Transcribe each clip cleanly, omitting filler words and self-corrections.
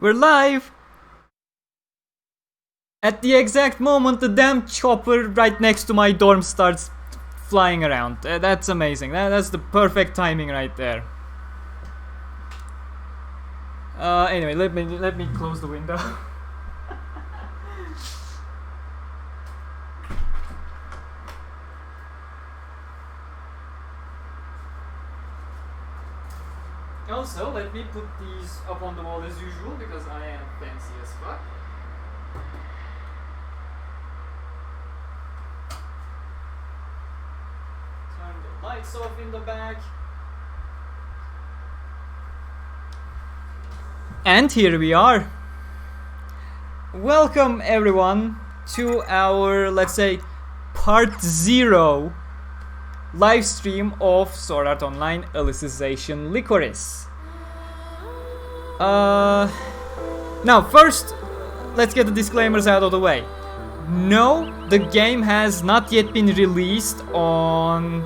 We're live! At the exact moment the damn chopper right next to my dorm starts flying around. That's amazing. That's the perfect timing right there. Anyway, let me close the window. Also, let me put these up on the wall as usual because I am fancy as fuck. Turn the lights off in the back. And here we are. Welcome everyone to our, let's say, part 0 live stream of Sword Art Online Alicization Lycoris. Now first, let's get the disclaimers out of the way. No, the game has not yet been released on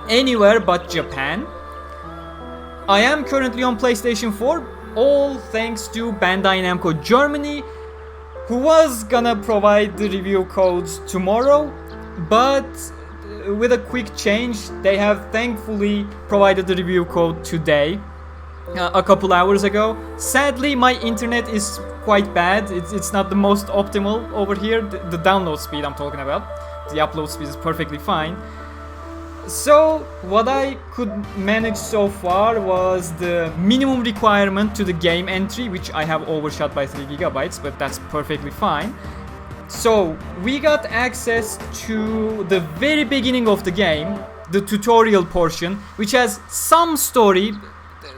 anywhere but Japan. I am currently on PlayStation 4, all thanks to Bandai Namco Germany, who was gonna provide the review codes tomorrow, but with a quick change, they have thankfully provided the review code today, a couple hours ago. Sadly, my internet is quite bad. It's not the most optimal over here. The download speed I'm talking about. The upload speed is perfectly fine. So, what I could manage so far was the minimum requirement to the game entry, which I have overshot by 3 gigabytes, but that's perfectly fine. So, we got access to the very beginning of the game, the tutorial portion, which has some story,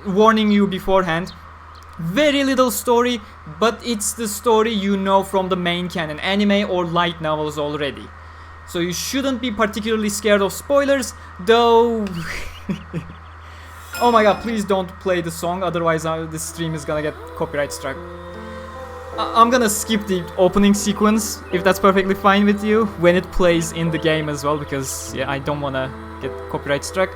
warning you beforehand. Very little story, but it's the story you know from the main canon, anime or light novels already. So you shouldn't be particularly scared of spoilers, though. Oh my god, please don't play the song, otherwise this stream is gonna get copyright struck. I'm gonna skip the opening sequence, if that's perfectly fine with you, when it plays in the game as well, because yeah, I don't wanna get copyright struck.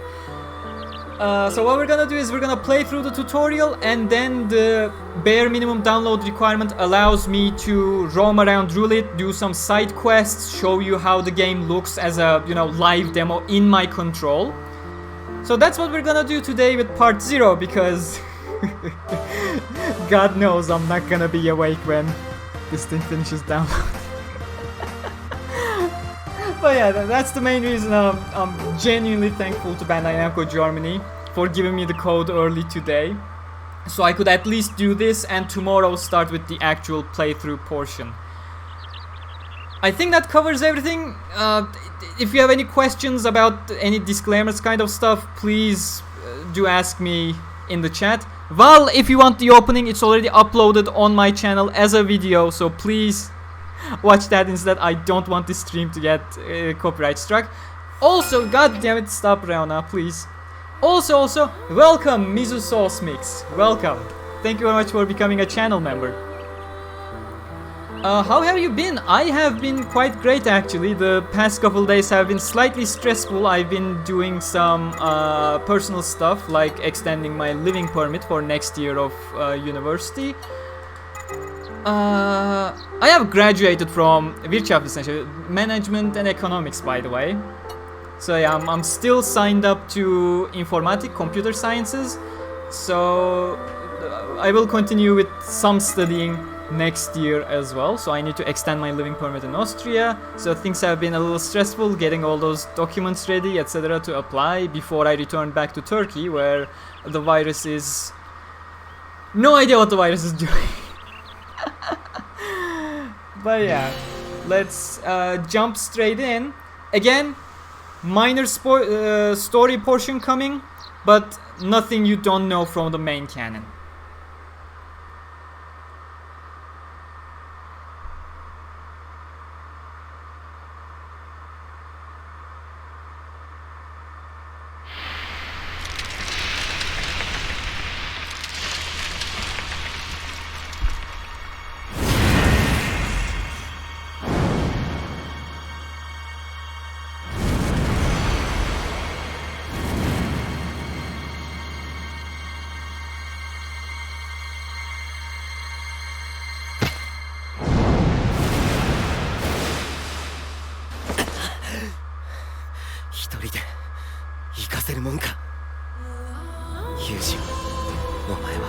So what we're gonna do is we're gonna play through the tutorial, and then the bare minimum download requirement allows me to roam around Rulid, do some side quests, show you how the game looks as a, you know, live demo in my control. So that's what we're gonna do today with part 0, because God knows I'm not gonna be awake when this thing finishes downloading. But yeah, that's the main reason I'm genuinely thankful to Bandai Namco Germany for giving me the code early today, so I could at least do this and tomorrow start with the actual playthrough portion. I think that covers everything. If you have any questions about any disclaimers kind of stuff, please do ask me in the chat. Well, if you want the opening, it's already uploaded on my channel as a video, so please watch that instead. I don't want this stream to get copyright struck. Also, god damn it, stop Reona, please. Also, welcome Mizu Sauce Mix. Welcome. Thank you very much for becoming a channel member. How have you been? I have been quite great actually. The past couple days have been slightly stressful. I've been doing some personal stuff, like extending my living permit for next year of university. I have graduated from Wirtschaftswissenschaft, Management and Economics, by the way. So yeah, I'm still signed up to Informatic, Computer Sciences. So I will continue with some studying next year as well. So I need to extend my living permit in Austria. So things have been a little stressful, getting all those documents ready, etc. to apply before I return back to Turkey, where the virus is... No idea what the virus is doing. But yeah, let's jump straight in. Again, minor story portion coming, but nothing you don't know from the main canon. もんか。ユージ、お前は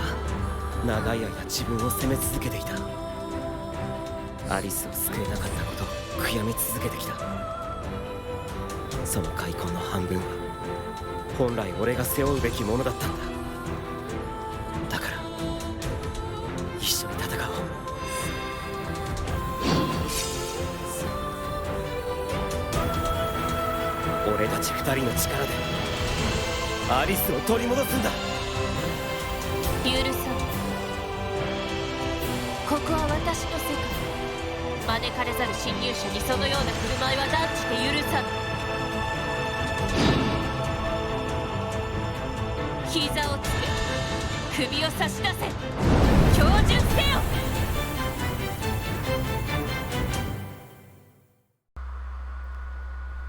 長い間自分を責め続けていた。アリスを救えなかったことを悔やみ続けてきた。その開墾の半分は本来俺が背負うべきものだったんだ。だから一緒に戦おう。俺たち二人の力でアリスを取り戻すんだ。許さん。ここは私の世界。招かれざる侵入者にそのような振る舞いは断じて許さぬ。膝をつけ、首を差し出せ。標準せよ。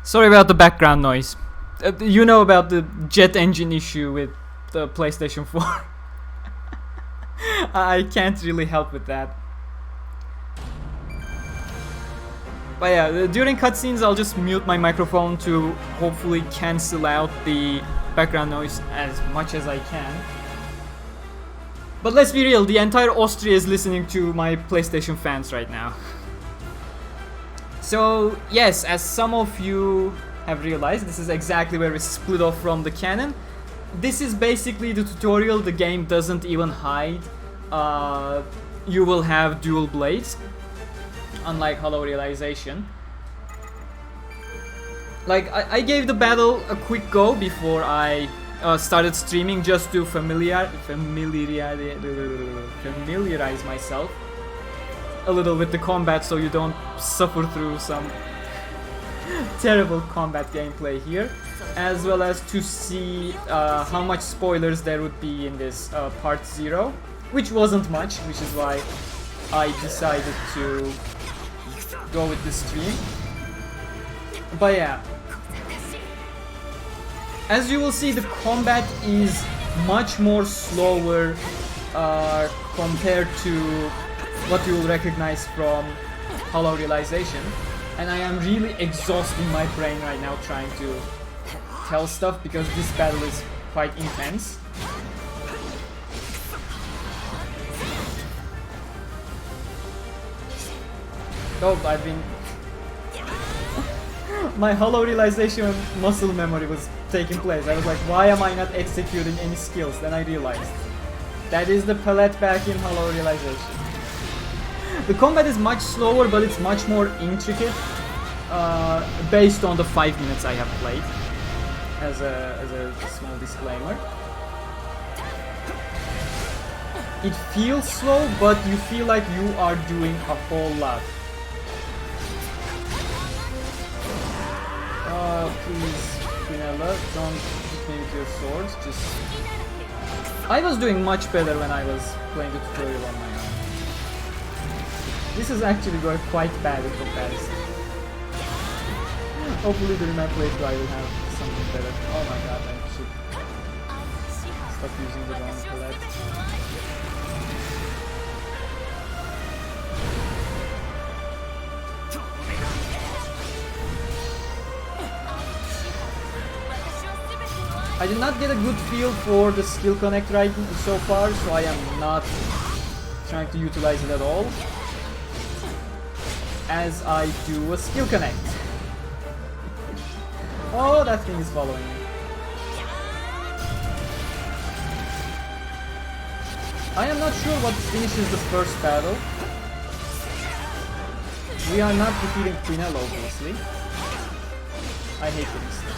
Sorry about the background noise. You know about the jet engine issue with the PlayStation 4. I can't really help with that. But yeah, during cutscenes I'll just mute my microphone to hopefully cancel out the background noise as much as I can. But let's be real, the entire Austria is listening to my PlayStation fans right now. So yes, as some of you have realized, this is exactly where we split off from the canon. This is basically the tutorial. The game doesn't even hide you will have dual blades, unlike Hollow Realization. Like, I gave the battle a quick go before I started streaming, just to familiarize myself a little with the combat, so you don't suffer through some terrible combat gameplay here, as well as to see how much spoilers there would be in this part 0, which wasn't much, which is why I decided to go with this stream. But yeah, as you will see, the combat is much more slower compared to what you will recognize from Hollow Realization, and I am really exhausting my brain right now trying to tell stuff because this battle is quite intense. Oh, I've been... My Hollow Realization muscle memory was taking place. I was like, why am I not executing any skills? Then I realized that is the palette back in Hollow Realization. The combat is much slower, but it's much more intricate based on the 5 minutes I have played, as a small disclaimer. It feels slow, but you feel like you are doing a whole lot. Please, Quinella, don't hit me with your swords, just... I was doing much better when I was playing the tutorial on my own. This is actually going quite bad in comparison. Hopefully during my playthrough I will have something better. Oh my god, I should stop using the wrong palette. I did not get a good feel for the skill connect right so far, so I am not trying to utilize it at all, as I do a skill connect. Oh, that thing is following me. I am not sure what finishes the first battle. We are not defeating Quinella, obviously. I hate these things.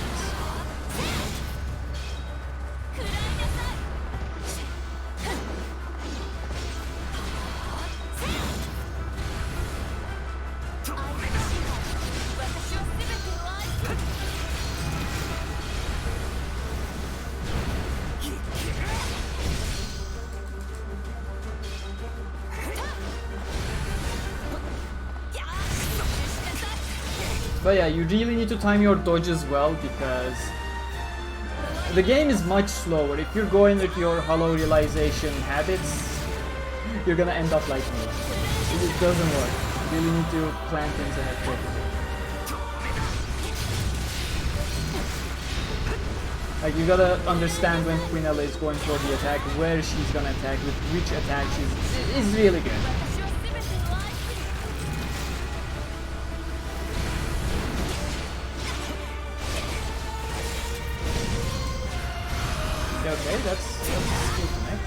But yeah, you really need to time your dodges well, because the game is much slower. If you're going with your Hollow Realization habits, you're gonna end up like me. It doesn't work. You really need to plan things ahead properly. Like, you gotta understand when Quinella is going for the attack, where she's gonna attack, with which attack is really good. Okay, that's good to make.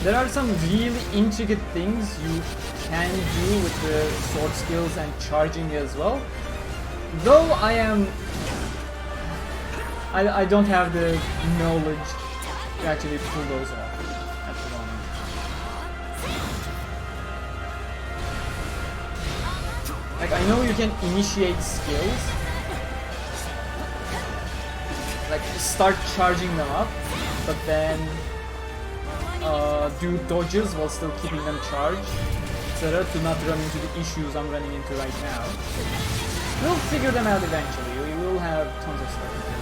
There are some really intricate things you can do with the sword skills and charging as well. Though I don't have the knowledge to actually pull those off at the moment. Like, I know you can initiate skills, like start charging them up, but then do dodges while still keeping them charged, etc. to not run into the issues I'm running into right now. We'll figure them out eventually. We will have tons of stuff to do.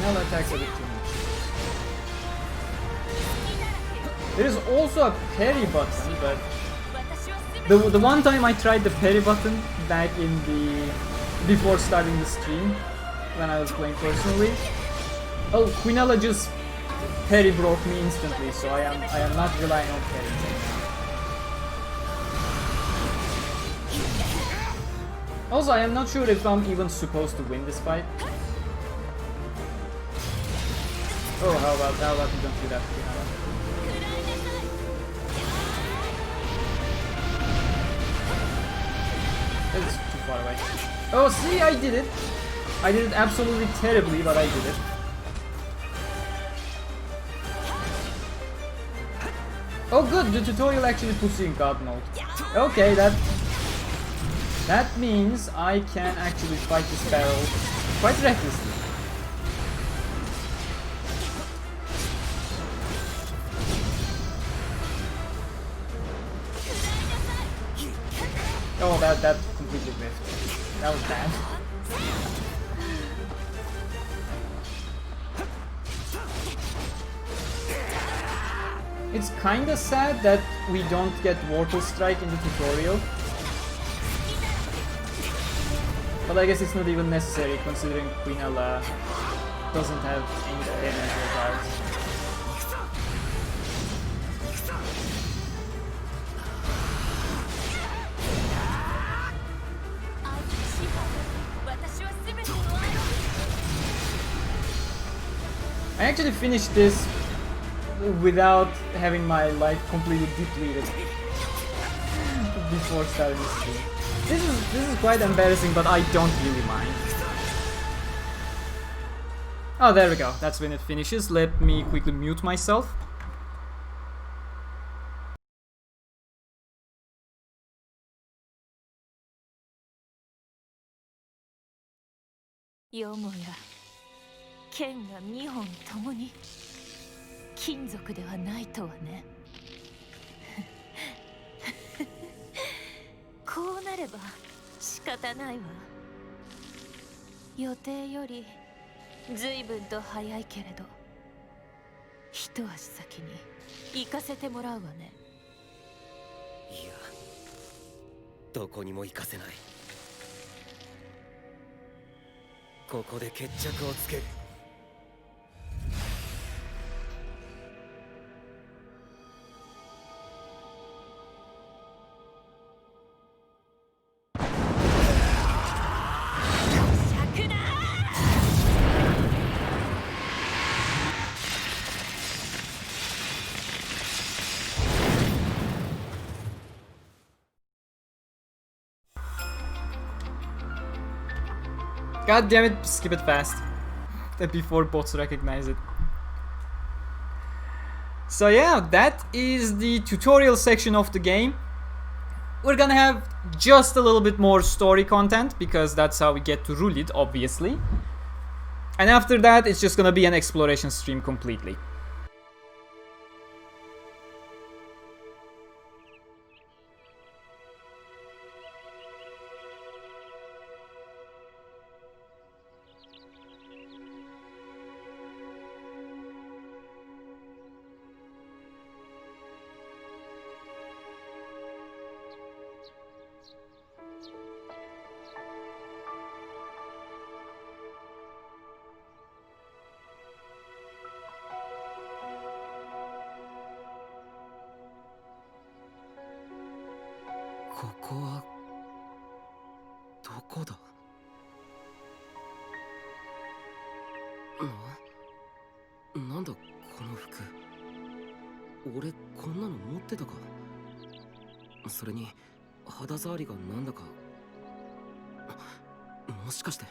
Final attacks a bit too much. There is also a parry button, but the one time I tried the parry button back in before starting the stream when I was playing personally, oh, Quinella just parry broke me instantly, so I am not relying on parry. Also, I am not sure if I'm even supposed to win this fight. Oh, how about you don't do that, Quinella? It's too far away. Oh, see, I did it! I did it absolutely terribly, but I did it. Oh good, the tutorial actually puts you in God mode. Okay, that means I can actually fight this barrel quite recklessly. Oh, that completely whiffed. That was bad. It's kinda sad that we don't get Vortal Strike in the tutorial. But I guess it's not even necessary considering Quinella doesn't have any damage regards. I actually finished this without having my life completely depleted before starting the stream. This is quite embarrassing, but I don't really mind. Oh, there we go. That's when it finishes. Let me quickly mute myself. Yomoya, 剣が2本ともに金属ではないとはね。こうなれば仕方ないわ。予定より随分と早いけれど、一足先に行かせてもらうわね。いや、どこにも行かせない。ここで決着をつける。God damn it, skip it fast. Before bots recognize it. So yeah, that is the tutorial section of the game. We're gonna have just a little bit more story content because that's how we get to Rulid, obviously. And after that, it's just gonna be an exploration stream completely. ここはどこだ？なんだこの服。俺こんなの持ってたか？それに肌触りがなんだか。もしかして。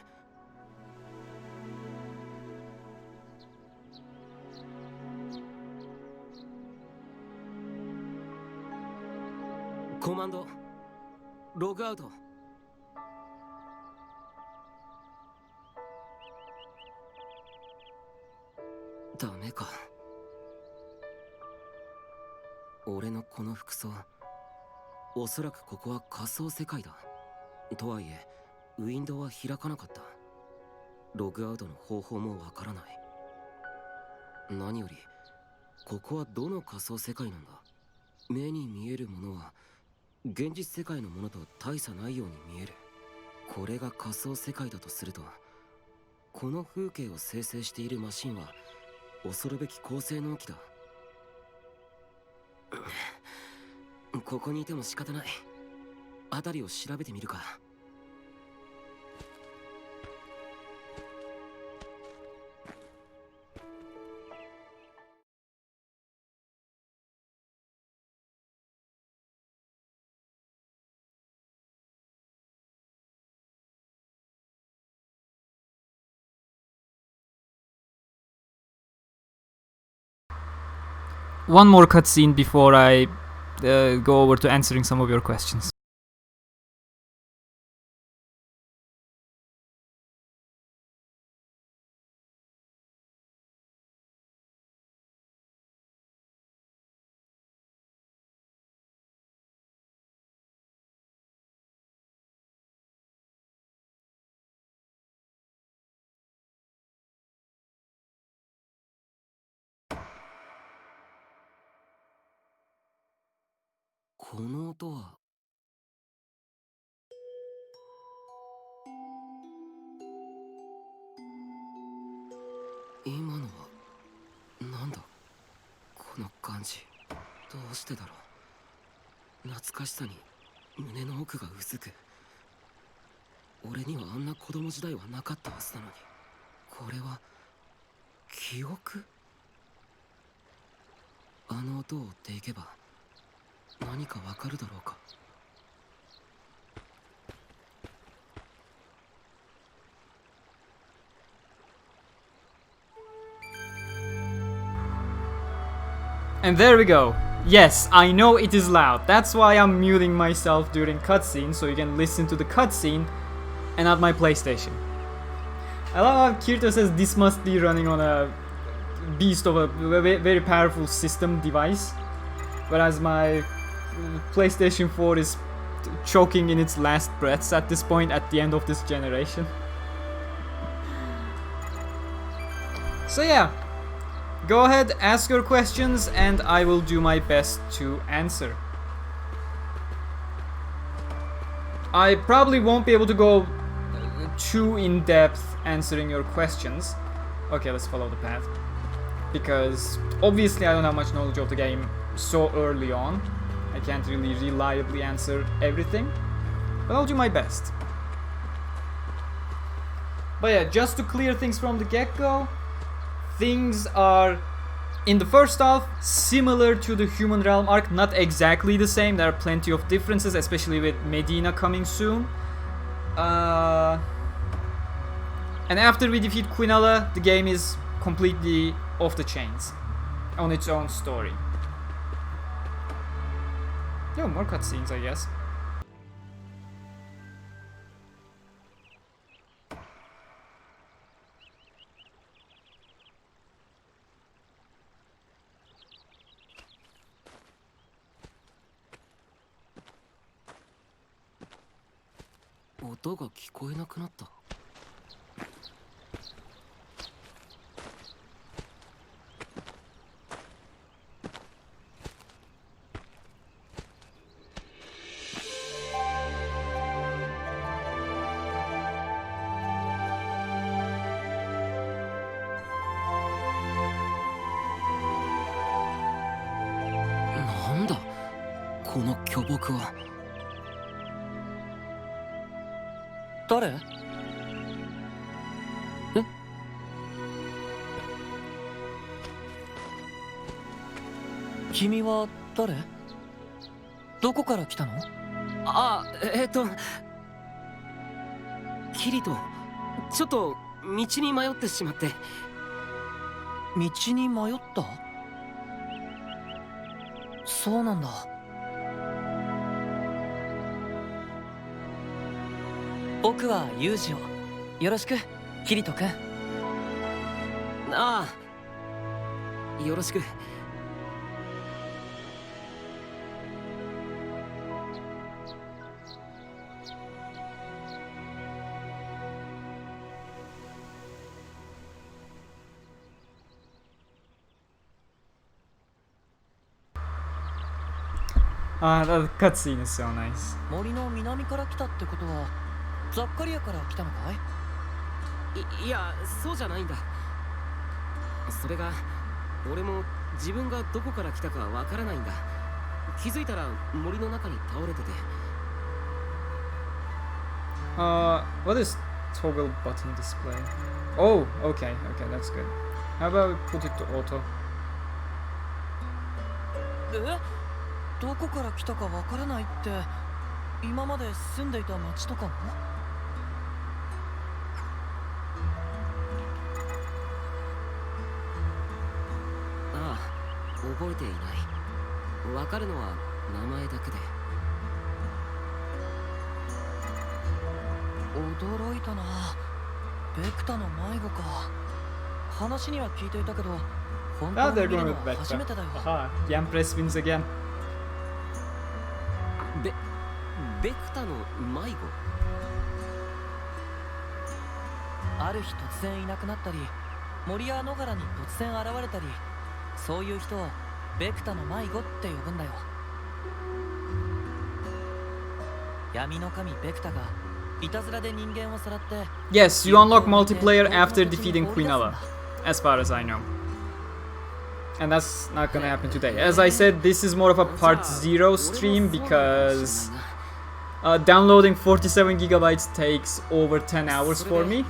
コマンドログアウト。ダメか。俺のこの服装、おそらくここは仮想世界だ。とはいえウィンドウは開かなかった。ログアウトの方法もわからない。何よりここはどの仮想世界なんだ？目に見えるものは現実世界のものと大差ないように見える。これが仮想世界だとすると、この風景を生成しているマシンは恐るべき高性能機だ。ここにいても仕方ない。辺りを調べてみるか。One more cutscene before I go over to answering some of your questions.「この音は」今のはなんだこの感じ。どうしてだろう。懐かしさに胸の奥がうずく。俺にはあんな子供時代はなかったはずなのに、これは記憶？あの音を追っていけば何かわかるだろうか。And there we go. Yes, I know it is loud. That's why I'm muting myself during cutscenes, so you can listen to the cutscene and not my PlayStation. I love how Kirito says this must be running on a beast of a very powerful system device, whereas my PlayStation 4 is choking in its last breaths at this point at the end of this generation. So yeah. Go ahead, ask your questions, and I will do my best to answer. I probably won't be able to go too in-depth answering your questions. Okay, let's follow the path. Because obviously I don't have much knowledge of the game so early on. I can't really reliably answer everything, but I'll do my best. But yeah, just to clear things from the get-go, things are, in the first half, similar to the Human Realm arc, not exactly the same. There are plenty of differences, especially with Medina coming soon. And after we defeat Quinella, the game is completely off the chains, on its own story. Yo, more cutscenes, I guess.「音が聞こえなくなった」。なんだこの巨木は。誰？え？君は誰？どこから来たの？あ、キリト、ちょっと道に迷ってしまって。道に迷った？そうなんだ。僕はユージをよろしく、キリト君。ああ、よろしく。Ah, that cutscene is so nice. 森の南から来たってことはザッカリアから来たのかい？いや、そうじゃないんだ。それが俺も自分がどこから来たかわからないんだ。気づいたら森の中に倒れてて。What is toggle button display? Oh, okay, that's good. How about we put it to auto? え？どこから来たかわからないって今まで住んでいた町とかも？ああ、覚えていない。わかるのは名前だけで。驚いたな。ベクタの迷子か。話には聞いていたけど本当 Ah, に they're 見る going の with は初 Vector. めてだよ。Aha, the Empress wins again. ベクタの迷子？ある日突然いなくなったり、森や野原に突然現れたり、そういう人をベクタの迷子って呼ぶんだよ。闇の神ベクタがいたずらで人間をさらって。 Yes, you unlock multiplayer after defeating Queen Ella, as far as I know. And that's not gonna happen today. As I said, this is more of a part 0 stream because downloading 47 gigabytes takes over 10 hours for me.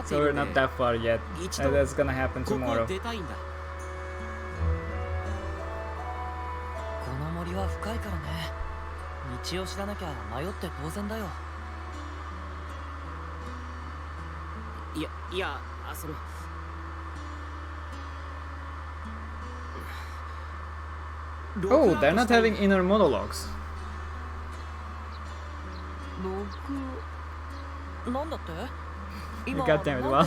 So we're not that far yet. And that's gonna happen tomorrow. この森は深いからね。道を知らなきゃ迷って当然だよ。いや、その。Oh, they're not having inner monologues. なんだって？ You got them as well.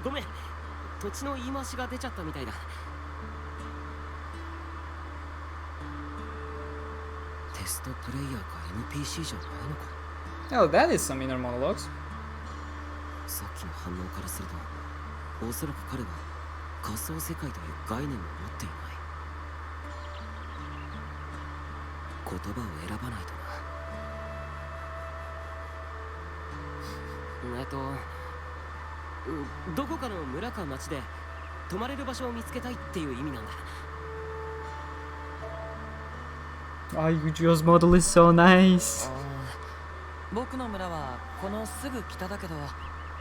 ごめん。土地の言い回しが出ちゃったみたいだ。テストプレイヤーか NPC じゃないのか。Oh, that is some inner monologues. さっきの反応からすると、おそらく彼は仮想世界という概念を持っていない。言葉を選ばないとな。どこかの村か町で泊まれる場所を見つけたいっていう意味なんだ。Oh, Yuji's model is so nice. 僕の村はこのすぐ北だけど、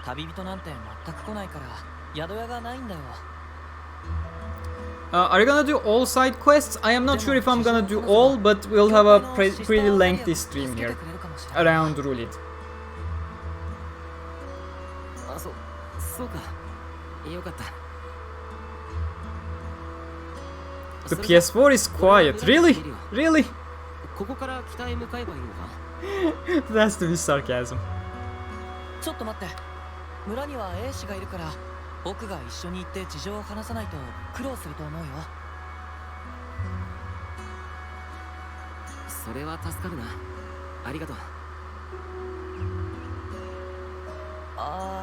旅人なんて全く来ないから宿屋がないんだよ。Are you gonna do all side quests? I am not sure if I'm gonna do all, but we'll have a pretty lengthy stream here around Rulid. そうか。よかった。The PS4 is quiet. Really? Really? ここから北へ向かえばいいのか？ That's to be sarcasm. ちょっと待って。村には A 氏がいるから、僕が一緒に行って事情を話さないと苦労すると思うよ。それは助かるな。ありがとう。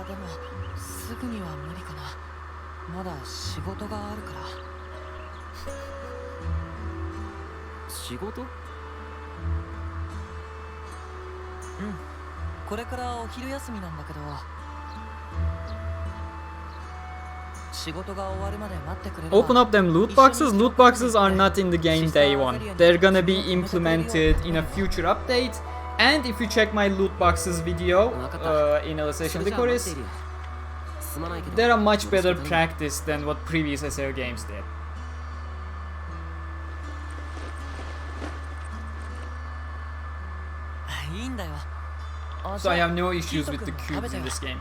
でもすぐには無理かな。まだ仕事があるから。仕事？うん。これからお昼休みなんだけど、Open up them loot boxes. Loot boxes are not in the game day one. They're gonna be implemented in a future update. And if you check my loot boxes video in Alicization Lycoris, they're a much better practice than what previous SAO games did. So I have no issues with the cubes in this game.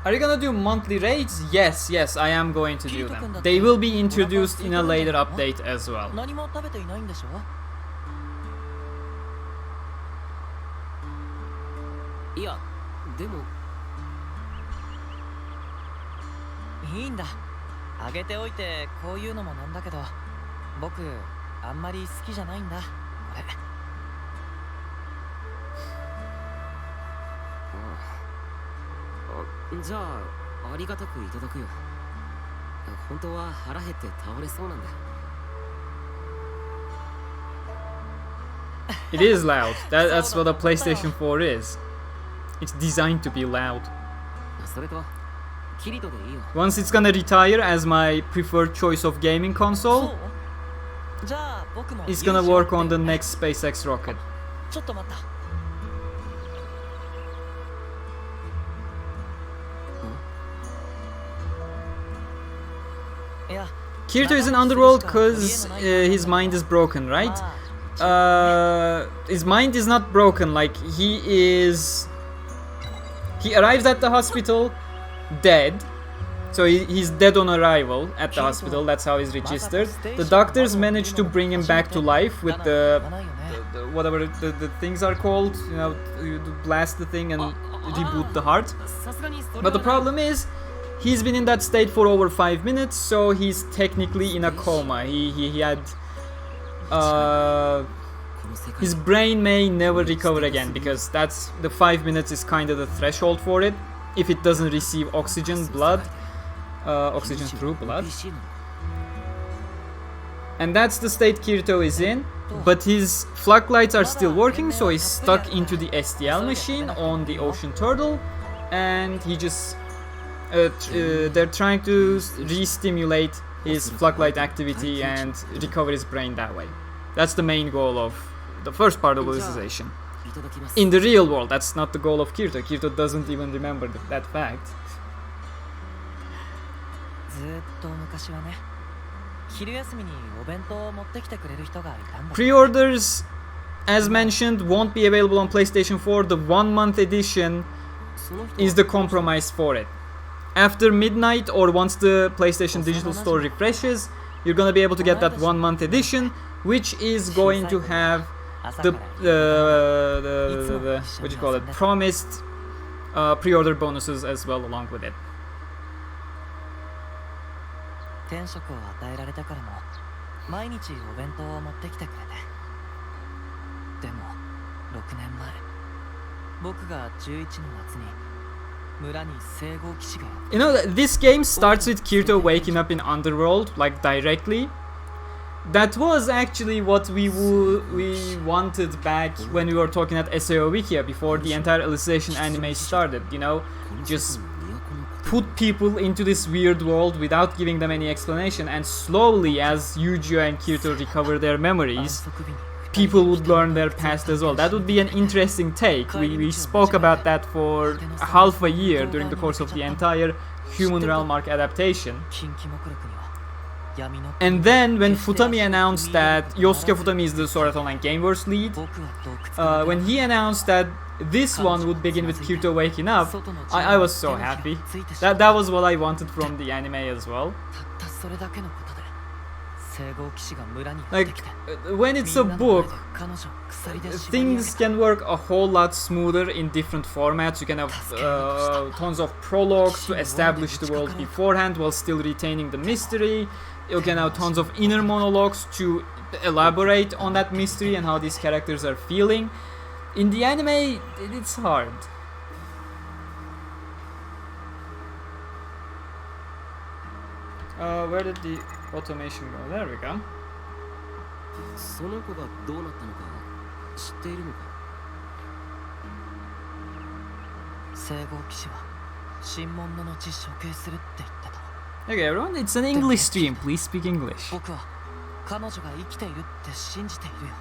Are you gonna do monthly raids? Yes, I am going to do them. They will be introduced in a later update as well. It is loud. That's what a PlayStation 4 is. It's designed to be loud. Once it's gonna retire as my preferred choice of gaming console, it's gonna work on the next SpaceX rocket. Kirito is in Underworld because his mind is broken, right? His mind is not broken, like he arrives at the hospital dead. So he's dead on arrival at the hospital, that's how he's registered. The doctors managed to bring him back to life with the whatever the things are called, you know, you blast the thing and reboot the heart. But the problem is, he's been in that state for over 5 minutes, so he's technically in a coma. He had his brain may never recover again, because that's the 5 minutes is kind of the threshold for it. If it doesn't receive oxygen through blood, and that's the state Kirito is in. But his flak lights are still working, so he's stuck into the STL machine on the Ocean Turtle, and he just they're trying to re-stimulate his flak light activity and recover his brain that way. That's the main goal of the first part of Alicization. In the real world, that's not the goal of Kirito. Kirito doesn't even remember that fact. Pre-orders, as mentioned, won't be available on PlayStation 4. The 1-month edition is the compromise for it. After midnight, or once the PlayStation Digital Store refreshes, you're gonna be able to get that 1-month edition, which is going to have the what do you call it, promised pre-order bonuses as well along with it. You know, this game starts with Kirito waking up in Underworld, like directly. That was actually what we wanted back when we were talking at SAO Wikia before the entire Alicization anime started, you know, just put people into this weird world without giving them any explanation, and slowly as Yujiro and Kirito recover their memories, people would learn their past as well. That would be an interesting take. We spoke about that for half a year during the course of the entire Human Realm arc adaptation. And then when Futami announced that Yosuke Futami is the Sword Art Online Gameverse lead, when he announced that this one would begin with Kirito waking up, I was so happy. That was what I wanted from the anime as well. Like, when it's a book, things can work a whole lot smoother in different formats. You can have tons of prologues to establish the world beforehand while still retaining the mystery. You can have tons of inner monologues to elaborate on that mystery and how these characters are feeling. In the anime, it's hard. Where did the automation go? There we go. 聖号騎士は神門の後処刑するって言ってた。 Okay, everyone, it's an English stream. Please speak English. 僕は彼女が生きているって信じているよ。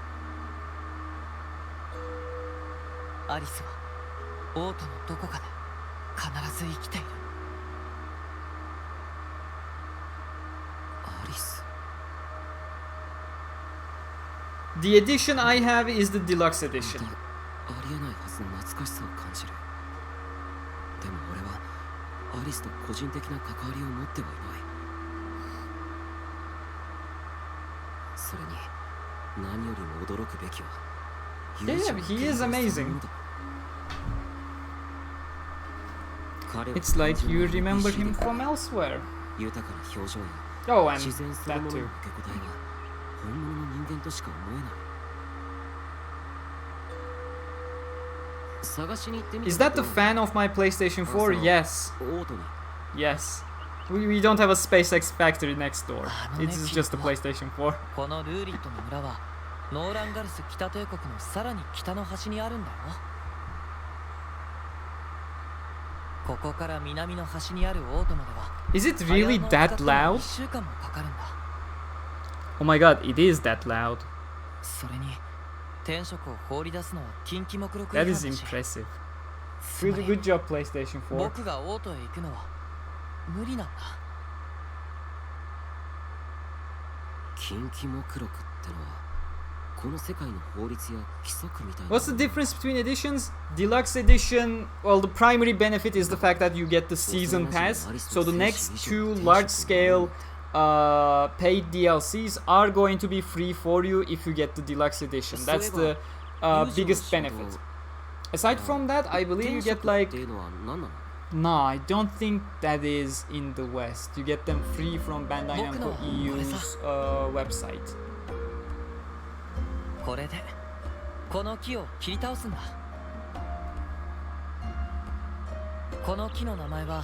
アリスは王都のどこかで必ず生きている。アリス。 The edition I have is the deluxe edition. ありえないはずの懐かしさを感じる。でも俺はアリスと個人的な関わりを持ってはいない。それに何よりも驚くべきは Yeah, he is amazing. It's like you remember him from elsewhere. 豊かな表情や Oh, and 自然そ that のもの too. の受け答えが本物の人間としか思えない。探しに行ってみ Is た that と the ころ fan of my PlayStation 4? Yes. オートに Yes. We don't have a SpaceX factory next door. It's just a PlayStation 4. このルーリットの村はノーランガルス北帝国のさらに北の端にあるんだよ。ここから南の端にあるオートまでは Is it really that loud? 1週間もかかるんだ。 Oh my god, it is that loud. それに天職を放り出すのは禁忌目録違 That 反だ is し、 impressive. つまり Good job, PlayStation 4. 僕がオートへ行くのは無理なんだ。禁忌目録ってのはこの世界の法律や規則みたいな。 What's the difference between editions? Deluxe edition, well, the primary benefit is the fact that you get the season pass. So the next two large-scale paid DLCs are going to be free for you if you get the deluxe edition. That's the biggest benefit. Aside from that, I believe you get like... っていうのは何なの？ No, I don't think that is in the West. You get them free from Bandai Namco EU's website. これでこの木を切り倒すんだ。この木の名前は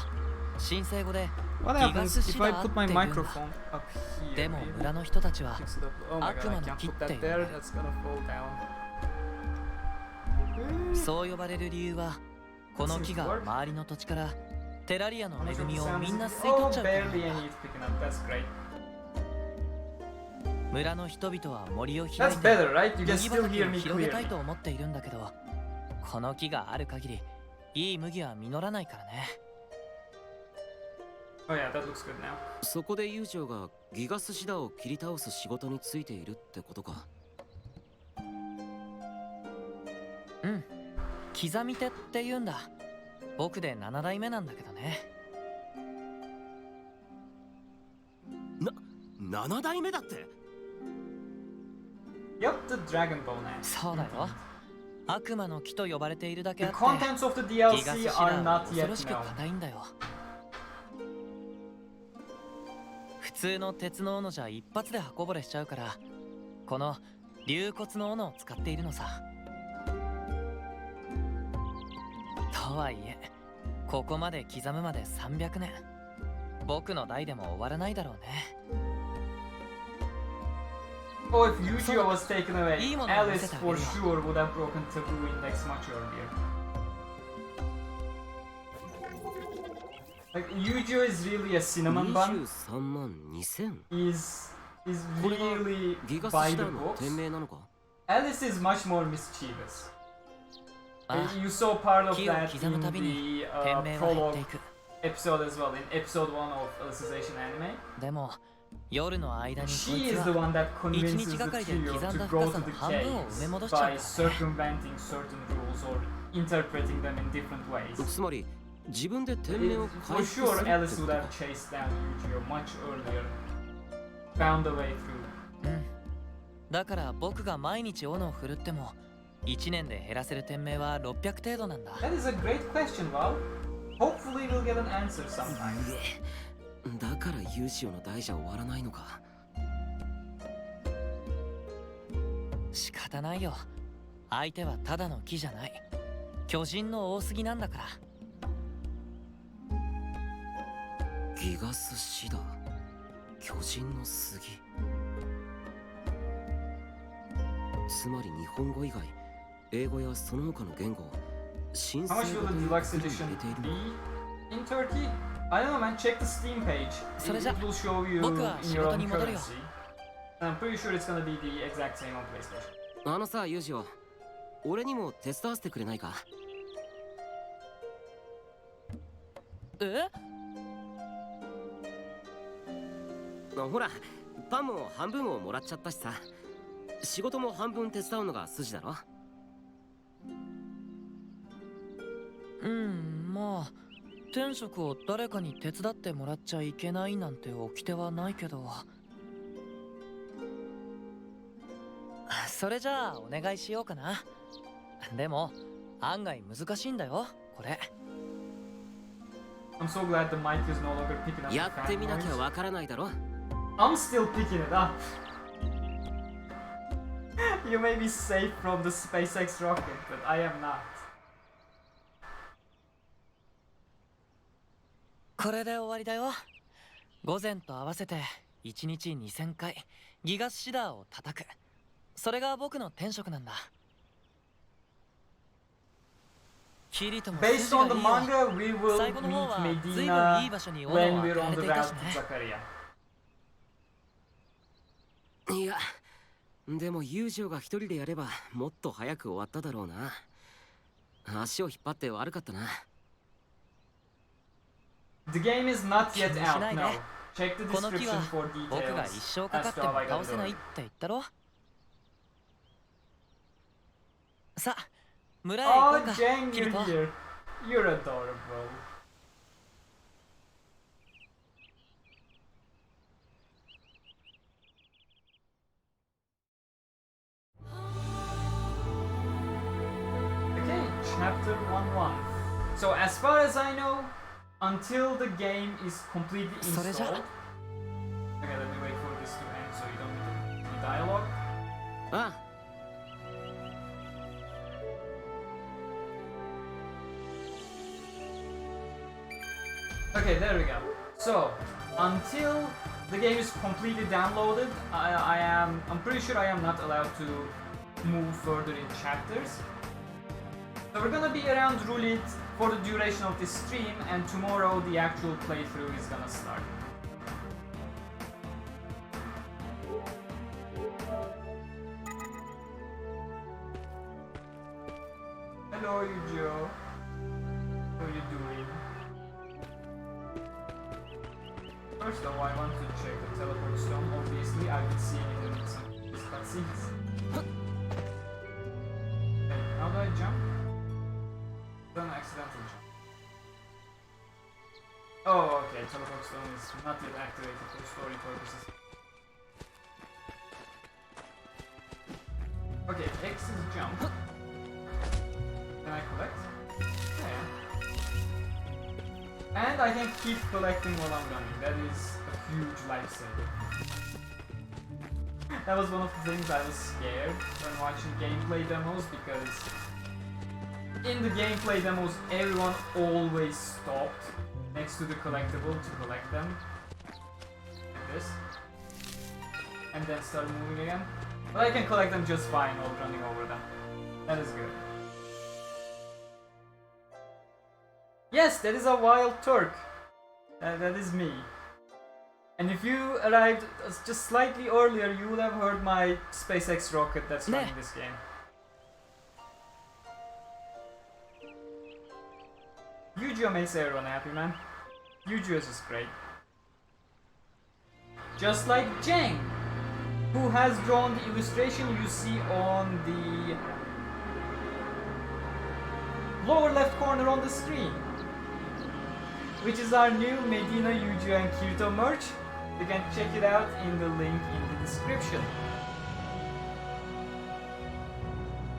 神聖語で What ギガ happens スシ if ダ I ーっ put て my 言うんだ。 microphone up here? でも村の人たちは Oh my god, I Aqua can't の木 put って that 言うん there. だ。 That's gonna fall down. そう呼ばれる理由はこの木が周りの土地からテラリアの恵みをみんな吸い取っ Oh, ちゃうからなん barely だ。 any is picking up. That's great. 村の人々は森を開 That's いて better, right? You can 麦 still 畑 hear を me 広げたい clearly. と思っているんだけど、この木がある限りいい麦は実らないからね。 Oh yeah, that looks good now. そこで友情がギガスシダを切り倒す仕事についているってことか。うん、刻み手って言うんだ。僕で7代目なんだけどね。7代目だって。 Yep, the Dragon Ball now. そうだよ。悪魔の木と呼ばれているだけ The あって、 contents of the ギガス DLC シダ are は not 恐 yet ろしく known. 硬いんだよ。普通の鉄の斧じゃ一発で刃こぼれしちゃうから、この龍骨の斧を使っているのさ。とはいえ、ここまで刻むまで300年。僕の代でも終わらないだろうね。 Oh, if Yu-Gi-Oh was taken away, İyi mi Alice mesela for benim? sure would have broken Taboo Index much earlier. Like, Yu-Gi-Oh is really a cinnamon bun. 23万2000。 Is これが really ギガス by シ the ダの books. 店名なのか？ Alice is much more mischievous. あ You saw part of 木を that 刻むた in びに the 店名は減って prologue いく。 episode as well, in episode 1 of Alicization anime. でも夜の間にこ She い is つ the は one that 一 convinces 日 the がかりで trio 刻ん to だ go 深 to さの the 半分を埋め caves 戻しちゃうから by ね。 circumventing certain rules or interpreting them in different ways. つまり自分で店名を For 回復 sure, するって Alice こ would と have か。 chased down Yu-Gi-Oh much earlier, found a way through. うんだから僕が毎日斧を振るっても1年で減らせる店名は600程度なんだ。 That is a great question, Val. Hopefully, we'll get an answer sometime. だからユーシオの代じゃ終わらないのか。仕方ないよ。相手はただの木じゃない。巨人の大杉なんだから。ギガスシダ、巨人の杉。つまり日本語以外、英語やその他の言語、申 How 請 much が will と the いう deluxe ことに edition 入れている be in Turkey? I don't know, man. Check the Steam page. So It, is that- it will show you 僕は in 仕 your 事 own に戻るよ。 currency. And I'm pretty sure it's gonna be the exact same on PlayStation. あのさユージオ、俺にも手伝わせてくれないか？え？ほら、パンも半分をもらっちゃったしさ、仕事も半分手伝うのが筋だろ。まあ転職を誰かに手伝ってもらっちゃいけないなんて掟はないけど、それじゃあお願いしようかな。でも案外難しいんだよこれ。I'm so glad the mic is no longer picking up the やって fan みなきゃ noise. わからないだろ。 I'm still picking it up. You may be safe from the SpaceX rocket, but I am not. これで終わりだよ。午前と合わせて1日2000回ギガスシダーを叩く。それが僕の転職なんだ。キリとも Based 筋 on が the いいよ。 manga, we will 最後の方 meet は随分いい Medina 場所に斧 when を we're 当 on て the ていた route し to ね。 いや、でもユージオが一人でやればもっと早く終わっただろうな。足を引っ張って悪かったな。The game is not 気 yet にし out, ないで。 no. Check the この木 description は for 僕が details 一生かか as って to も how I got 倒 it せないっ going. て言ったろ。さあ村へ行こ Oh, うか Jang, キリ you're ト。 here. You're adorable. Okay, chapter 1-1. So as far as I know, until the game is completely それじゃ installed. Okay, let me wait for this to end so you don't need any dialogue. ああ、Okay, there we go. So, until the game is completely downloaded, I'm pretty sure I am not allowed to move further in chapters. So we're gonna be around Rulid for the duration of this stream, and tomorrow the actual playthrough is gonna start. Hello, Yujo. How you doing? First of all, I want to check the teleport stone. Obviously, I've been seeing it in some of these cutscenes. Okay, how do I jump? Don't accidentally jump. Oh, okay, teleport stone is not yet activated for story purposes. Okay, X is jump. Can I collect? Yeah. And I can keep collecting while I'm running. That is a huge lifesaver. That was one of the things I was scared when watching gameplay demos, because in the gameplay demos everyone always stopped next to the collectible to collect them. Like this. And then started moving again. But I can collect them just fine while running over them. That is good. Yes, that is a wild Turk. That is me. And if you arrived just slightly earlier, you would have heard my SpaceX rocket that's running this game. Yu-Gi-Oh makes everyone happy, man. Yu-Gi-Oh is just great. Just like Jang, who has drawn the illustration you see on the lower left corner on the screen, which is our new Medina, Yu-Gi-Oh and Kirito merch. You can check it out in the link in the description.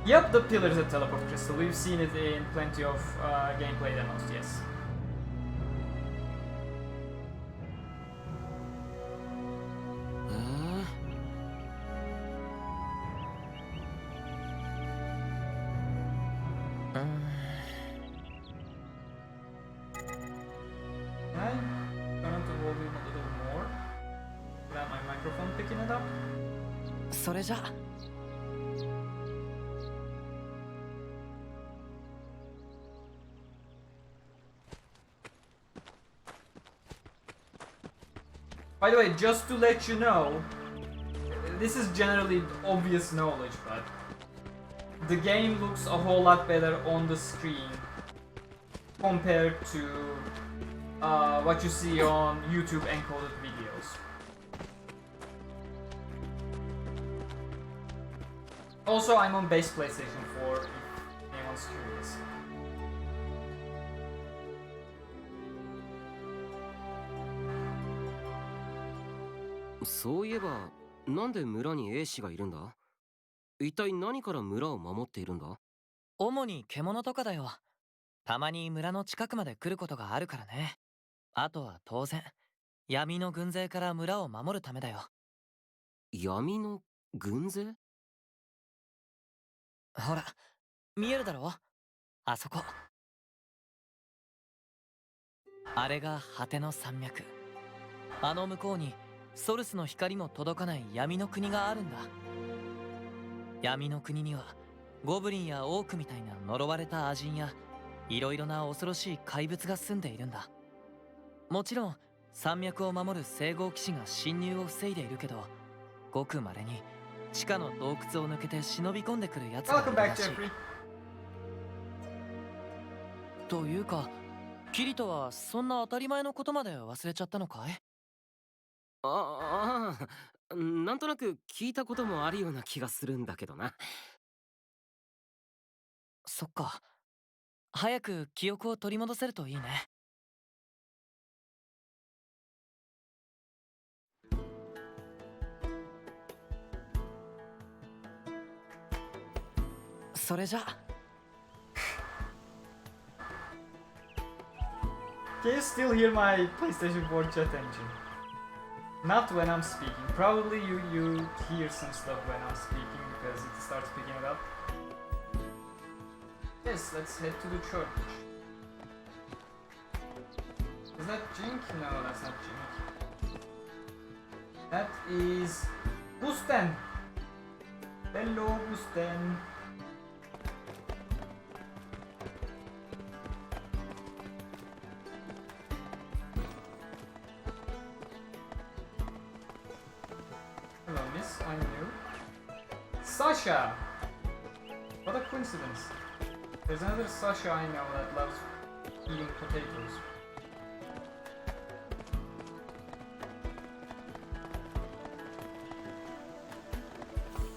Yep, the pillar is a teleport crystal. We've seen it in plenty of gameplay demos, yes. Can I turn up the volume a little more? Without my microphone picking it up? それじゃ。By the way, just to let you know, this is generally obvious knowledge, but the game looks a whole lot better on the screen compared to what you see on YouTube encoded videos. Also, I'm on base PlayStation 4 if anyone's curious. そういえば、なんで村に兵士がいるんだ？一体何から村を守っているんだ？主に獣とかだよ。たまに村の近くまで来ることがあるからね。あとは当然、闇の軍勢から村を守るためだよ。闇の軍勢？ほら、見えるだろ？あそこ。あれが果ての山脈。あの向こうにソルスの光も届かない闇の国があるんだ。闇の国にはゴブリンやオークみたいな呪われた亜人やいろいろな恐ろしい怪物が住んでいるんだ。もちろん山脈を守る聖号騎士が侵入を防いでいるけど、ごく稀に地下の洞窟を抜けて忍び込んでくるやつがいるらしい。というか、キリトはそんな当たり前のことまで忘れちゃったのかい？なんとなく聞いたこともあるような気がするんだけどな。そっか。早く記憶を取り戻せるといいね。それじゃ。Can you still hear my PlayStation 4 chat engine? Not when I'm speaking. Probably you hear some stuff when I'm speaking because it starts picking it up. Yes, let's head to the church. Is that Jink? No, that's not Jink. That is Busten. Hello, Busten. Hello, miss. I'm new. Sasha! What a coincidence. There's another Sasha I know that loves eating potatoes.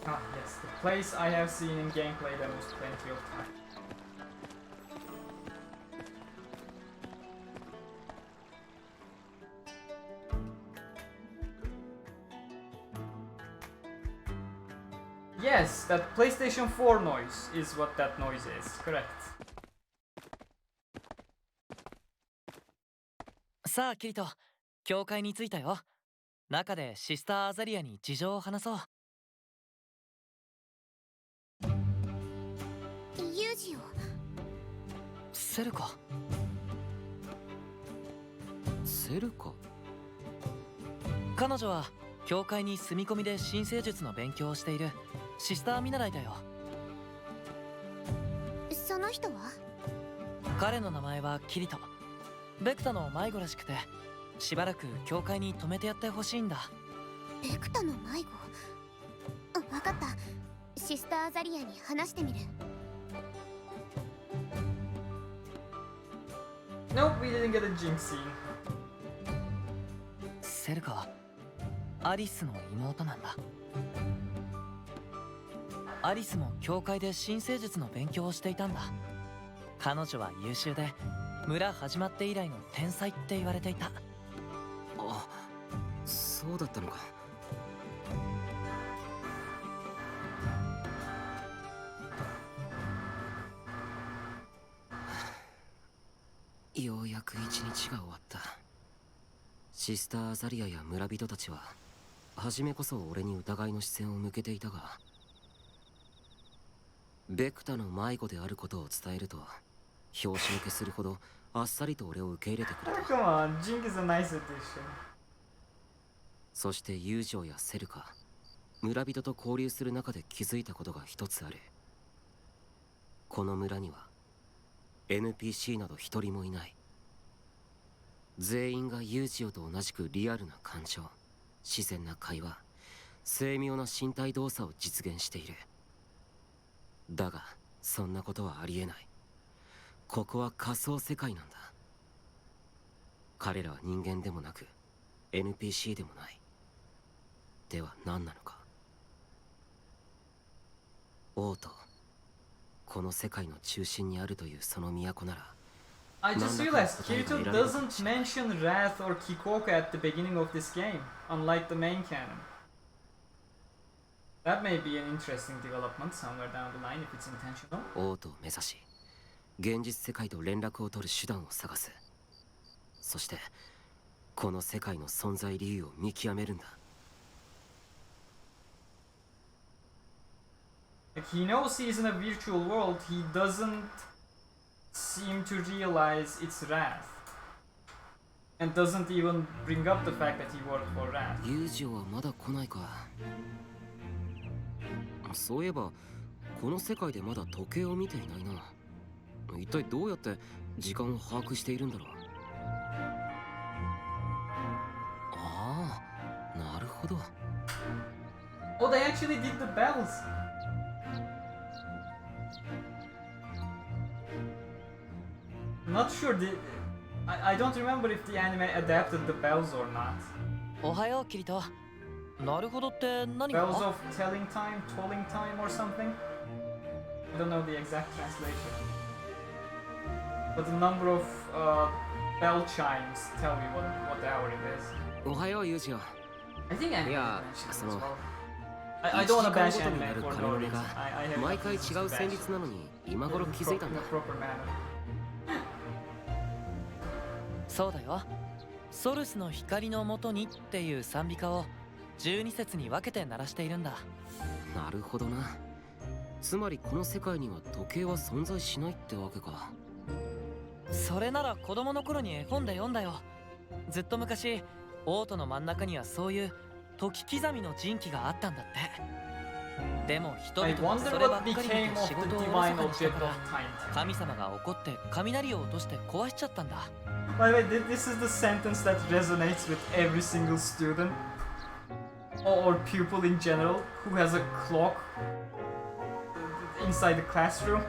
Ah, yes, the place I have seen in gameplay demos plenty of time. Yes, that PlayStation 4 noise is what that noise is, correct. さあキリト、教会に着いたよ。中でシスターアザリアに事情を話そう。ユージを。セルカ。セルカ？彼女は教会に住み込みで神聖術の勉強をしているシスター見習いだよ。その人は？彼の名前はキリト。ベクタの迷子らしくて、しばらく教会に泊めてやってほしいんだ。ベクタの迷子？わかった。シスターアザリアに話してみる。Nope, we didn't get a Jink scene. セルカはアリスの妹なんだ。アリスも教会で神聖術の勉強をしていたんだ。彼女は優秀で村始まって以来の天才って言われていた。あ、そうだったのか。ようやく一日が終わった。シスターアザリアや村人たちは初めこそ俺に疑いの視線を向けていたが、ベクタの迷子であることを伝えると拍子抜けするほどあっさりと俺を受け入れてくれた。Come on, Jink is a nice addition. そして友情やセルカ、村人と交流する中で気づいたことが一つある。この村には NPC など一人もいない。全員がユージオと同じくリアルな感情、自然な会話、精妙な身体動作を実現している。だがそんなことはありえない。ここは仮想世界なんだ。彼らは人間でもなく NPC でもない。では何なのか。王都、この世界の中心にあるというその都なら。 I just realized Kirito doesn't mention Wrath or Kikoku at the beginning of this game, unlike the main canon. That may be an interesting development somewhere down the line if it's intentional. 王都を目指し、現実世界と連絡を取る手段を探す。そしてこの世界の存在理由を見極めるんだ。 Like he knows he's in a virtual world, he doesn't seem to realize its wrath. And doesn't even bring up the fact that he worked for wrath. ユージオはまだ来ないか。そういえばこの世界でまだ時計を見ていないな。一体どうやって時間を把握しているんだろう。ああ、なるほど。 Oh, they actually did the bells. Not sure. I don't remember if the anime adapted the bells or not. おはようキリト。なるほどって何 Bells が？ of telling time, tolling time, or something. I don't know the exact translation. But the number of bell chimes tell me what hour it is. おはようユージオ。 I think anime Yeah, mentioned it as その well. I don't wanna 1 bash 時間ごとに anime なる for 鐘 no の音 reason. が I have 毎回違 nothing う to 旋 bash 律なのに今頃気づいたんだ。 in a proper manner. そうだよ。ソルスの光のもとにっていう賛美歌を12節に分けて鳴らしているんだ。なるほどな。つまりこの世界には時計は存在しないってわけか。それなら子供の頃に絵本で読んだよ。ずっと昔、オートの真ん中にはそういう時刻みの人気があったんだって。でも人 I 々は wonder そればっ what かり became 見て of 仕 the 事をおろ divine そかにした object か of ら time. 神様が怒って雷を落として壊しちゃったんだ。By the way, this is the sentence that resonates with every single student or pupil in general who has a clock inside the classroom.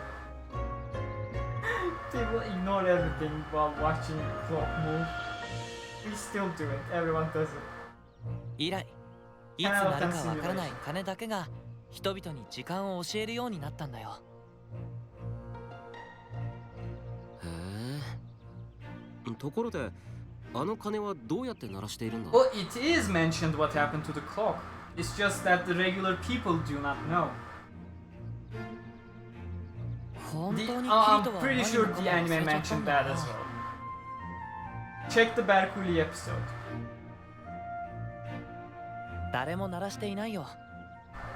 People ignore everything while watching the clock move. We still do it. Everyone does it. 以来、いつなるかわからない鐘だけが人々に時間を教えるようになったんだよ。へえ。ところであの鐘はどうやって鳴らしているんだ。 Well, it is mentioned what happened to the clock. It's just that the regular people do not know. 本当にキリト I'm は pretty 何 sure もか the も anime 忘れちゃった mentioned んだ that な as well. Check the Barkuli episode. 誰も鳴らしていないよ。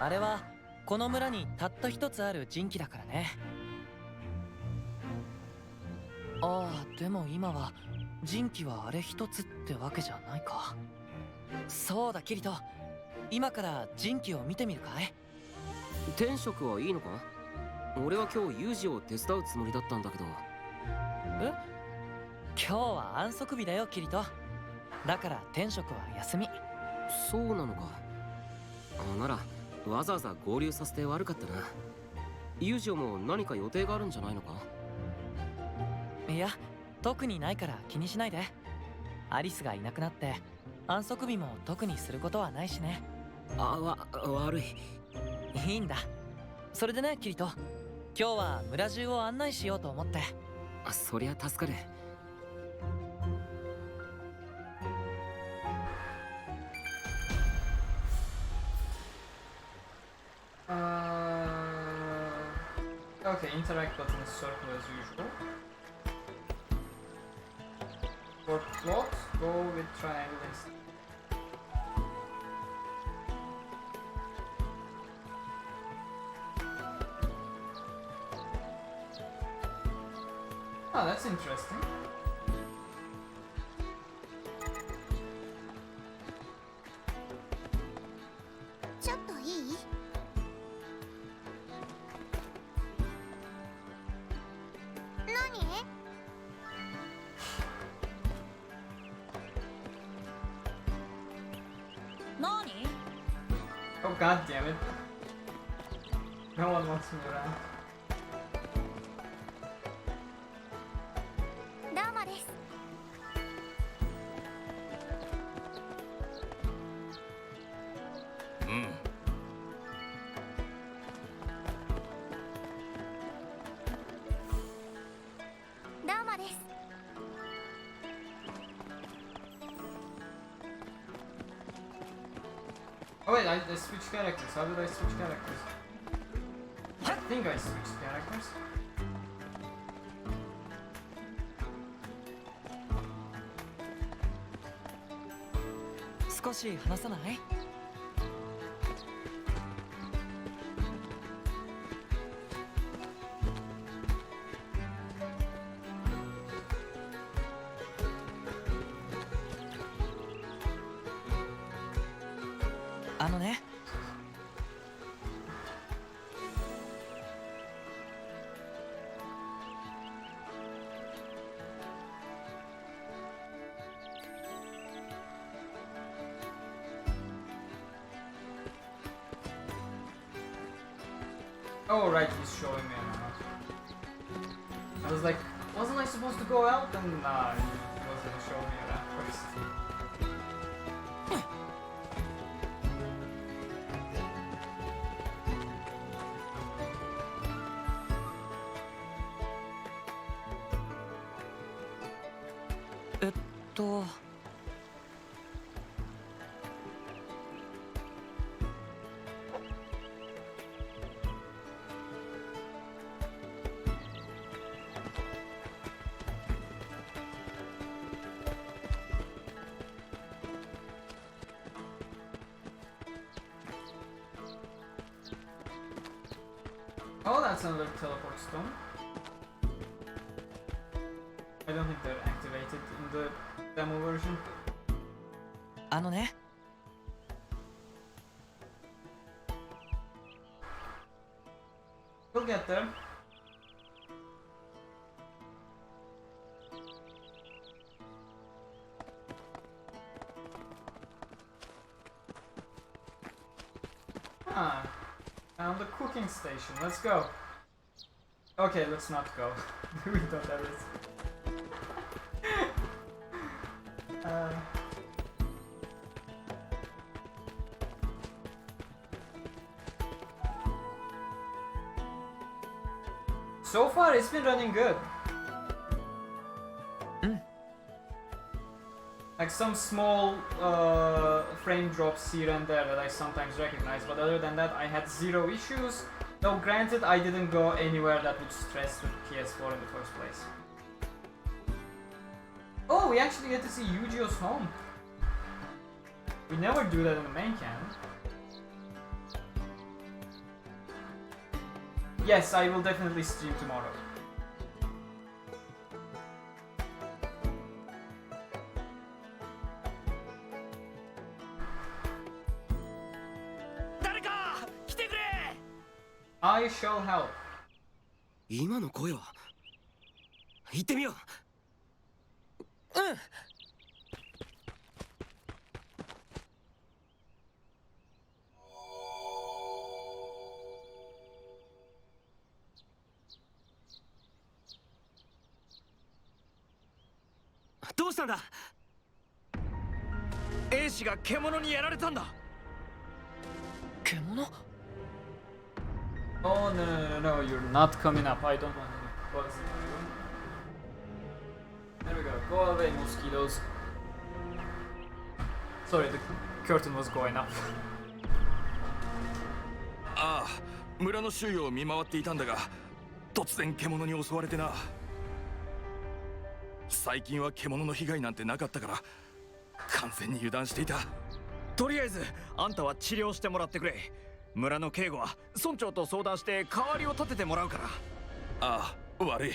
あれはこの村にたった一つある神器だからね。ああ、でも今は神器はあれ一つってわけじゃないか。そうだキリト、今から神器を見てみるかい？天職はいいのか。俺は今日ユージを手伝うつもりだったんだけど。え？今日は安息日だよキリト。だから天職は休み。そうなのか。あ、ならわざわざ合流させて悪かったな。ユージオも何か予定があるんじゃないのか。いや、特にないから気にしないで。アリスがいなくなって安息日も特にすることはないしね。悪い。いいんだ。それでねキリト、今日は村中を案内しようと思って。そりゃ助かる。Okay, interact button is circle as usual. For plot, go with triangle instead. Oh, that's interesting. Oh god damn it. No one wants me around. どうもです。どうもです。Oh wait, I switched characters. How did I switch characters? I think I switched characters. 少し話さない？あのね。Oh right, he's showing me now. I was like, wasn't I supposed to go out? And nah, he was gonna show me around first. To 'Oh, that's another teleport stone. I don't think they're activated in the demo version. あのね。We'll get there. Ah, found the cooking station. Let's go. Okay, let's not go. We don't have it. So far, it's been running good. Like some small frame drops here and there that I sometimes recognize, but other than that, I had zero issues. Though granted, I didn't go anywhere that would stress the PS4 in the first place. Oh, we actually get to see Yu-Gi-Oh's home. We never do that in the main canon. Yes, I will definitely stream tomorrow. I shall help. 今の声は行ってみよう。どうしたんだ？兵士が獣にやられたんだ。獣？ Oh no, you're not coming up. I don't want any bugs in my room. There we go. Go away, mosquitoes. Sorry, the curtain was going up. ああ、村の周囲を見回っていたんだが、突然獣に襲われてな。最近は獣の被害なんてなかったから、完全に油断していた。とりあえず、あんたは治療してもらってくれ。村の警護は村長と相談して代わりを立ててもらうから。ああ、悪い。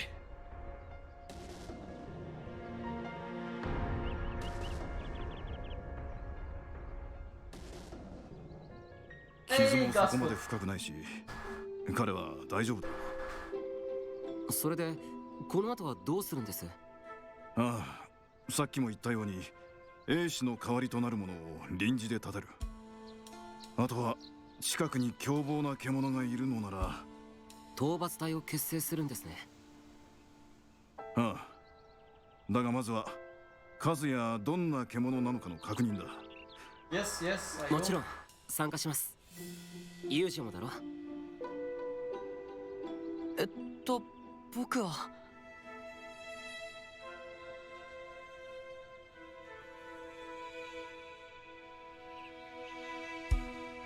傷もそこまで深くないし、彼は大丈夫だ。それでこの後はどうするんです？ああ、さっきも言ったように兵士の代わりとなるものを臨時で立てる。あとは近くに凶暴な獣がいるのなら。討伐隊を結成するんですね。ああ。だがまずは数やどんな獣なのかの確認だ。Yes, yes, I もちろん参加します。ユージもだろ。僕は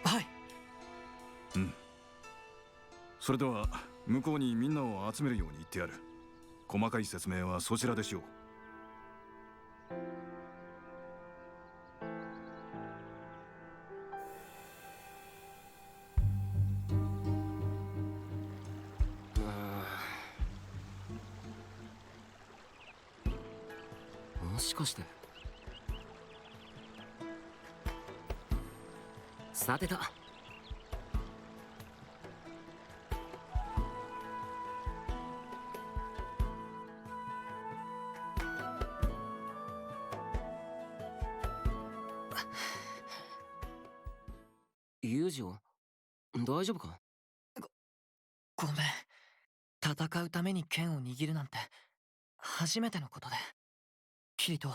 はい。うん。それでは向こうにみんなを集めるように言ってやる。細かい説明はそちらでしよう。もしかしてさてと。ユージを大丈夫か。ごめん。戦うために剣を握るなんて初めてのことで。キリト、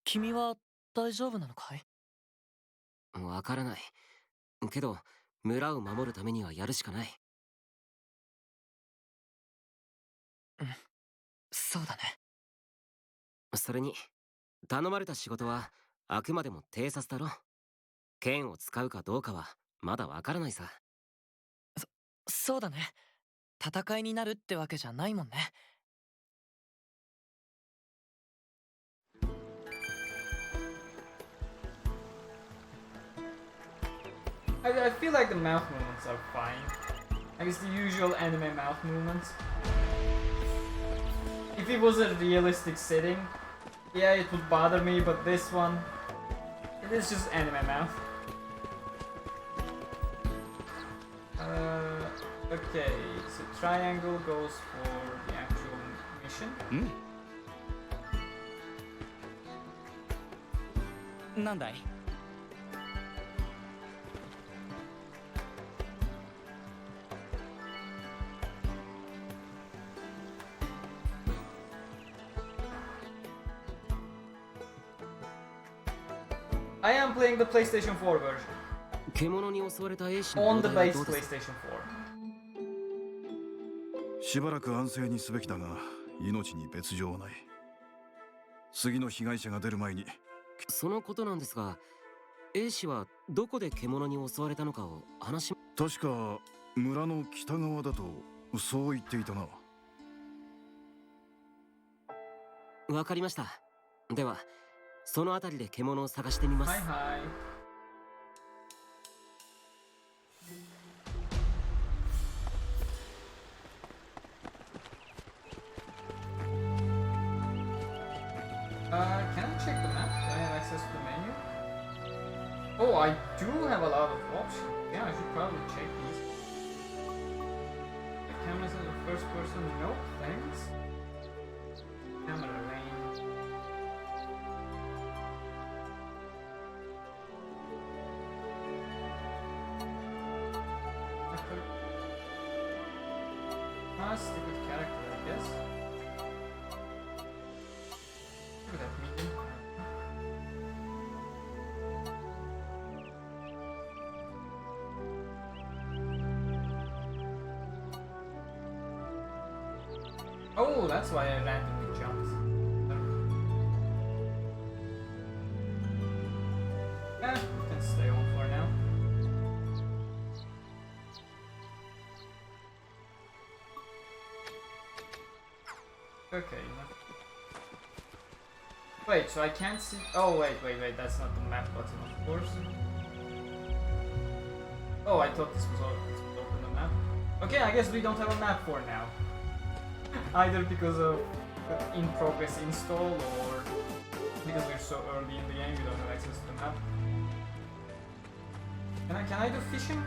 君は大丈夫なのかい？わからないけど、村を守るためにはやるしかない。うん、そうだね。それに頼まれた仕事はあくまでも偵察だろ。剣を使うかどうかはまだわからないさ。そうだね。戦いになるってわけじゃないもんね。I feel like the mouth movements are fine. I guess the usual anime mouth movements. If it was a realistic setting, yeah, it would bother me, but this one, it is just anime mouth. Okay, so triangle goes for the actual mission. なんだい？I am playing the PlayStation 4 version. 獣に襲われた兵士 On の the 容体 base はどうですか。 PlayStation 4. しばらく安静にすべきだが、命に別状はない。次の被害者が出る前に。そのことなんですが、兵士はどこで獣に襲われたのかを話し。確か村の北側だとそう言っていたな。わかりました。ではその辺りで獣を探してみます。はいはい。Can I check the map? Do I have access to the menu? Oh, I do have a lot of options. Yeah, I should probably check these. The cameras in the first person, no thanks. Camera lane. Stick with character, I guess. Look at that medium. Oh, that's why I randomly jumped. Yeah, we can stay on for now. Okay. Wait, so I can't see. Oh, wait, that's not the map button, of course. Oh, I thought this was open the map. Okay, I guess we don't have a map for now. Either because of in progress install or because we're so early in the game, we don't have access to the map. Can I do fishing?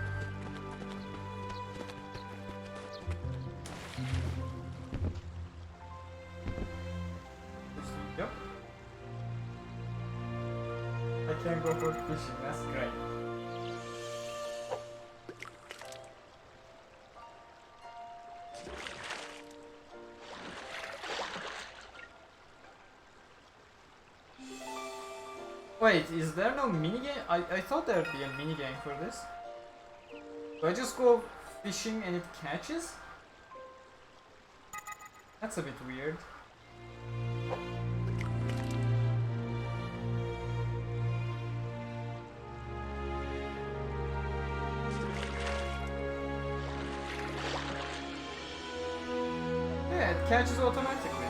Yep. I can go for fishing, that's great. Wait, is there no minigame? I thought there would be a minigame for this. Do I just go fishing and it catches? That's a bit weird. Yeah, it catches automatically.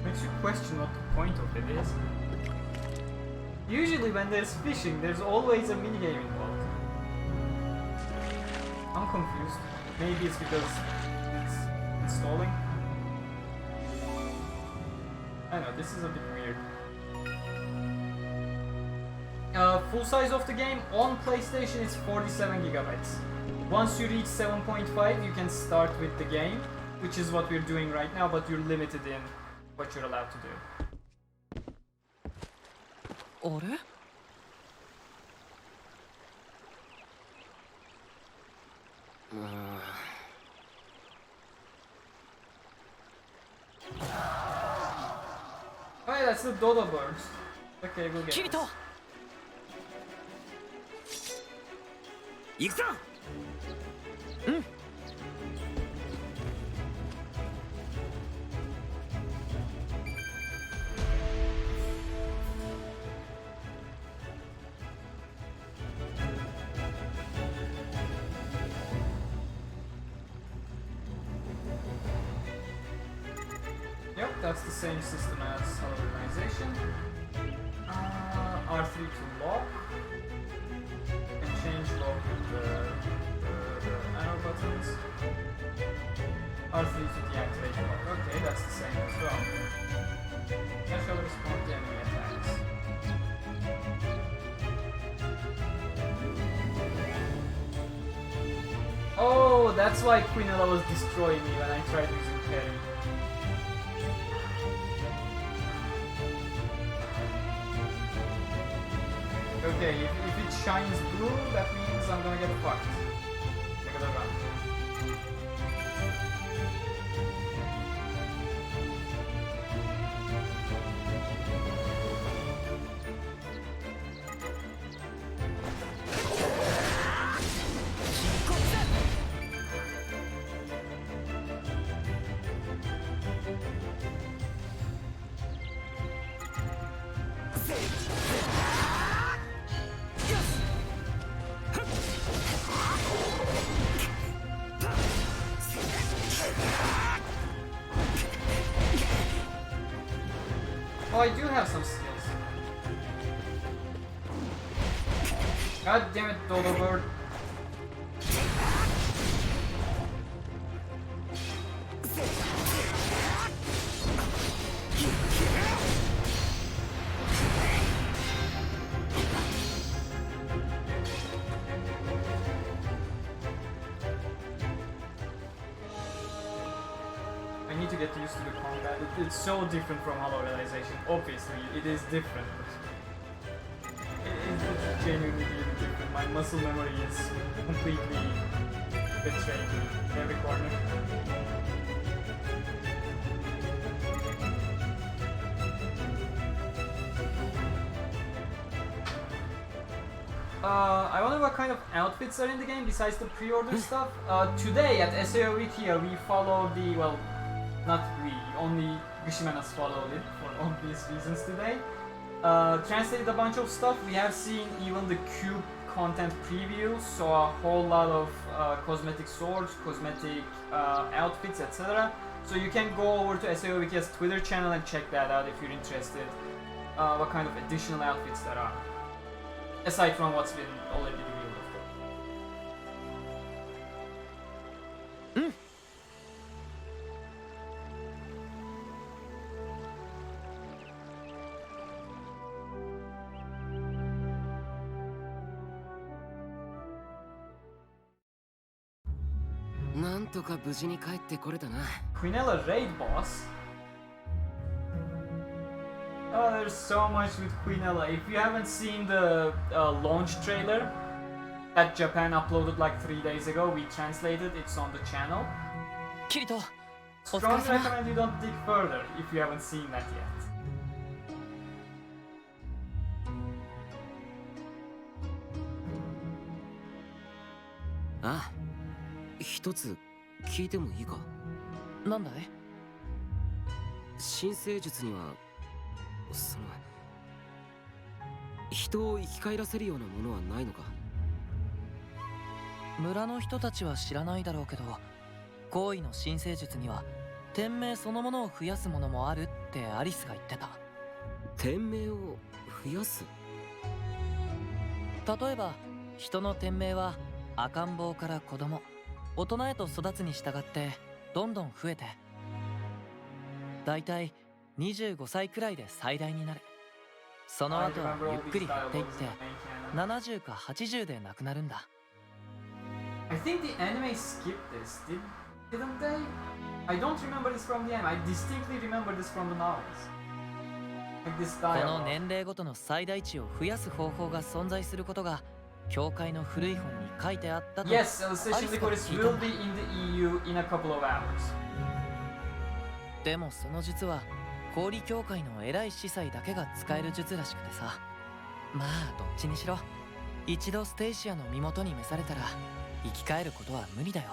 Makes you question what the point of it is. Usually when there's fishing, there's always a minigame involved. I'm confused. Maybe it's because it's installing. I know, this is a bit weird. Full size of the game on PlayStation is 47 gigabytes. Once you reach 7.5, you can start with the game, which is what we're doing right now, but you're limited in what you're allowed to do. あれ Oh yeah, that's the dodo birds. Okay, we'll get キリ this. ト行くぞ。Yep, that's the same system as Organization. R3 to lock. And change lock with the arrow buttons. R3 to deactivate lock. Okay, that's the same as well. That shall respond to enemy attacks. Oh, that's why Quinella was destroying me when I tried using Perry. Okay, if it shines blue, that means I'm gonna get fucked. I gotta run. Oh, I do have some skills. God damn it, Dodo Bird. I need to get used to the combat. It's so different from Hollow Realization. Obviously, it is different. It's genuinely really different. My muscle memory is completely betraying me in every corner. I wonder what kind of outfits are in the game besides the pre-order stuff. Today at SAO Wikia we followed the, well, not we, only Gishimanas followed it for obvious reasons today. Translated a bunch of stuff. We have seen even the cube content preview, so a whole lot of cosmetic swords, cosmetic outfits, etc. So you can go over to SAO Wikia's Twitter channel and check that out if you're interested. What kind of additional outfits there are. Aside from what's been already revealed, of course. Quinella raid boss? Oh, there's so much with Quinella. If you haven't seen the launch trailer, that Japan uploaded like 3 days ago. We translated. It's on the channel. キリト、お疲 Strongly れ様。 recommend you don't dig further if you haven't seen that yet. ああ、一つ聞いてもいいか。なんだい？新生術にはその人を生き返らせるようなものはないのか。村の人たちは知らないだろうけど、行為の新生術には天命そのものを増やすものもあるってアリスが言ってた。天命を増やす。例えば人の天命は赤ん坊から子供、大人へと育つに従ってどんどん増えて、だいたい25歳くらいで最大になる。その後はゆっくり減っていって70か80で亡くなるんだ。I think the anime skipped this, didn't they? I don't remember this from the anime. I distinctly remember this from the novels. Like this こ dialogue. の年齢ごとの最大値を増やす方法が存在することが教会の古い本に書いてあったと。 Yes, Alicization Lycoris will be in the EU in a couple of hours. でもその術は氷教会の偉い司祭だけが使える術らしくてさ。まあどっちにしろ一度ステイシアの身元に召されたら生き返ることは無理だよ。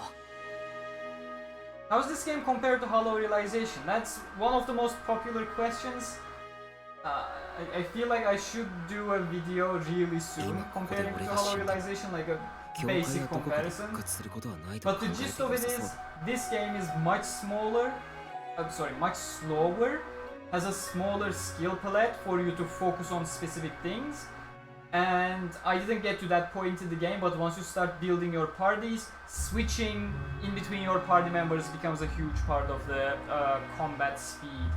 How's this game compared to Hollow Realization? That's one of the most popular questions. I feel like I should do a video really soon comparing to Hollow Realization, like a 教会 basic がどこかで comparison. 復活することはないと But 考 the えて gist of 良 it さそう is, だ。 this game is much smaller, much slower, has a smaller skill palette for you to focus on specific things. And I didn't get to that point in the game, but once you start building your parties, switching in between your party members becomes a huge part of the combat speed.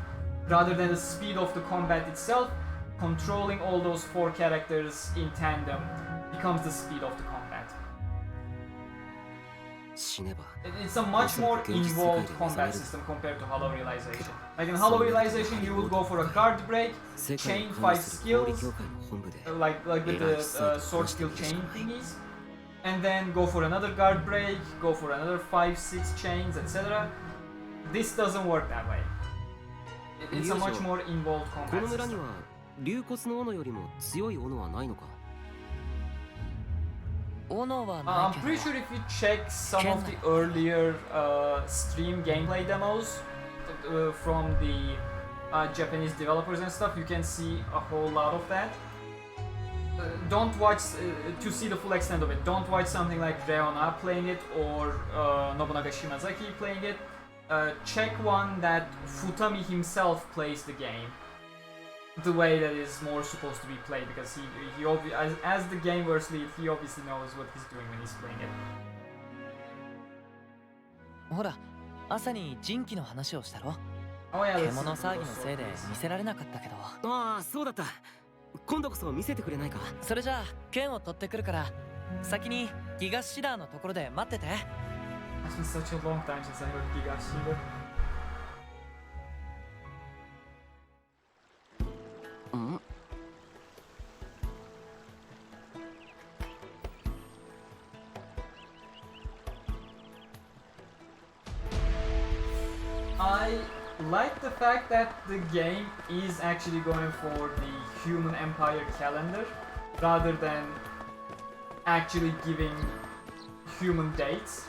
Rather than the speed of the combat itself, controlling all those 4 characters in tandem becomes the speed of the combat. 死ねば It's a much more involved combat system compared to Hollow Realization. Like in Hollow Realization, you would go for a guard break, 世界 chain を 5 管理する氷 skills, 教会の本部で like with the sword skill chain thingies, and then go for another guard break, go for another 5-6 chains, etc. This doesn't work that way. It's a much more involved こ combat の村に system. は竜骨の斧よりも強い斧はないのか。斧はな I'm いけ pretty ど sure if you check some of the earlier stream gameplay demos from the Japanese developers and stuff, you can see a whole lot of that. Don't watch to see the full extent of it. Don't watch something like Reona playing it or Nobunaga Shimazaki playing it. Check one that Futami himself plays the game the way that is more supposed to be played, because as the gameverse lead, he obviously knows what he's doing when he's playing it. ほら朝に人気の話をしたろ。 Oh yeah, let's 獣 see 騒ぎ those のせいで stories. 見せられなかったけど、ああ、そうだった。今度こそ見せてくれないか。それじゃあ剣を取ってくるから先にギガシダーのところで待ってて。 It's been such a long time since I heard Gigashida. うん。 I like the fact that the game is actually going for the Human Empire calendar rather than actually giving human dates.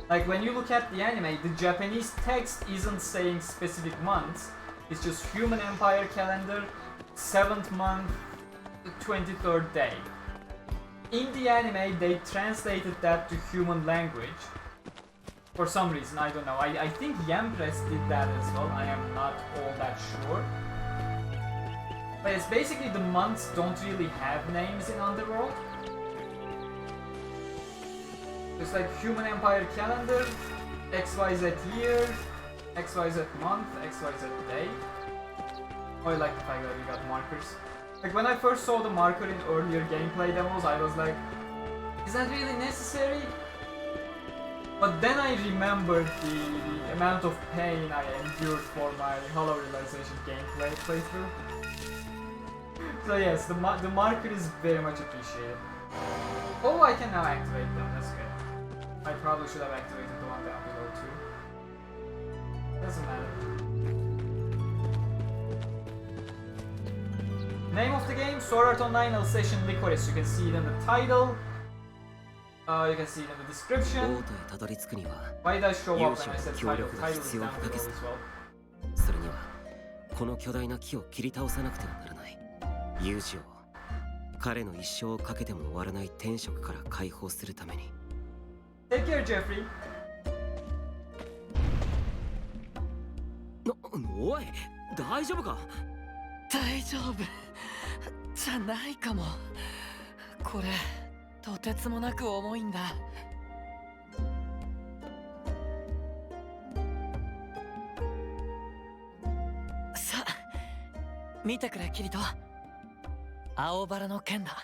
Like when you look at the anime, the Japanese text isn't saying specific months, it's just Human Empire calendar, 7th month, 23rd day. In the anime, they translated that to human language. For some reason, I don't know. I think Yampress did that as well. I am not all that sure. But it's basically the months don't really have names in Underworld. It's like Human Empire calendar, XYZ year, XYZ month, XYZ day. Oh, I like the fact that we got markers. Like when I first saw the marker in earlier gameplay demos, I was like, is that really necessary? But then I remembered the amount of pain I endured for my Hollow Realization gameplay playthrough. So yes, the marker is very much appreciated. Oh, I can now activate them. That's good. I probably should have activated the one down below too. Doesn't matter. Name of the game: Sword Art Online Alicization Lycoris. You can see it in the title. You can see it in the description. ボートへたどり着くには Why did I show up when I said 勇 title? 者の協力が Title is 必要 down 不可 below 欠 as だ well. それにはこの巨大な木を切り倒さなくてはならない。勇士を彼の一生をかけても終わらない天職から解放するために。 Take care, Jeffrey. おい、大丈夫か？大丈夫じゃないかも。これとてつもなく重いんだ。さあ見てくれキリト。青バラの剣だ。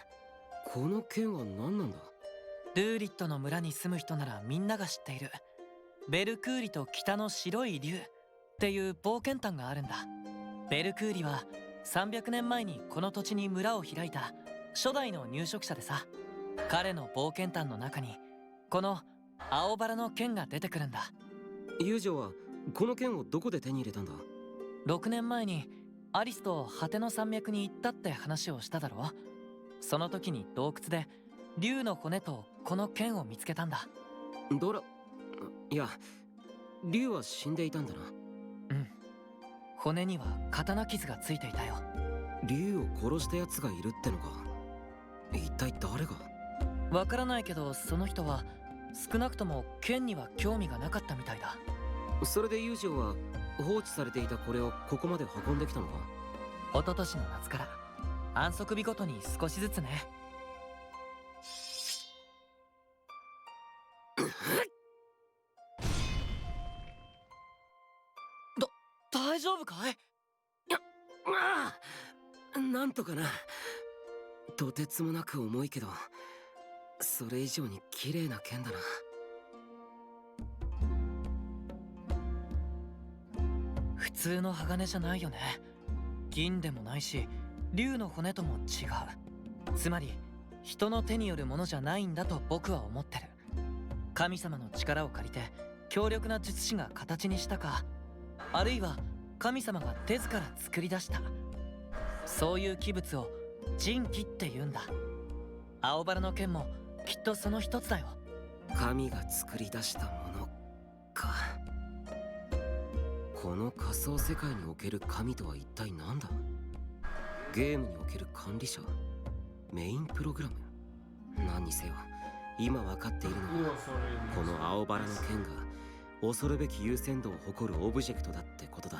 この剣は何なんだ？ルーリットの村に住む人ならみんなが知っているベルクーリと北の白い竜っていう冒険譚があるんだ。ベルクーリは300年前にこの土地に村を開いた初代の入植者でさ、彼の冒険譚の中にこの青バラの剣が出てくるんだ。友情はこの剣をどこで手に入れたんだ？6年前にアリスと果ての山脈に行ったって話をしただろ。その時に洞窟で竜の骨とこの剣を見つけたんだ。ドラ、いや、竜は死んでいたんだな。うん。骨には刀傷がついていたよ。竜を殺した奴がいるってのか。一体誰が？わからないけど、その人は少なくとも剣には興味がなかったみたいだ。それで友情は放置されていたこれをここまで運んできたのか？一昨年の夏から安息日ごとに少しずつね。大丈夫かい？ああ、なんとかな。とてつもなく重いけど、それ以上に綺麗な剣だな。普通の鋼じゃないよね。銀でもないし、竜の骨とも違う。つまり人の手によるものじゃないんだと僕は思ってる。神様の力を借りて強力な術師が形にしたか、あるいは神様が手ずから作り出した、そういう器物を神器って言うんだ。青バラの剣もきっとその一つだよ。神が作り出したものか。この仮想世界における神とは一体何だ？ゲームにおける管理者？メインプログラム？何にせよ今分かっているのは、この青バラの剣が恐るべき優先度を誇るオブジェクトだってことだ。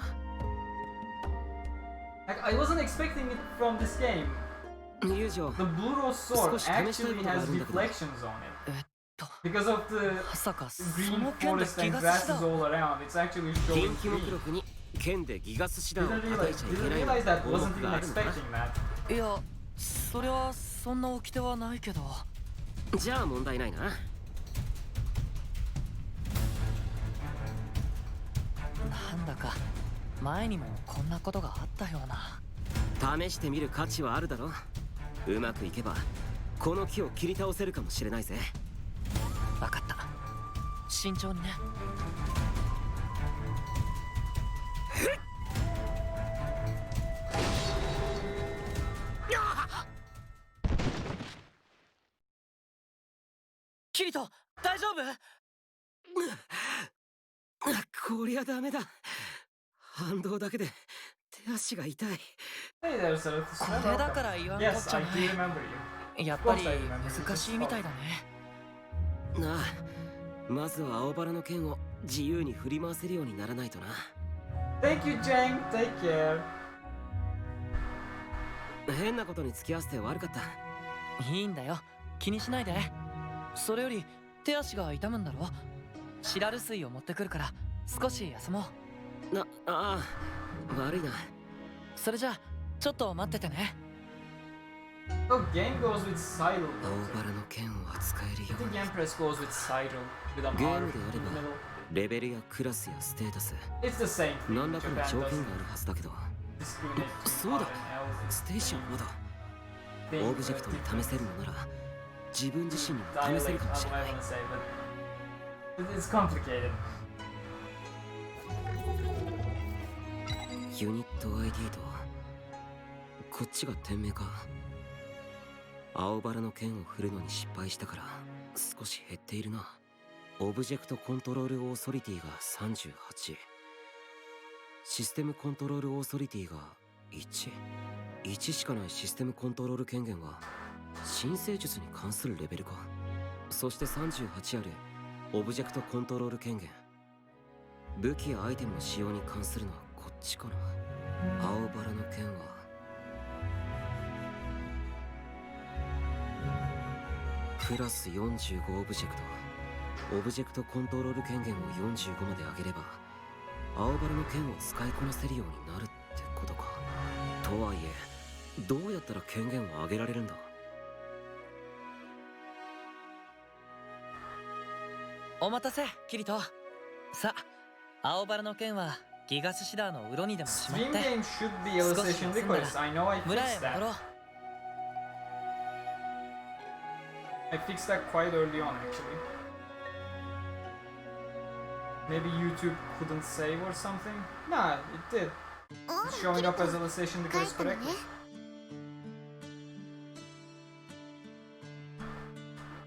I wasn't expecting it from this game. 友情、 The Blue Sword 少し試したい actually ことがあ has るんだけど。 reflections on it. Because of the まさかそ green の剣で forest 気 and がつ grasses だ。 all around, it's actually 近 showing 畿目 green. 録に剣でギガス師団を Didn't 叩いちゃいけ realize ない that. 項 Wasn't 目 even があるんだな。 expecting that. いや、そりゃそんな掟はないけど。じゃあ問題ないな。なんだか前にもこんなことがあったような。試してみる価値はあるだろ。うまくいけばこの木を切り倒せるかもしれないぜ。わかった。慎重にね。キリト、大丈夫？こりゃダメだ。反動だけで手足が痛い。 Hey there, sir. これだから言わんこっ Yes, ちゃ I な do い。 remember you. やっぱり難しいみたいだね。なあ、まずは青バラの剣を自由に振り回せるようにならないとな。 Thank you, Jang. Take care. 変なことに付き合わせて悪かった。いいんだよ、気にしないで。それより手足が痛むんだろ。シラル水を持ってくるから少し休もう。ああ、悪いな。それじゃあちょっと待っててね。 The game goes with Sīdo. 青バラの剣を扱えるよ The うに。 game press goes with Sīdo with a ゲー mark ム in であ the れば middle. レベルやクラスやステータス、 It's the same thing. 何らかの Japan 条件 doesn't があるはずだけど、 discriminate そうだ、 between ステーションはまだ Thing オブジェクトに試せるのなら自分自身にも dialect 試せるかもしれ I ない。 wanna say, but it's complicated. ユニット ID とこっちが店名か。青バラの剣を振るのに失敗したから少し減っているな。オブジェクトコントロールオーソリティが38、システムコントロールオーソリティが1しかない。システムコントロール権限は新生術に関するレベルか。そして38あるオブジェクトコントロール権限、武器やアイテムの使用に関するのはこっちかな。青バラの剣はクラス45オブジェクト、オブジェクトコントロール権限を45まで上げれば青バラの剣を使いこなせるようになるってことか。とはいえどうやったら権限を上げられるんだ。お待たせキリト。さあ、青バラの剣はギガスシダーのウロにでもしまっ Stream て game should be Alicization Lycoris. I know I 村へ fixed 戻ろ that. う。 I fixed that quite early on actually. Maybe YouTube couldn't save or something? Nah, it did. あら It's showing キリ up ト as Alicization 帰っ Lycoris たのね。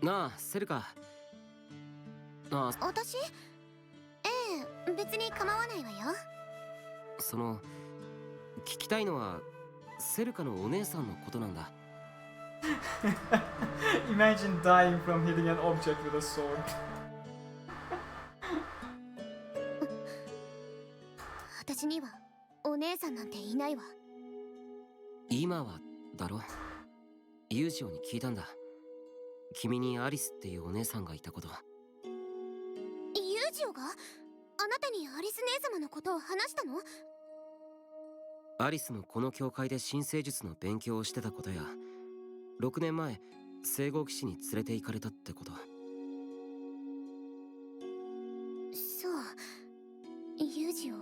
correctly. なあセルカ。ああ、私？ええ、別に構わないわよ。その聞きたいのはセルカのお姉さんのことなんだ。Imagine dying from hitting an object with a sword. 私にはお姉さんなんていないわ。今はだろ。ユージオに聞いたんだ。君にアリスっていうお姉さんがいたこと。ユージオがあなたにアリス姉様のことを話したの？アリスもこの教会で新生術の勉強をしてたことや、6年前聖号騎士に連れて行かれたってこと。そう、ユージを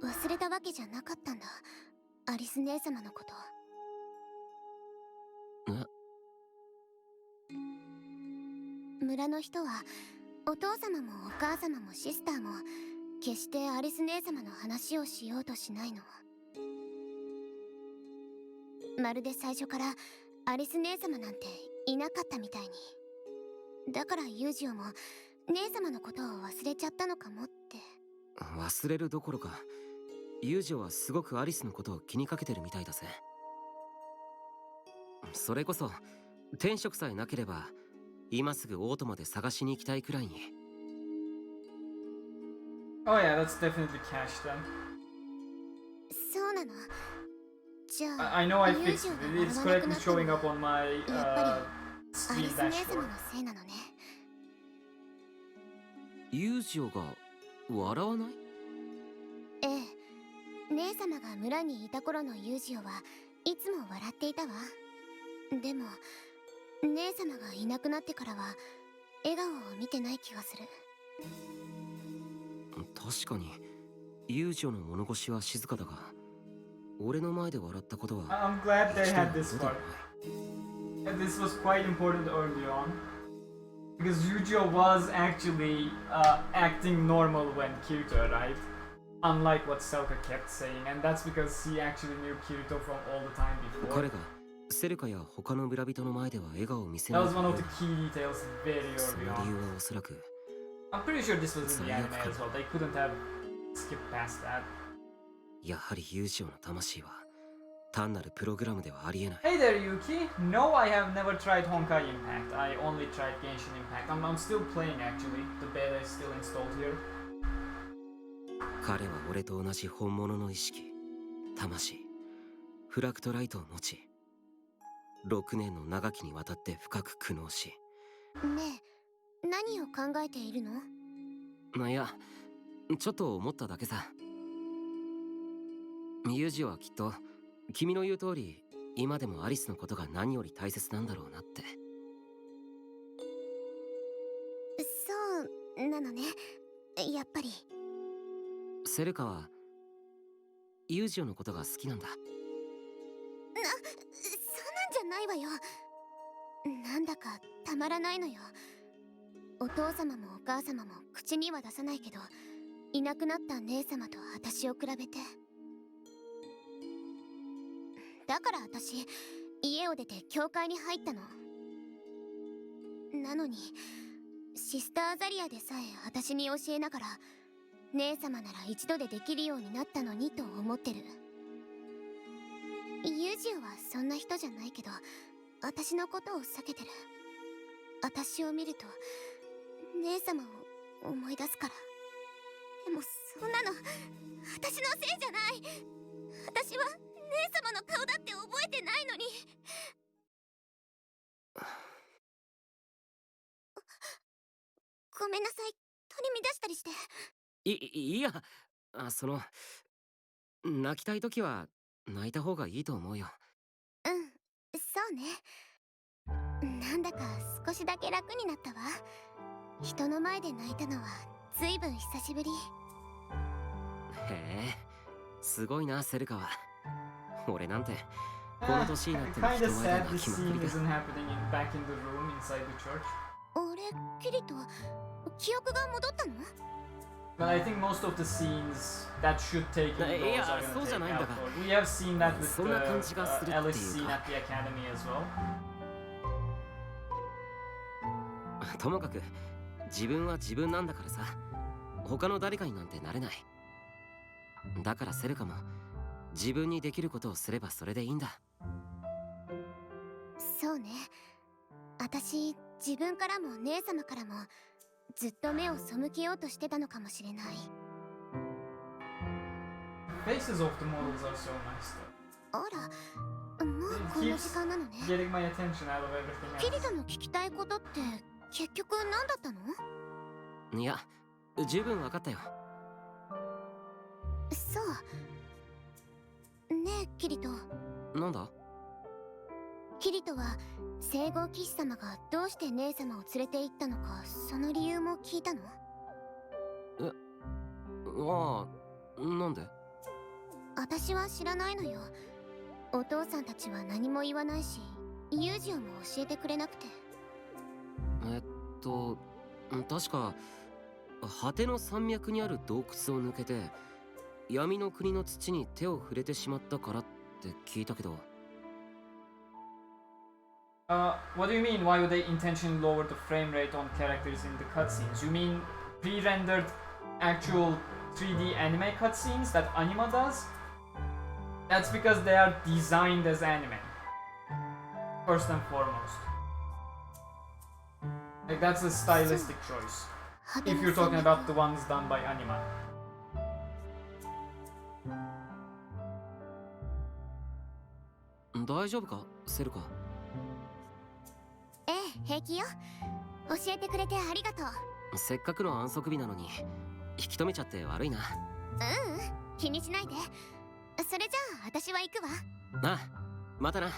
忘れたわけじゃなかったんだ、アリス姉様のこと。村の人はお父様もお母様もシスターも決してアリス姉様の話をしようとしないの。まるで最初からアリス姉様なんていなかったみたいに。だからユージオも姉様のことを忘れちゃったのかもって。忘れるどころかユージオはすごくアリスのことを気にかけてるみたいだぜ。それこそ転職さえなければ今すぐオートまで探しに行きたいくらいに。 Oh yeah, that's definitely cash then. そうなの。じゃあ I know I ユー fixed ジオ it. が It's 笑わなく correctly なった showing の up on my やっぱりアリ Steam ス姉様 dashboard. のせいなのね。ユージオが笑わない？ええ、姉様が村にいた頃のユージオはいつも笑っていたわ。でも姉様がいなくなってからは笑顔を見てない気がする。確かにユージオの物腰は静かだが、俺の前で笑ったことは I'm glad they 一 had 度も this ことで part. もない。 And this was quite important early on. Because Yujiro was actually acting normal when Kirito arrived. Unlike what Selka kept saying. And that's because he actually knew Kirito from all the time 彼 before. がセルカや他の村人の前では笑顔を見せな That い was one of the key details very そ early の理由 on. はおそらく I'm pretty sure this was in the anime as well. They couldn't have skipped past that. やはりユージオの魂は単なるプログラムではありえない。 Hey there, Yuki. No, I have never tried Honkai Impact. I only tried Genshin Impact. I'm still playing actually. The beta is still installed here. 彼は俺と同じ本物の意識、魂、フラクトライトを持ち、6年の長きにわたって深く苦悩し。ねえ、何を考えているの？いや、ちょっと思っただけさ。ユージオはきっと君の言う通り今でもアリスのことが何より大切なんだろうなって。そうなのね。やっぱりセルカはユージオのことが好きなんだ。そんなんじゃないわよ。なんだだかたまらないのよ。お父様もお母様も口には出さないけど、いなくなった姉様と私を比べて。だから私、家を出て教会に入ったの。なのにシスターアザリアでさえ私に教えながら、姉様なら一度でできるようになったのにと思ってる。ユージオはそんな人じゃないけど、私のことを避けてる。私を見ると姉様を思い出すから。でもそんなの私のせいじゃない。私は姉様の顔だって覚えてないのに。ごめんなさい、取り乱したりして。いや、泣きたい時は泣いた方がいいと思うよ。うん、そうね。なんだか少しだけ楽になったわ。人の前で泣いたのはずいぶん久しぶり。へえ、すごいなセルカは。俺なんてこの年になっても Kinda 人前で sad 泣 this きまく scene りだ。 isn't happening back in the room inside the church. 俺、キリト、記憶が戻ったの？ But I think most of the scenes that should take indoors are いや、 gonna そうじゃ take ないんだが。 outdoors. We have seen that with そんな感じがする the っていう Alice か。 scene at the academy as well. ともかく自分は自分なんだからさ、他の誰かになんてなれない。だからセルカも自分にできることをすればそれでいいんだ。そうね。私、自分からも姉様からもずっと目を背けようとしてたのかもしれない。 Faces of the models are so nice though. あら、もうこんな時間なのね。 Getting my attention out of everything キリ else. トの聞きたいことって結局何だったの？いや、十分分かったよ。そうねえ、キリト。なんだ？キリトは聖号騎士様がどうして姉様を連れて行ったのか、その理由も聞いたの？ああ、なんで？私は知らないのよ。お父さんたちは何も言わないし、ユージオも教えてくれなくて。確か果ての山脈にある洞窟を抜けて闇の国の土に手を触れてしまったからって聞いたけど。What do you mean? Why would they intentionally lower the frame rate on characters in the cutscenes? You mean pre-rendered actual 3D anime cutscenes that Anima does? That's because they are designed as anime. First and foremost. Like that's a stylistic choice. If you're talking about the ones done by Anima. 大丈夫かセルカ？ええ、平気よ。教えてくれてありがとう。せっかくの安息日なのに引き止めちゃって悪いな。気にしないで。それじゃあ私は行くわ。ああ、またな。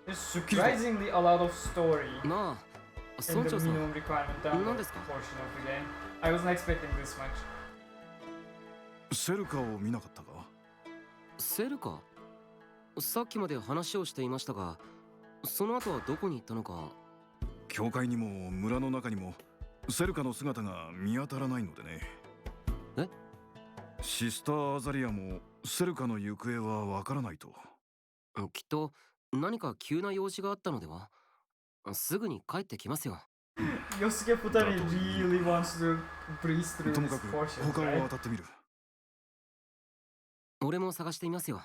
There's surprisingly a lot of story なあ、 in 村 the 長さん。 minimum requirement download 何ですか？ portion of the game. I wasn't expecting this much. セルカを見なかったか？セルカ？さっきまで話をしていましたが、その後はどこに行ったのか。教会にも村の中にもセルカの姿が見当たらないのでね。え？シスターアザリアもセルカの行方はわからないと。きっと何か急な用事があったのでは。すぐに帰ってきますよ。Yosuke Futari really wants to breeze through とも this かく portion, 他を right? 当たってみる。俺も探してみますよ。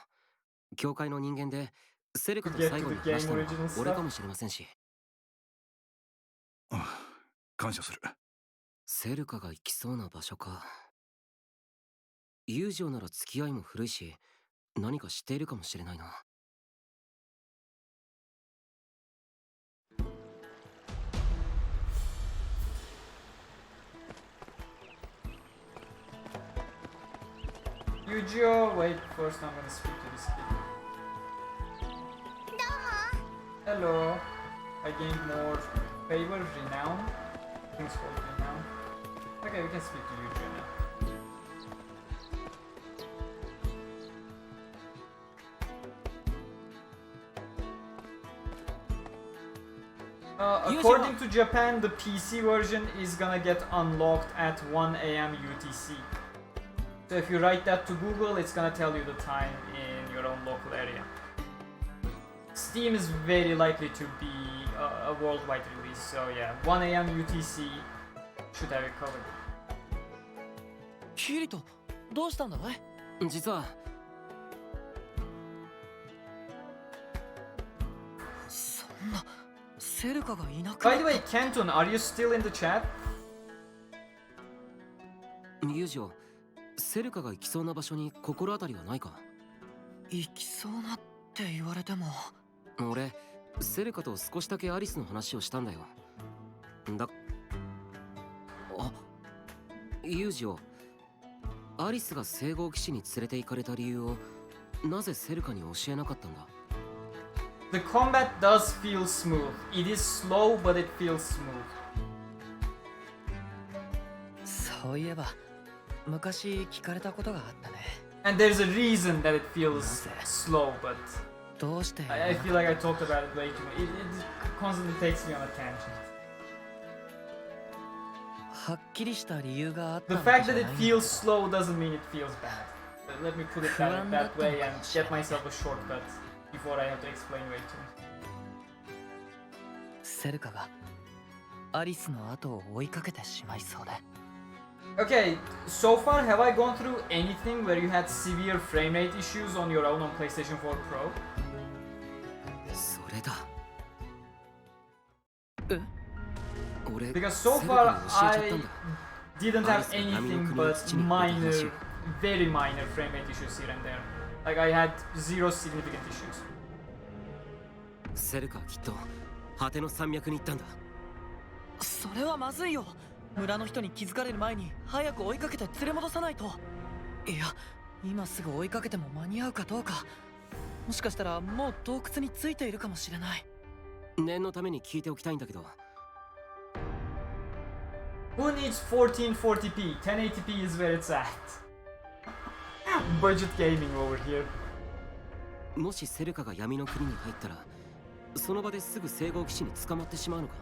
教会の人間でセルカと最後に話したのは俺かもしれませんし。ああ、感謝する。セルカが行きそうな場所か。友情なら付き合いも古いし、何か知っているかもしれないな。Yujiro, wait, first I'm gonna speak to this kid. どうも。 Hello. I gained more favor, renown. Things called renown. Okay, we can speak to Yujiro now. According to Japan, the PC version is gonna get unlocked at 1 a.m. UTC. So if you write that to Google, it's gonna tell you the time in your own local area. Steam is very likely to be a worldwide release, so yeah, 1 a.m. UTC should have it covered. キリト、どうしたんだい？実はそんなセルカがいなく By な the っ way, Kenton, are you still in the chat? 友情、セルカが行きそうな場所に心当たりはないか？行きそうなって言われても。俺、セルカと少しだけアリスの話をしたんだよ。あ、友情、アリスが聖号騎士に連れて行かれた理由をなぜセルカに教えなかったんだ？ The combat does feel smooth. It is slow, but it feels smooth. そういえば昔聞かれたことがあったね。 And there's a reason that it feels slow, but どうして I feel like I talked about it way too much. It constantly takes me on a tangent. はっきりした理由があった The わけ fact じゃ that ない it feels slow doesn't mean it feels bad. Let me put it that way and get myself a shortcut before I have to explain way too much. セルカがアリスの後を追いかけてしまいそうで。 Okay, so far have I gone through anything where you had severe frame rate issues on your own on PlayStation 4 Pro? それだ。え？ 俺、 Because so セルカ far に教えちゃった I んだ。 didn't have anything but minor, very minor frame rate issues here and there. Like I had zero significant issues. セルカはきっと果ての山脈に行ったんだ。それはまずいよ。村の人に気づかれる前に早く追いかけて連れ戻さないと。いや、今すぐ追いかけても間に合うかどうか。もしかしたらもう洞窟についているかもしれない。念のために聞いておきたいんだけど。 Who needs 1440p? 1080p is where it's at. Budget gaming over here. もしセルカが闇の国に入ったら、その場ですぐ聖号騎士に捕まってしまうのか？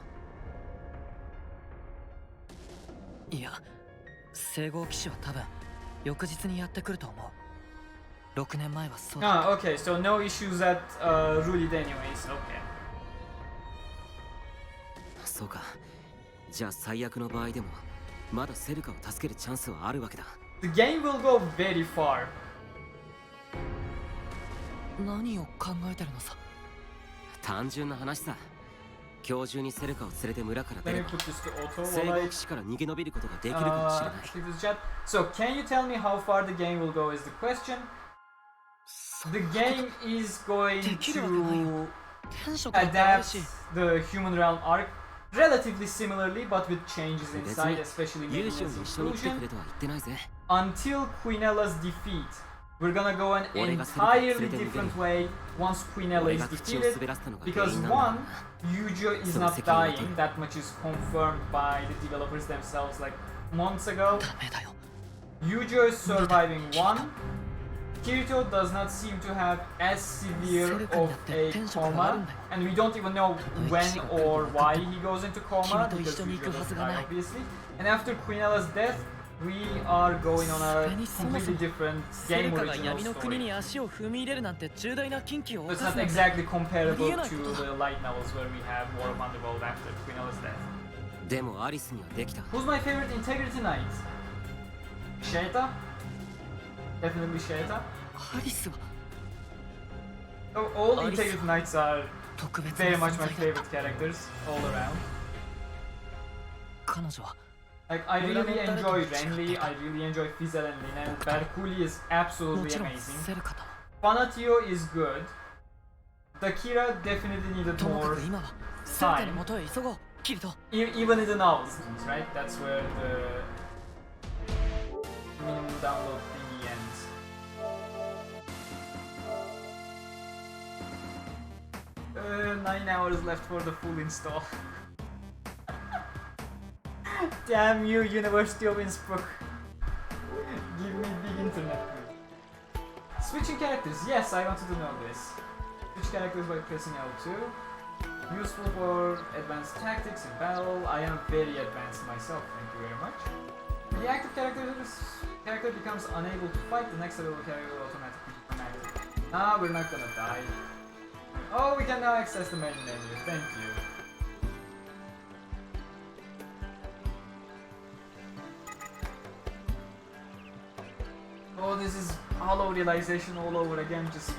いや、聖号騎士は多分翌日にやってくると思う。6年前はそうだ。Ah, okay, so no issues at Rulid anyways, okay. そうか。じゃあ最悪の場合でもまだセルカを助けるチャンスはあるわけだ。 The game will go very far. 何を考えてるのさ。単純な話さ。今日中にセルカを連れて村から出 Let れ me ば put this to auto 聖 while 号 I 騎士から逃げ延びることができるかもしれない。 speak to the chat. So, can you tell me how far the game will go is the question. The game is going to 天職だってある adapt し。 the human realm arc relatively similarly, but with changes 別 inside, に especially ユ maybe ージオ its に一緒に来てく inclusion. れとは言ってないぜ。 Until Quinella's defeat, we're gonna go an entirely different way once Quinella 俺 is が口を defeated. 滑らせたのが原 Because 因なんだ one, Yujo is not dying, that much is confirmed by the developers themselves like months ago. ダメだよ。 Yujo is surviving one. Kirito does not seem to have as severe of a coma, and we don't even know when or why he goes into coma because Yujo doesn't die obviously. And after Quinella's death, we are going on a completely different セル game カが original 闇の国 story. に足を踏み入れるなんて重大な禁忌を It's 犯す not なんて。 exactly comparable to the light novels where we have War of Underworld after Quinella's death. でもアリスにはできた。 Who's my favorite Integrity Knight? Sheta? Definitely Sheta. アリスは All Alice. Integrity Knights are 特別 very な much 存 my 在だ。 favorite characters all around. 彼女は Like, I really enjoy Renly, I really enjoy Fizel and Lin, and Berkuli is も absolutely ちろん amazing. セルカと。 Fanatio is good. Takira definitely needed ともか more く今はセルカに元へ急ごう。キリト。 even in the novels, right? That's where the minimum download thingy ends. Uh, 9 hours left for the full install. Damn you, University of Innsbruck. Give me big internet. Switching characters. Yes, I wanted to know this. Switch characters by pressing L2. Useful for advanced tactics in battle. I am very advanced myself, thank you very much. When the active character becomes unable to fight, the next available character will automatically become active. Ah, we're not gonna die. Oh, we can now access the main menu, thank you. Oh, this is hollow realization all over again, just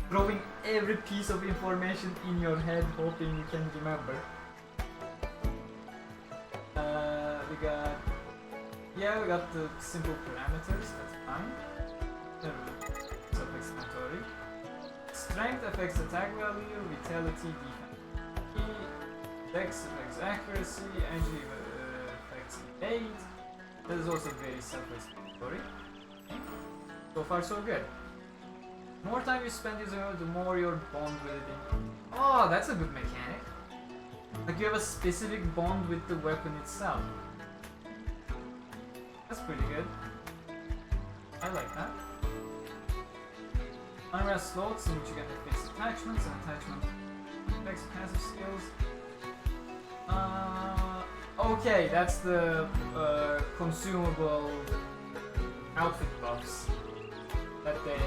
throwing every piece of information in your head, hoping you can remember. We got the simple parameters, that's fine. Self-explanatory. Strength affects attack value, vitality, defense. Dex affects accuracy, energy affects evade. That is also very self-explanatory. So far so good. The more time you spend using it, the more your bond with it. Oh, that's a good mechanic. Like you have a specific bond with the weapon itself. That's pretty good. I like that. Unrest slots in which you get to fix attachments and attachment effects passive skills. Okay, that's the consumable outfit buffs that they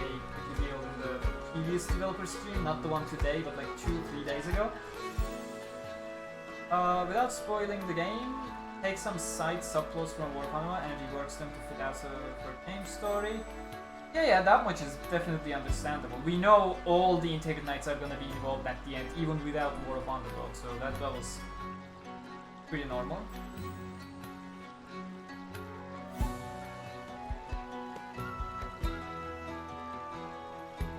revealed in the previous developer stream, not the one today, but like 2-3 days ago. Without spoiling the game, take some side subplots from War of Honor and reworks them to fit out for game story. Yeah, that much is definitely understandable. We know all the Integrated Knights are gonna be involved at the end, even without War of Underworld, so that was pretty normal.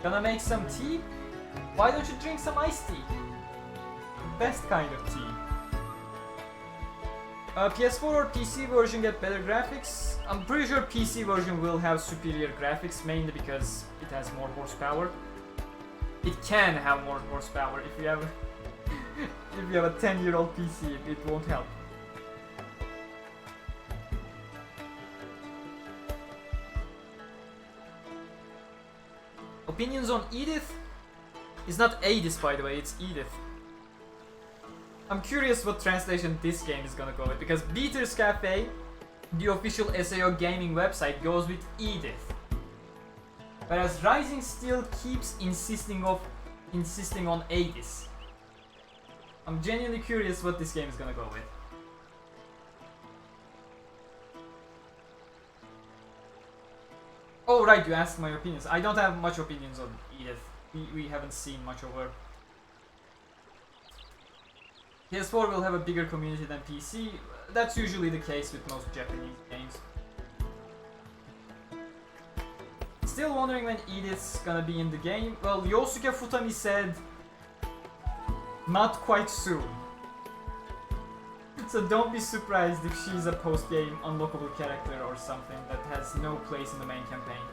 Gonna make some tea? Why don't you drink some iced tea? The best kind of tea. PS4 or PC version get better graphics? I'm pretty sure PC version will have superior graphics, mainly because it has more horsepower. It can have more horsepower. If you have a 10-year-old PC, it won't help. Opinions on Edith? It's not Adis, by the way, it's Edith. I'm curious what translation this game is gonna go with, because Beater's Cafe, the official SAO gaming website, goes with Edith. Whereas Rising still keeps insisting on Adis. I'm genuinely curious what this game is gonna go with. Oh right, you asked my opinions. I don't have much opinions on Edith. We haven't seen much of her. PS4 will have a bigger community than PC. That's usually the case with most Japanese games. Still wondering when Edith's gonna be in the game. Well, Yosuke Futami said not quite soon. So don't be surprised if she's a post-game unlockable character or something that has no place in the main campaign.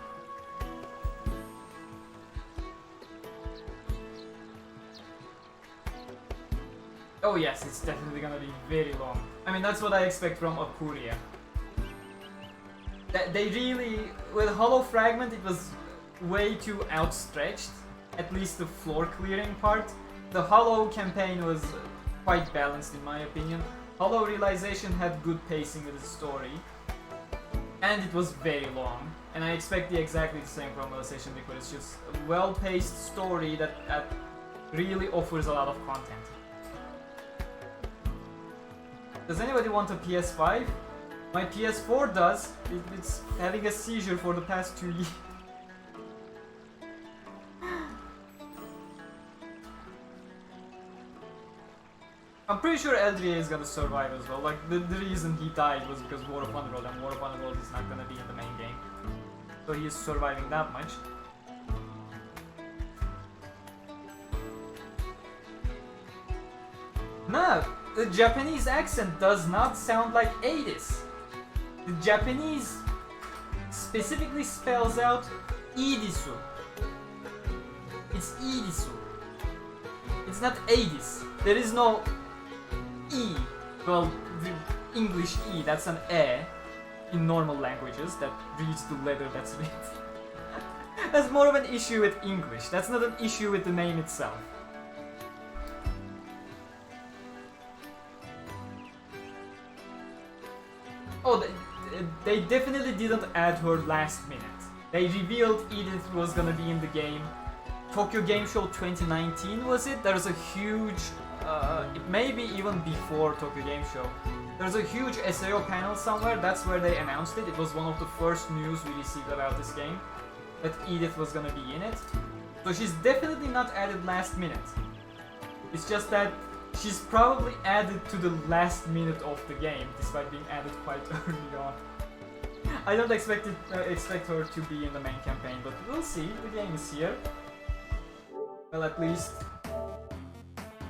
Oh yes, it's definitely gonna be very long. I mean, that's what I expect from Aquria. They really... With Hollow Fragment, it was way too outstretched. At least the floor clearing part. The Hollow campaign was quite balanced in my opinion. Hollow Realization had good pacing with the story. And it was very long. And I expect exactly the same from Alicization Lycoris. Just a well-paced story that really offers a lot of content. Does anybody want a PS5? My PS4 does. It's having a seizure for the past 2 years. I'm pretty sure Eldria is gonna survive as well. Like, the reason he died was because War of Underworld, and War of Underworld is not gonna be in the main game. So he is surviving that much. No! The Japanese accent does not sound like Adis. The Japanese specifically spells out Idisu. It's Idisu. It's not Adis. There is no E. Well, the English E, that's an E in normal languages that reads the letter that's written. That's more of an issue with English. That's not an issue with the name itself. they definitely didn't add her last minute. They revealed Edith was gonna be in the game. Tokyo Game Show 2019 was it? There was a huge, maybe even before Tokyo Game Show. There was a huge SAO panel somewhere, that's where they announced it. It was one of the first news we received about this game, that Edith was gonna be in it. So she's definitely not added last minute. It's just that she's probably added to the last minute of the game, despite being added quite early on. I don't expect her to be in the main campaign, but we'll see. The game is here. Well, at least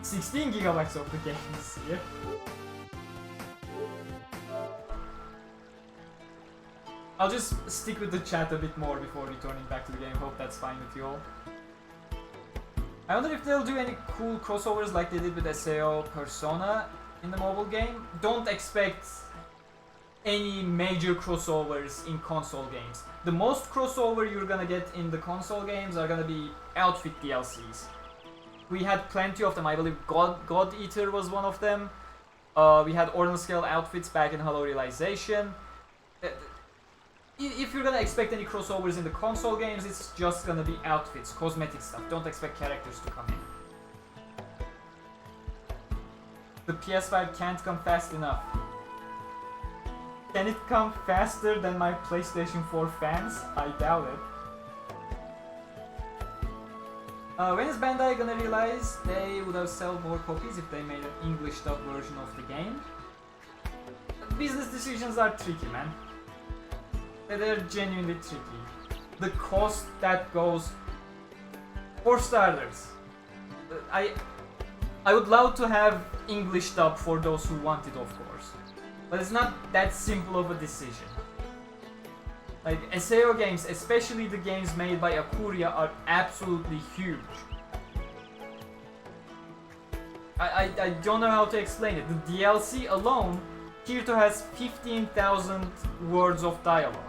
16 gigabytes of the game is here. I'll just stick with the chat a bit more before returning back to the game. Hope that's fine with you all. I wonder if they'll do any cool crossovers like they did with SAO Persona in the mobile game. Don't expect any major crossovers in console games. The most crossover you're gonna get in the console games are gonna be outfit DLCs. We had plenty of them. I believe God Eater was one of them. We had Ordinal Scale outfits back in Halo Realization. If you're gonna expect any crossovers in the console games, it's just gonna be outfits, cosmetic stuff. Don't expect characters to come in. The PS5 can't come fast enough. Can it come faster than my PlayStation 4 fans? I doubt it. When is Bandai gonna realize they would have sold more copies if they made an English dub version of the game? Business decisions are tricky, man. They're genuinely tricky. The cost that goes... For starters, I would love to have English dub for those who want it, of course. But it's not that simple of a decision. Like, SAO games, especially the games made by Aquria, are absolutely huge. I don't know how to explain it. The DLC alone, Kirito has 15,000 words of dialogue.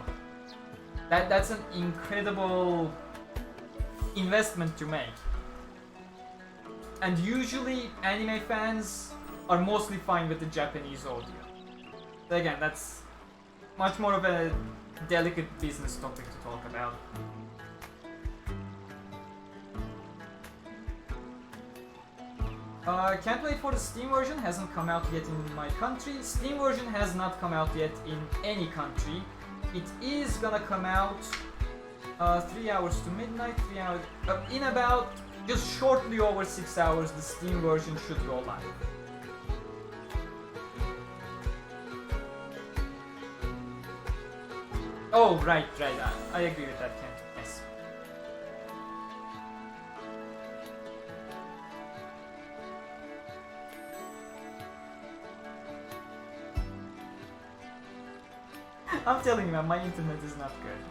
That's an incredible investment to make. And usually anime fans are mostly fine with the Japanese audio. But again, that's much more of a delicate business topic to talk about. Can't wait for the Steam version, hasn't come out yet in my country. Steam version has not come out yet in any country. It is gonna come out 3 hours to midnight, 3 hours... in about just shortly over 6 hours, the Steam version should go live. Oh, right, I agree with that, Kent. Yes. I'm telling you, man, my internet is not good.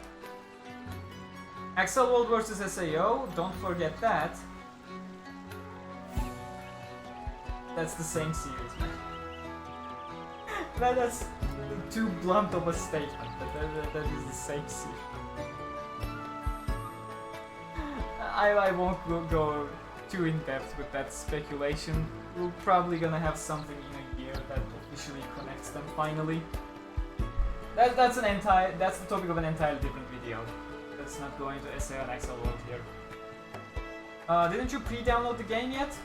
Axel World vs SAO, don't forget that. That's the same series, man. That's too blunt of a statement, but that is the same series. I won't go too in depth with that speculation. We're probably gonna have something in a year that officially connects them finally. That's the topic of an entirely different video. Let's not go into SAO and Axel World here. Didn't you pre-download the game yet?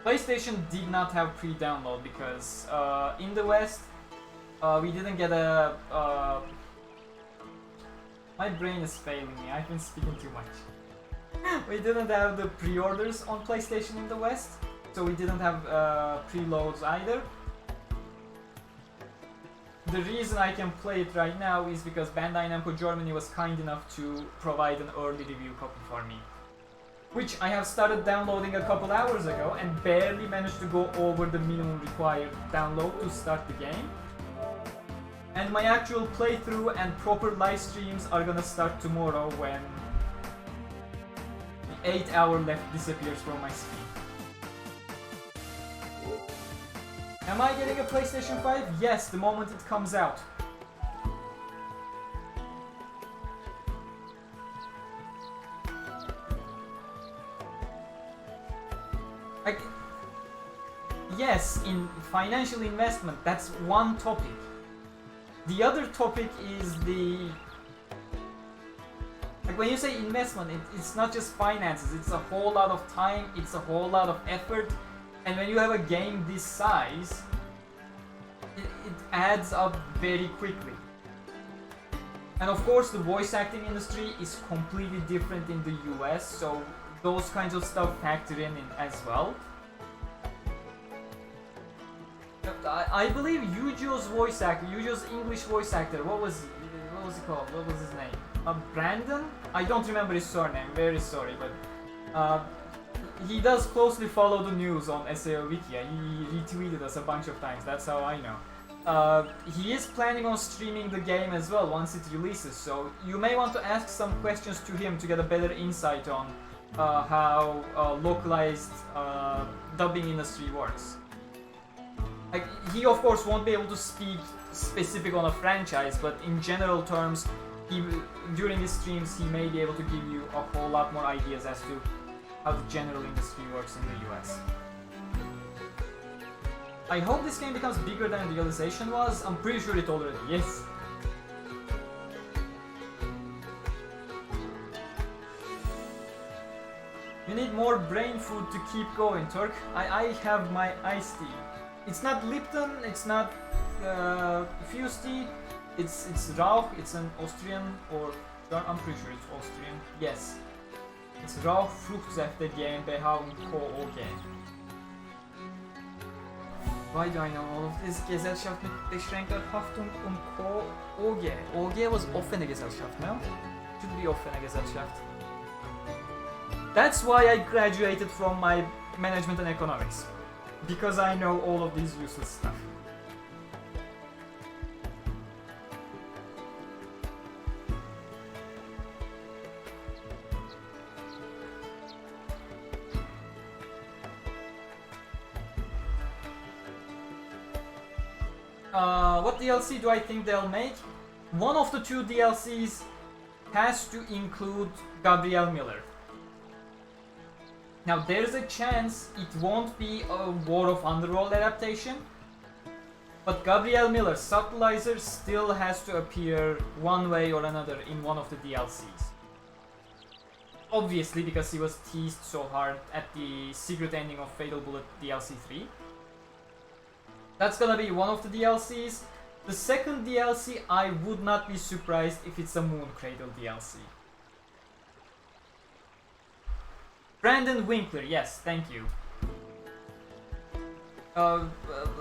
PlayStation did not have pre-download because in the West we didn't get a... my brain is failing me, I've been speaking too much. We didn't have the pre-orders on PlayStation in the West, so we didn't have preloads either. The reason I can play it right now is because Bandai Namco Germany was kind enough to provide an early review copy for me, which I have started downloading a couple hours ago and barely managed to go over the minimum required download to start the game. And my actual playthrough and proper live streams are gonna start tomorrow when the 8 hour left disappears from my screen. Am I getting a PlayStation 5? Yes, the moment it comes out. Yes, in financial investment, that's one topic. The other topic is the... Like when you say investment, it's not just finances, it's a whole lot of time, it's a whole lot of effort, and when you have a game this size, it adds up very quickly. And of course the voice acting industry is completely different in the US, so those kinds of stuff factor in as well. I believe Yujo's voice actor, Yujo's English voice actor, what was he called? What was his name? Brandon? I don't remember his surname, very sorry, but he does closely follow the news on SAO Wikia. He retweeted us a bunch of times, that's how I know. He is planning on streaming the game as well once it releases, so you may want to ask some questions to him to get a better insight on how localized dubbing industry works. Like, he of course won't be able to speak specific on a franchise, but in general terms, during his streams he may be able to give you a whole lot more ideas as to how the general industry works in the US. I hope this game becomes bigger than Realization was. I'm pretty sure it already is. You need more brain food to keep going, Turk. I have my iced tea. It's not Lipton, it's not Fuse tea, it's Rauch, it's an Austrian, or I'm pretty sure it's Austrian. Yes. It's Rauch Fruchtsäfte GmbH und Co. OG. Why do I know all of this? Gesellschaft mit beschränkter Haftung und Co. OG. OG was offene Gesellschaft, no? Should be offene Gesellschaft. That's why I graduated from my management and economics. Because I know all of these useless stuff. What DLC do I think they'll make? One of the two DLCs has to include Gabriel Miller. Now there's a chance it won't be a War of Underworld adaptation, but Gabriel Miller, Subtilizer, still has to appear one way or another in one of the DLCs. Obviously because he was teased so hard at the secret ending of Fatal Bullet DLC 3. That's gonna be one of the DLCs. The second DLC, I would not be surprised if it's a Moon Cradle DLC. Brandon Winkler, yes, thank you.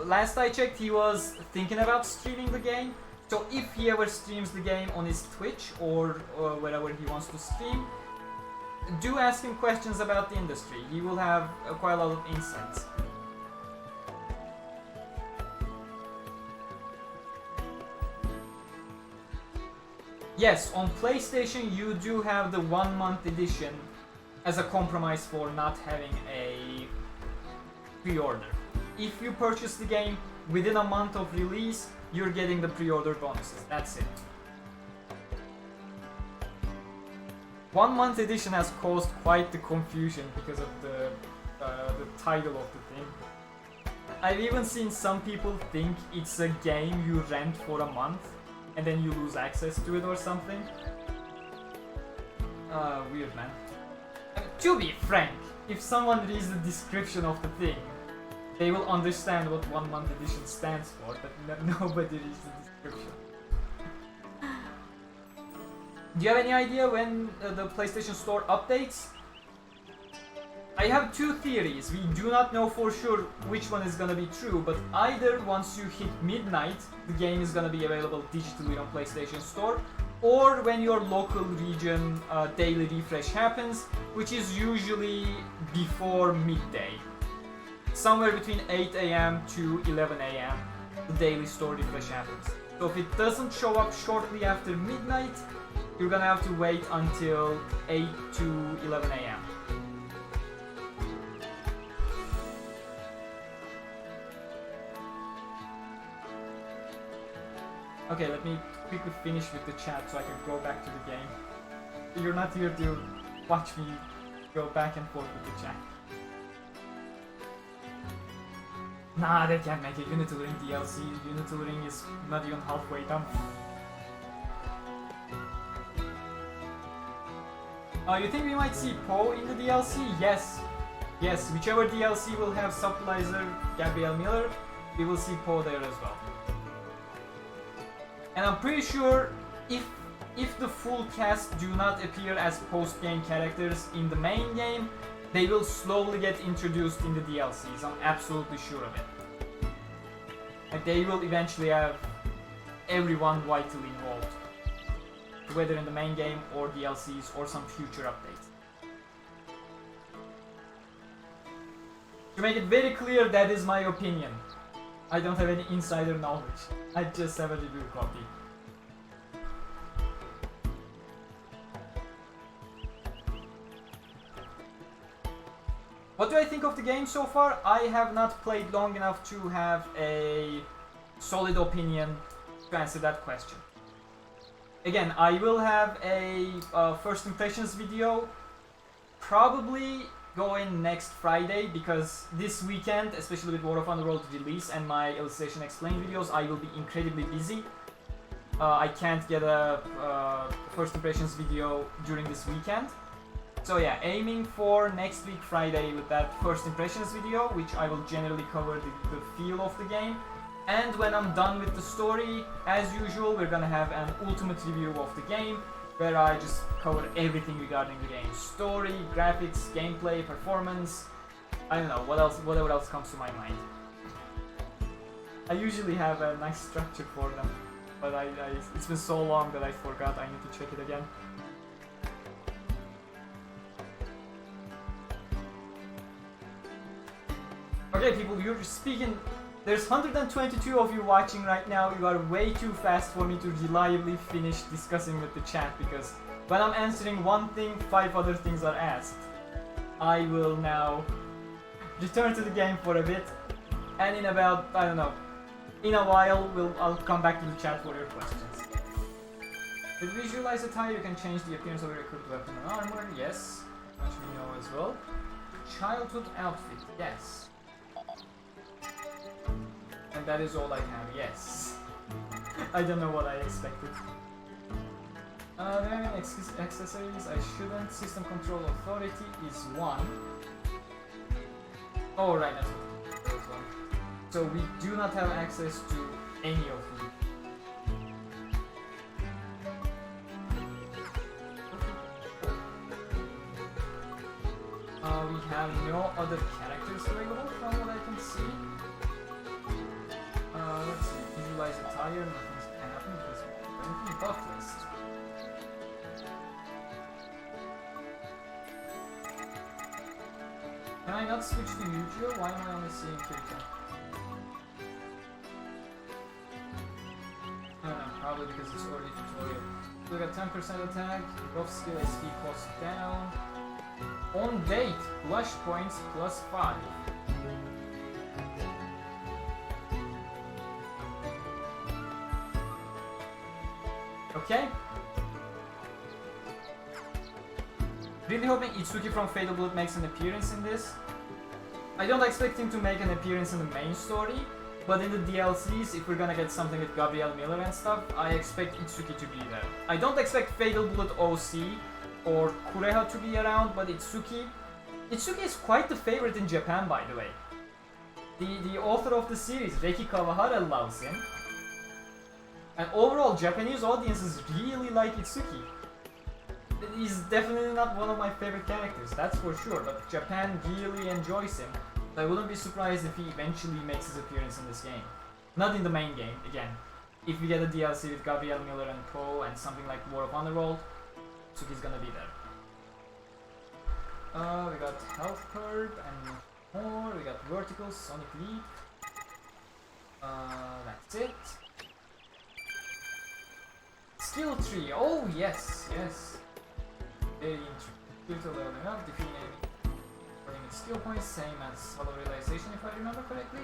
Last I checked, he was thinking about streaming the game. So if he ever streams the game on his Twitch or wherever he wants to stream, do ask him questions about the industry. He will have quite a lot of insights. Yes, on PlayStation you do have the 1 month edition as a compromise for not having a pre-order. If you purchase the game within a month of release, you're getting the pre-order bonuses. That's it. 1 month edition has caused quite the confusion because of the title of the thing. I've even seen some people think it's a game you rent for a month and then you lose access to it or something. Weird, man. To be frank, if someone reads the description of the thing, they will understand what 1 month edition stands for, but nobody reads the description. Do you have any idea when the PlayStation Store updates? I have two theories. We do not know for sure which one is gonna be true, but either once you hit midnight, the game is gonna be available digitally on PlayStation Store, or when your local region daily refresh happens, which is usually before midday. Somewhere between 8 AM to 11 AM, the daily store refresh happens. So if it doesn't show up shortly after midnight, you're gonna have to wait until 8 to 11 AM. Okay, let me quickly finish with the chat so I can go back to the game. You're not here to watch me go back and forth with the chat. Nah, they can't make a Unity Link DLC. Unity Link is not even halfway done. You think we might see Poe in the DLC? Yes. Yes, whichever DLC will have subtilizer Gabriel Miller, we will see Poe there as well. And I'm pretty sure if the full cast do not appear as post-game characters in the main game, they will slowly get introduced in the DLCs. I'm absolutely sure of it. Like they will eventually have everyone vitally involved, whether in the main game or DLCs or some future updates. To make it very clear, that is my opinion. I don't have any insider knowledge. I just have a review copy. What do I think of the game so far? I have not played long enough to have a solid opinion to answer that question. Again, I will have a first impressions video probably going next Friday, because this weekend, especially with War of Underworld release and my Alicization Explained videos, I will be incredibly busy. I can't get a first impressions video during this weekend. So yeah, aiming for next week Friday with that first impressions video, which I will generally cover the feel of the game. And when I'm done with the story, as usual, we're gonna have an ultimate review of the game, where I just cover everything regarding the game. Story, graphics, gameplay, performance, I don't know, whatever else comes to my mind. I usually have a nice structure for them, but it's been so long that I forgot. I need to check it again. Okay people, you're speaking, there's 122 of you watching right now. You are way too fast for me to reliably finish discussing with the chat, because when I'm answering one thing, 5 other things are asked. I will now return to the game for a bit, and in about, I don't know, in a while I'll come back to the chat for your questions. With visualize attire, you can change the appearance of your equipped weapon and armor, yes, which we know as well. Childhood outfit, yes. And that is all I have, yes. I don't know what I expected. Do I have any accessories? I shouldn't. System control authority is 1. Oh right, that's what it is. So we do not have access to any of them. We have no other characters available from what I can see. Let's see, visualize attire, nothing's gonna happen because we're anything buff list. Can I not switch to Yu-Gi-Oh? Why am I only seeing Kirito? No, probably because it's already tutorial. We got 10% attack, buff skill SP cost down. On date, blush points plus 5. Okay. Really hoping Itsuki from Fatal Bullet makes an appearance in this. I don't expect him to make an appearance in the main story, but in the DLCs, if we're gonna get something with Gabriel Miller and stuff, I expect Itsuki to be there. I don't expect Fatal Bullet OC or Kureha to be around, but Itsuki is quite the favorite in Japan, by the way. The author of the series, Reiki Kawahara, loves him. And overall, Japanese audiences really like Itsuki. He's definitely not one of my favorite characters, that's for sure, but Japan really enjoys him. So I wouldn't be surprised if he eventually makes his appearance in this game. Not in the main game, again. If we get a DLC with Gabriel Miller and Poe and something like War of Underworld, Itsuki's gonna be there. We got Health Curb and more, we got Vertical, Sonic Leap. That's it. Skill tree, oh yes, yes. Very interesting. Leveling up, defeating enemy. Earning skill points, same as Sōdo Realization if I remember correctly.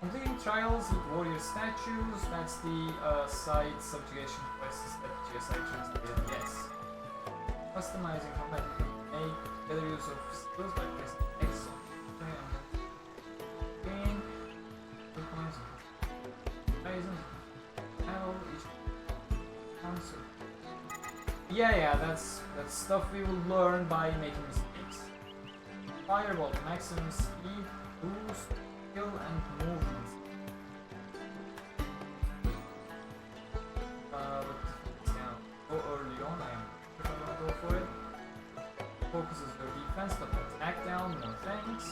Completing trials with warrior statues, that's the side subjugation quests that GSI translated, yes. Customizing combat, make better use of skills by pressing X on the screen. So yeah, that's stuff we will learn by making mistakes. Fireball, maximum speed, boost, skill, and movement. But now, go early on. I am gonna go for it. Focuses your defense, but attack down, no thanks.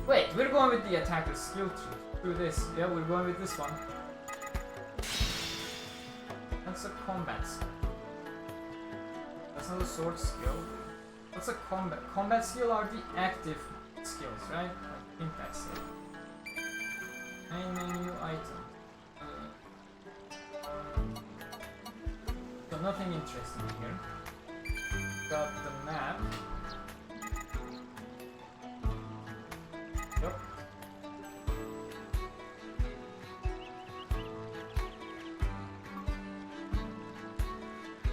Wait, we're going with the attacker's skill tree. Through this, yeah, we're going with this one. That's a combat skill. That's not a sword skill. What's a combat? Combat skill are the active skills, right? I think that's it. Main menu item. So nothing interesting here. Got the map. Yep.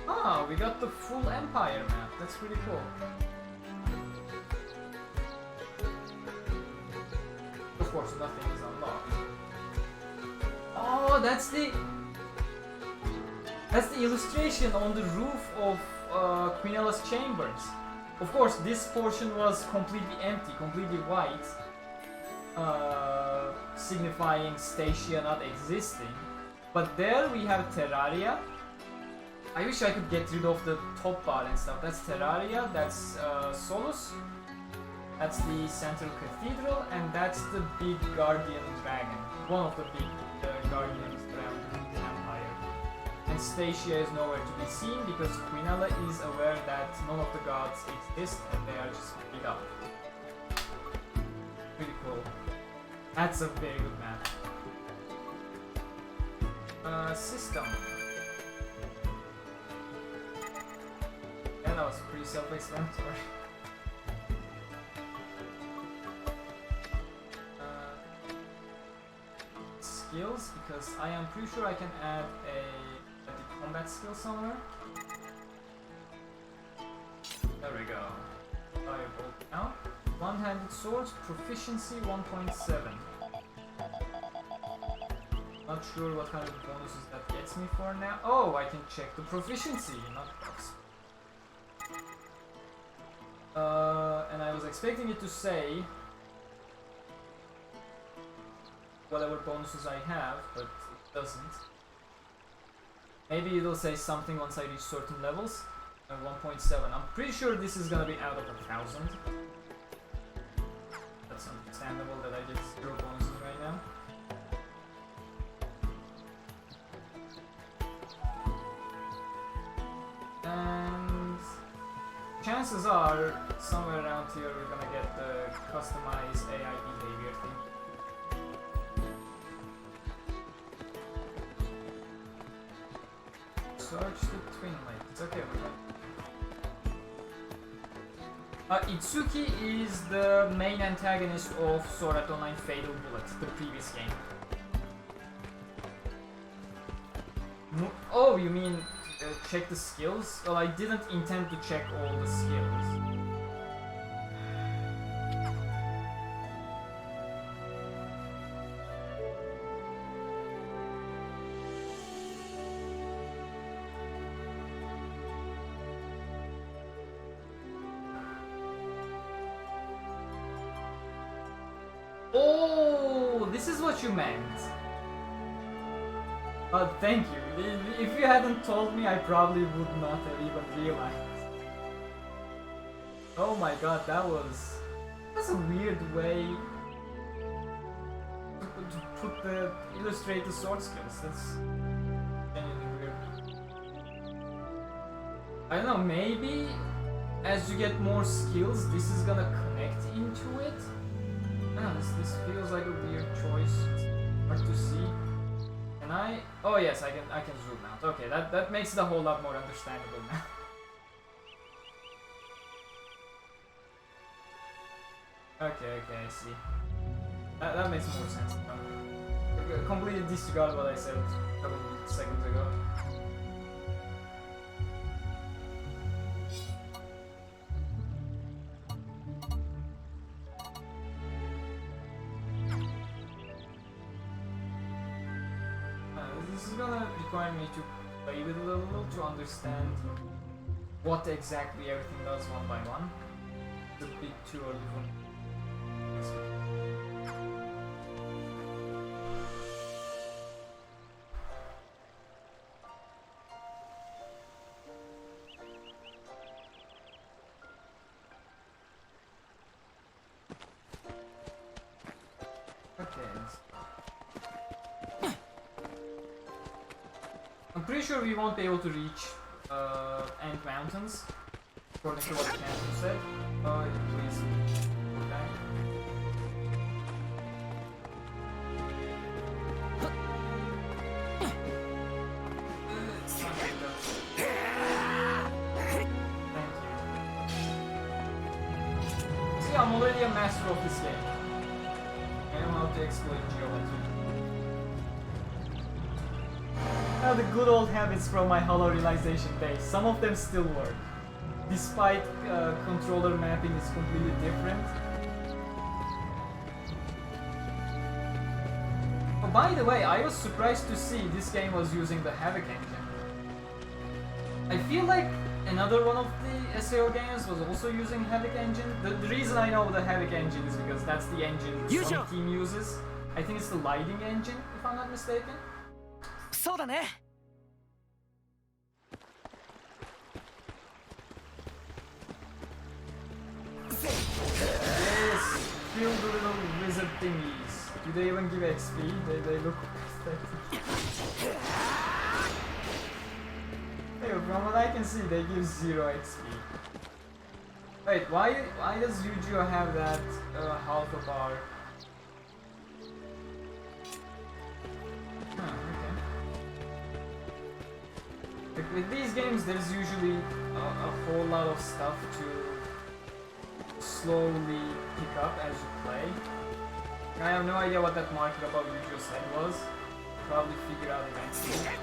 Ah, we got the full Empire map. That's pretty cool. Of course, nothing is unlocked. Oh, that's the illustration on the roof of Quinella's chambers. Of course, this portion was completely empty, completely white, signifying Stacia not existing. But there we have Terraria. I wish I could get rid of the top bar and stuff. That's Terraria, that's Solus, that's the Central Cathedral, and that's the big Guardian Dragon. One of the big Guardians around the Empire. And Stacia is nowhere to be seen because Quinella is aware that none of the gods exist and they are just made up. Pretty cool. That's a very good map. System. Yeah, that was pretty self-explanatory. Skills, because I am pretty sure I can add the combat skill somewhere. There we go. Firebolt now. One-handed swords, proficiency 1.7. Not sure what kind of bonuses that gets me for now. Oh, I can check the proficiency, not bugs. And I was expecting it to say whatever bonuses I have, but it doesn't. Maybe it'll say something once I reach certain levels. 1.7. I'm pretty sure this is gonna be out of 1,000. That's understandable that I get 0 bonuses right now. And chances are, somewhere around here we're gonna get the customized AI behavior thing. Search the twin lake. It's okay with that. Itsuki is the main antagonist of Sword Art Online Fatal Bullet, the previous game. Oh, you mean check the skills? Well, I didn't intend to check all the skills. Oh, this is what you meant. Thank you. If you hadn't told me, I probably would not have even realized. Oh my god, that's a weird way to put the illustrate the sword skills. That's genuinely weird. I don't know, maybe as you get more skills, this is gonna connect into it. Ah, this feels like a weird choice. It's hard to see. Can I? Oh yes, I can zoom out. Okay, that makes it a whole lot more understandable now. Okay, I see. That makes more sense now. I completely disregard what I said a couple of seconds ago. This is gonna require me to play with it a little to understand what exactly everything does one by one. It's a bit too early for me. I'm pretty sure we won't be able to reach Ant Mountains, according to what the captain said. Oh, please. Okay. Thank you. See, I'm already a master of this game. I know how to exploit geometry. The good old habits from my hollow realization days. Some of them still work, despite controller mapping is completely different. Oh, by the way, I was surprised to see this game was using the Havoc engine. I feel like another one of the SAO games was also using Havoc engine. The reason I know the Havoc engine is because that's the engine some team uses. I think it's the lighting engine, if I'm not mistaken. そうだね。 Yes, feel the little wizard thingies. Do they even give XP? They look pathetic. Hey, from what I can see, they give 0 XP. Wait, why does Yu-Gi-Oh have that half a bar? Huh, okay. Like, with these games, there's usually a whole lot of stuff to slowly pick up as you play. I have no idea what that marker above Yu-Gi-Oh said was. Probably figure out eventually.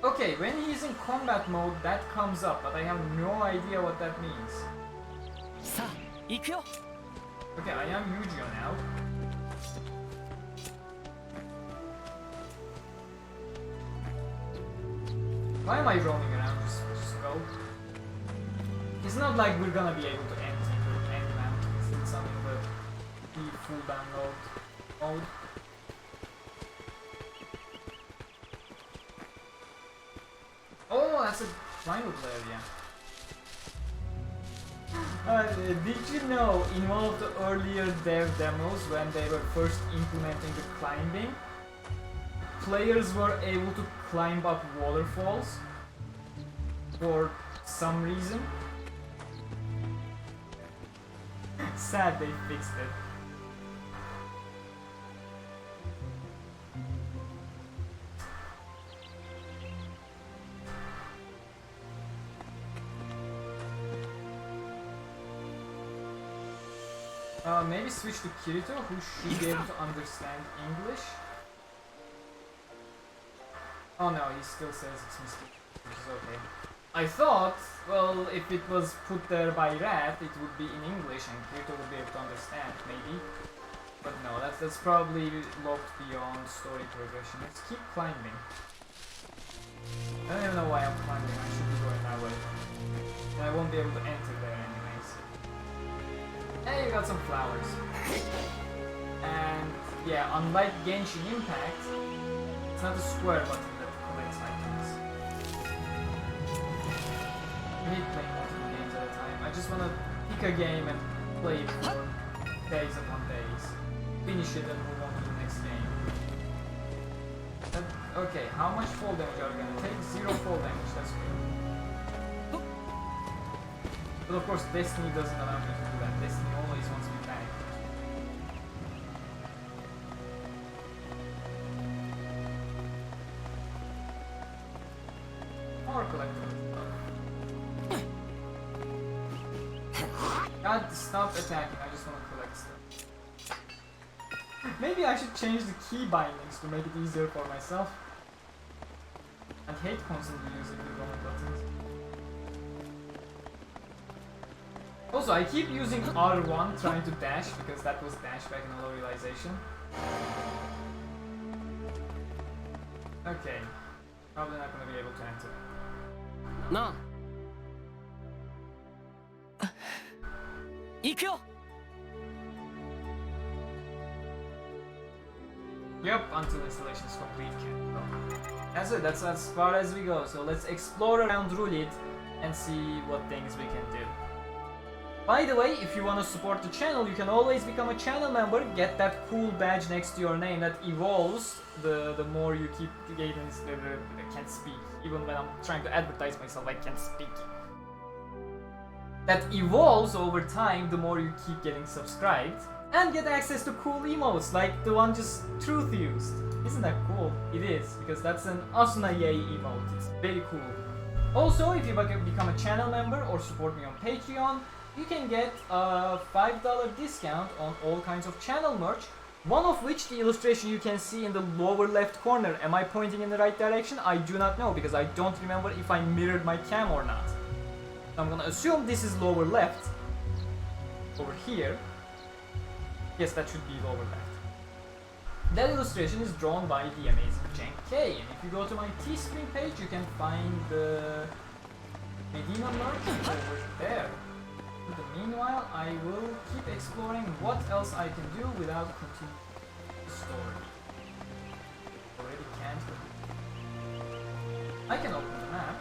Okay, when he's in combat mode, that comes up, but I have no idea what that means. Okay, I am Yu-Gi-Oh now. Why am I roaming around? Just go. It's not like we're gonna be able to end mountains. It's something that be full download mode. Oh, that's a triangle area. Did you know in one of the earlier dev demos when they were first implementing the climbing, players were able to climb up waterfalls for some reason? Sad they fixed it. Maybe switch to Kirito, who should be able to understand English. Oh no, he still says it's mistake, which is okay. I thought, well, if it was put there by Rat, it would be in English and Kirito would be able to understand, maybe. But no, that's probably locked beyond story progression. Let's keep climbing. I don't even know why I'm climbing, I should be going that way. And I won't be able to enter there anyways. Hey, you got some flowers. And yeah, unlike Genshin Impact, it's not a square button that collects items. I hate playing multiple games at a time. I just wanna pick a game and play it for days upon days. Finish it and move on to the next game. Okay, how much fall damage are we gonna take? 0 fall damage, that's good. But of course Destiny doesn't allow me to do that. Destiny always wants me back. Power collector. God, stop attacking, I just want to collect stuff. Maybe I should change the key bindings to make it easier for myself. I hate constantly using the wrong buttons. Also, I keep using R1 trying to dash because that was dash back in Hollow Realization. Okay. Probably not gonna be able to enter. なあ行くよ Yep, until installation is complete, can't go. That's it, that's as far as we go. So let's explore around Rulid and see what things we can do. By the way, if you want to support the channel, you can always become a channel member, get that cool badge next to your name that evolves the more you keep getting. I can't speak. Even when I'm trying to advertise myself, I can't speak. That evolves over time the more you keep getting subscribed. And get access to cool emotes like the one just Truth used. Isn't that cool? It is, because that's an Asunaye emote. It's very cool. Also, if you become a channel member or support me on Patreon, you can get a $5 discount on all kinds of channel merch, one of which the illustration you can see in the lower left corner. Am I pointing in the right direction? I do not know, because I don't remember if I mirrored my cam or not. I'm gonna assume this is lower left, over here. Yes, that should be lower left. That illustration is drawn by the amazing Jen K. And if you go to my Teespring page, you can find the Medina merch over there. In the meanwhile, I will keep exploring what else I can do without continuing the story. Already can't. I can open the map.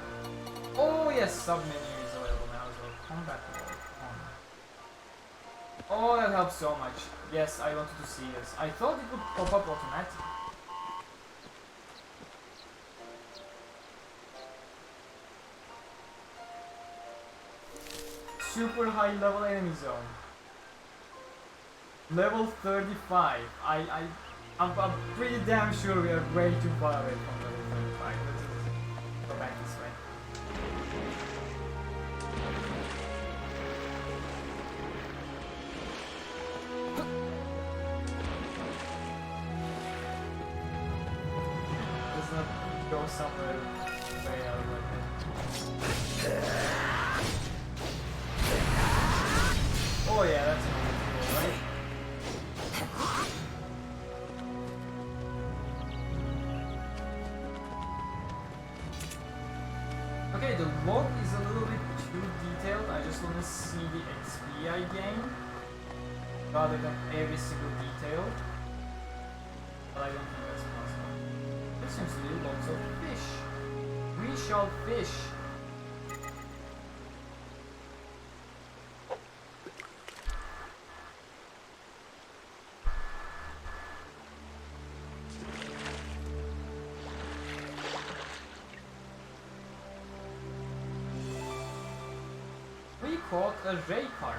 Oh yes, submenu is available now as well. Combat mode on. Oh, that helps so much. Yes, I wanted to see this. I thought it would pop up automatically. Super high level enemy zone. Level 35. I'm pretty damn sure we are way too far away from level 35. Let's just go back this way. Let's not go somewhere way out like that. Oh yeah, that's cool, right? Okay, the log is a little bit too detailed. I just want to see the XP I gain rather than every single detail. But I don't think that's possible. There seems to be lots of fish. We shall fish. We caught a ray carp.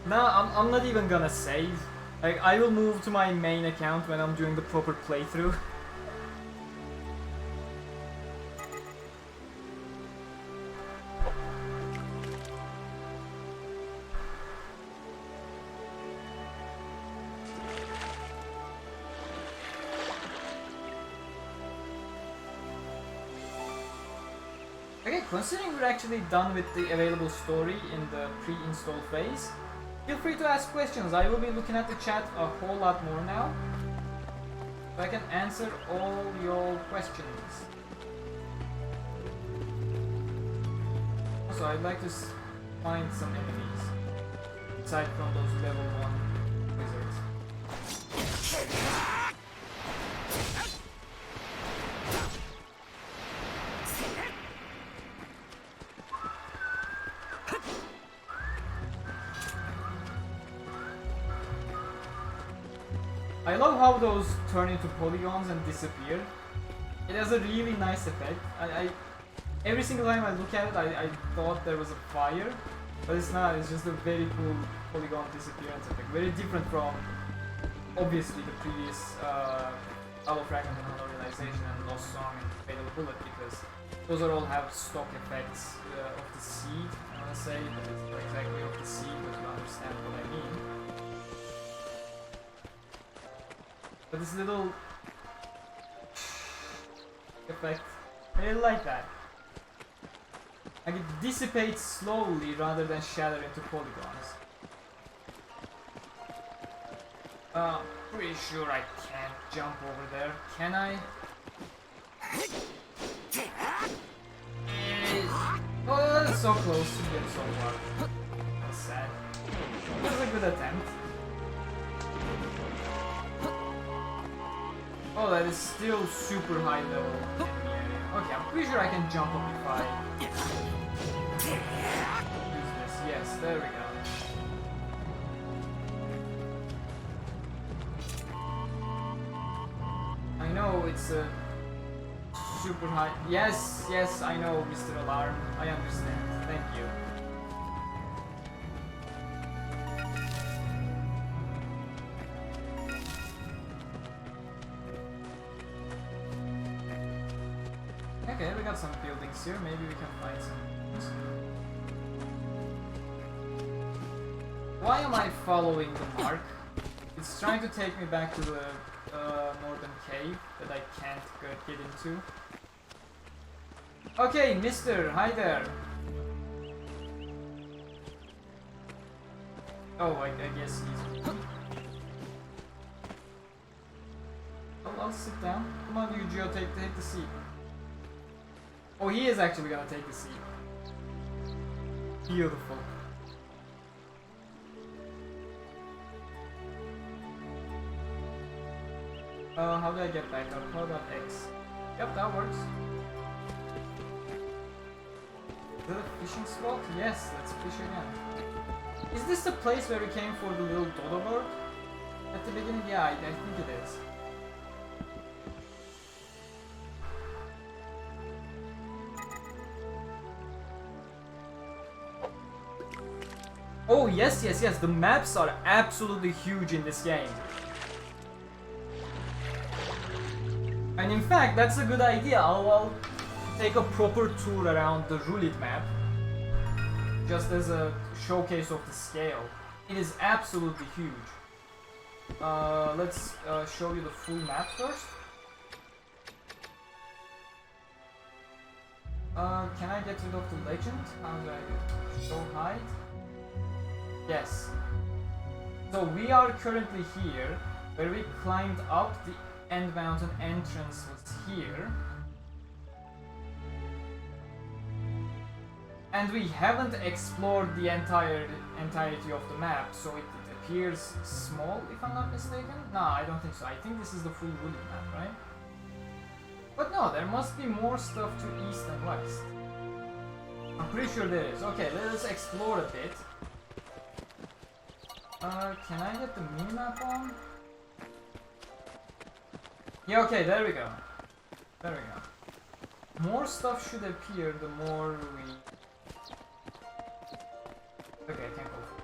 Nah, I'm not even gonna save. Like, I will move to my main account when I'm doing the proper playthrough. Okay, considering we're actually done with the available story in the pre-install phase, feel free to ask questions. I will be looking at the chat a whole lot more now, so I can answer all your questions. Also, I'd like to find some enemies, aside from those level 1 wizards. I love how those turn into polygons and disappear. It has a really nice effect. Every single time I look at it, I thought there was a fire, but it's not. It's just a very cool polygon disappearance effect. Very different from, obviously, the previous Hollow Fragment and Alicization and Lost Song and Fatal Bullet, because those all have stock effects of the seed, I want to say, but it's not exactly of the seed, but you understand what I mean. But this little effect, I really like that. Like, it dissipates slowly rather than shatter into polygons. Pretty sure I can't jump over there. Can I? Oh, that's so close to get so far. That's sad. That was a good attempt. Oh, that is still super high level enemy area. Okay, I'm pretty sure I can jump up if I use this. Yes, there we go. I know it's a super high. Yes, yes, I know, Mr. Alarm. I understand. Thank you. Okay, we got some buildings here. Maybe we can find some things. Why am I following the mark? It's trying to take me back to the northern cave that I can't get into. Okay, mister, hi there. Oh, I guess he's... I'll sit down. Come on, Yu-Gi-Oh, take the seat. Oh, he is actually gonna take the seat. Beautiful. How do I get back up? How about X? Yep, that works. Is that a fishing spot? Yes, let's fish again. Is this the place where we came for the little dodo bird? At the beginning? Yeah, I think it is. Oh, yes, yes, yes, the maps are absolutely huge in this game. And in fact, that's a good idea. I'll take a proper tour around the Rulid map, just as a showcase of the scale. It is absolutely huge. Let's show you the full map first. Can I get rid of the legend? How do I show hide? Yes. So we are currently here, where we climbed up. The End Mountain entrance was here. And we haven't explored the entirety of the map, so it appears small, if I'm not mistaken. No, I don't think so. I think this is the full Rulid map, right? But no, there must be more stuff to east and west. I'm pretty sure there is. Okay, let's explore a bit. Can I get the minimap on? Yeah, okay, there we go. There we go. More stuff should appear the more we... Okay, I can't go for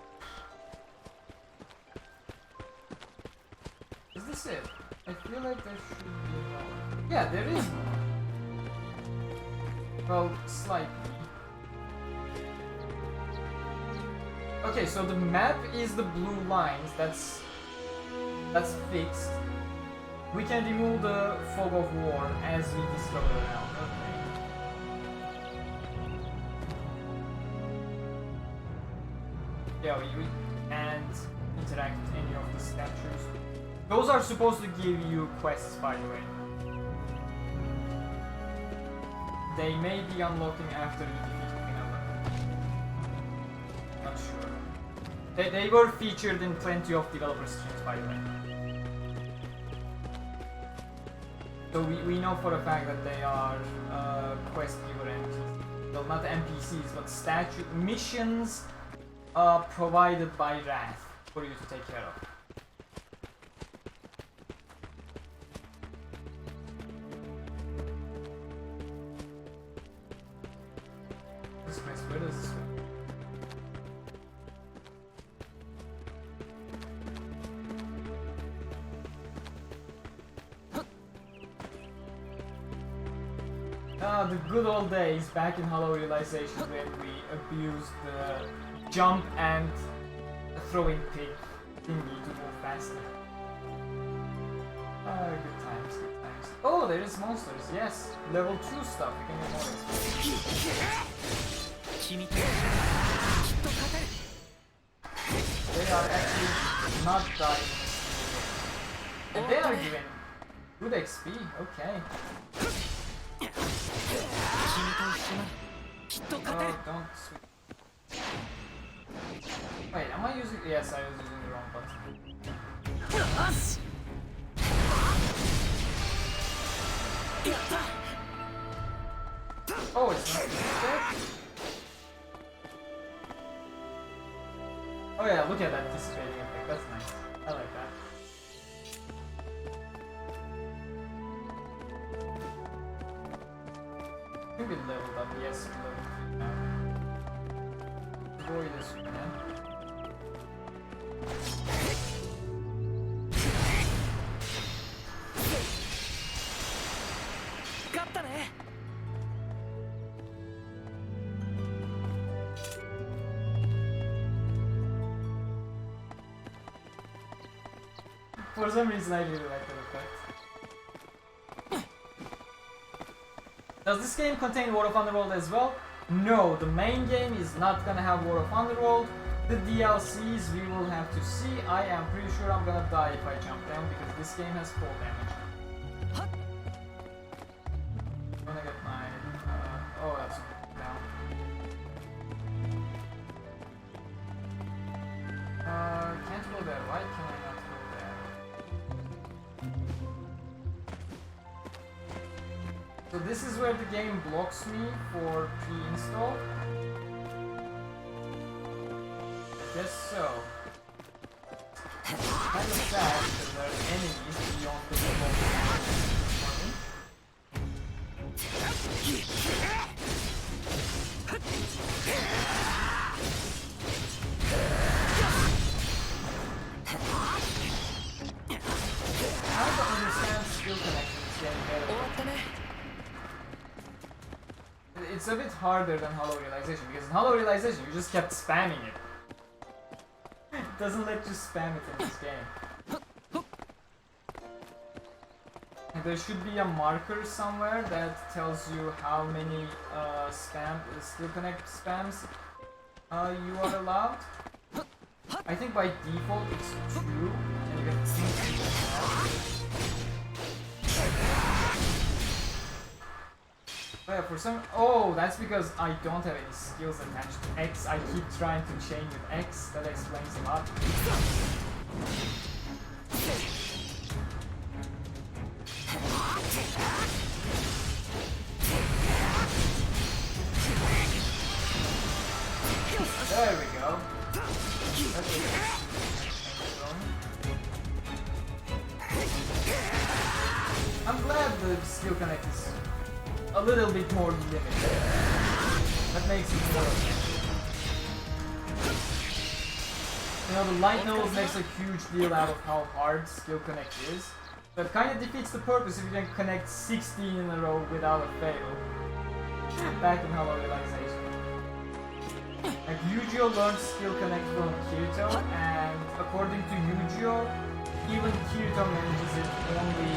it. Is this it? I feel like there should be more. Yeah, there is more. Well, slightly. Okay, so the map is the blue lines, that's fixed. We can remove the fog of war as we discover around. Okay. Yeah, we can't interact with any of the statues. Those are supposed to give you quests, by the way. They may be unlocking after you defeat Queen. Not sure. They were featured in plenty of developer streams, by the way. So we know for a fact that they are quest giver NPCs. Well, not NPCs, but statue missions provided by Wrath for you to take care of. This quest, where does this go? The good old days back in Hollow Realization when we abused the jump and throwing pig thingy to move faster. Good times, good times. Oh, there is monsters, yes. Level 2 stuff, we can get more experience. They are actually not dying. And they are giving good XP, okay. Oh, don't switch. Wait, am I using... Yes, I was using the wrong button. Oh, it's not there? Oh yeah, look at that dissipating effect, that's nice. I like that. I think we leveled up, yes, we leveled 3 now. Avoid this one, yeah? For some reason I really like that effect. Does this game contain War of Underworld as well? No, the main game is not gonna have War of Underworld. The DLCs we will have to see. I am pretty sure I'm gonna die if I jump down because this game has fall damage. I'm gonna get my... oh, that's down. Can't go there, right? Can I not go there? So this is where the game blocks me for pre-install. Guess so. Kind of sad because there are enemies beyond the level. I don't understand skill connections getting better. It's a bit harder than Hollow Realization because in Hollow Realization you just kept spamming it. It doesn't let you spam it in this game. And there should be a marker somewhere that tells you how many skill connect spams you are allowed. I think by default it's 2 and you can see oh yeah, for some... Oh, that's because I don't have any skills attached to X. I keep trying to chain with X. That explains a lot. There we go. I'm glad the skill connect is a little bit more limited. That makes it more effective. You know, the light novel makes a huge deal out of how hard skill connect is. That kind of defeats the purpose if you can connect 16 in a row without a fail. Back in Hollow Realization. Like, Yu-Gi-Oh learned skill connect from Kirito, and according to Yu-Gi-Oh, even Kirito manages it only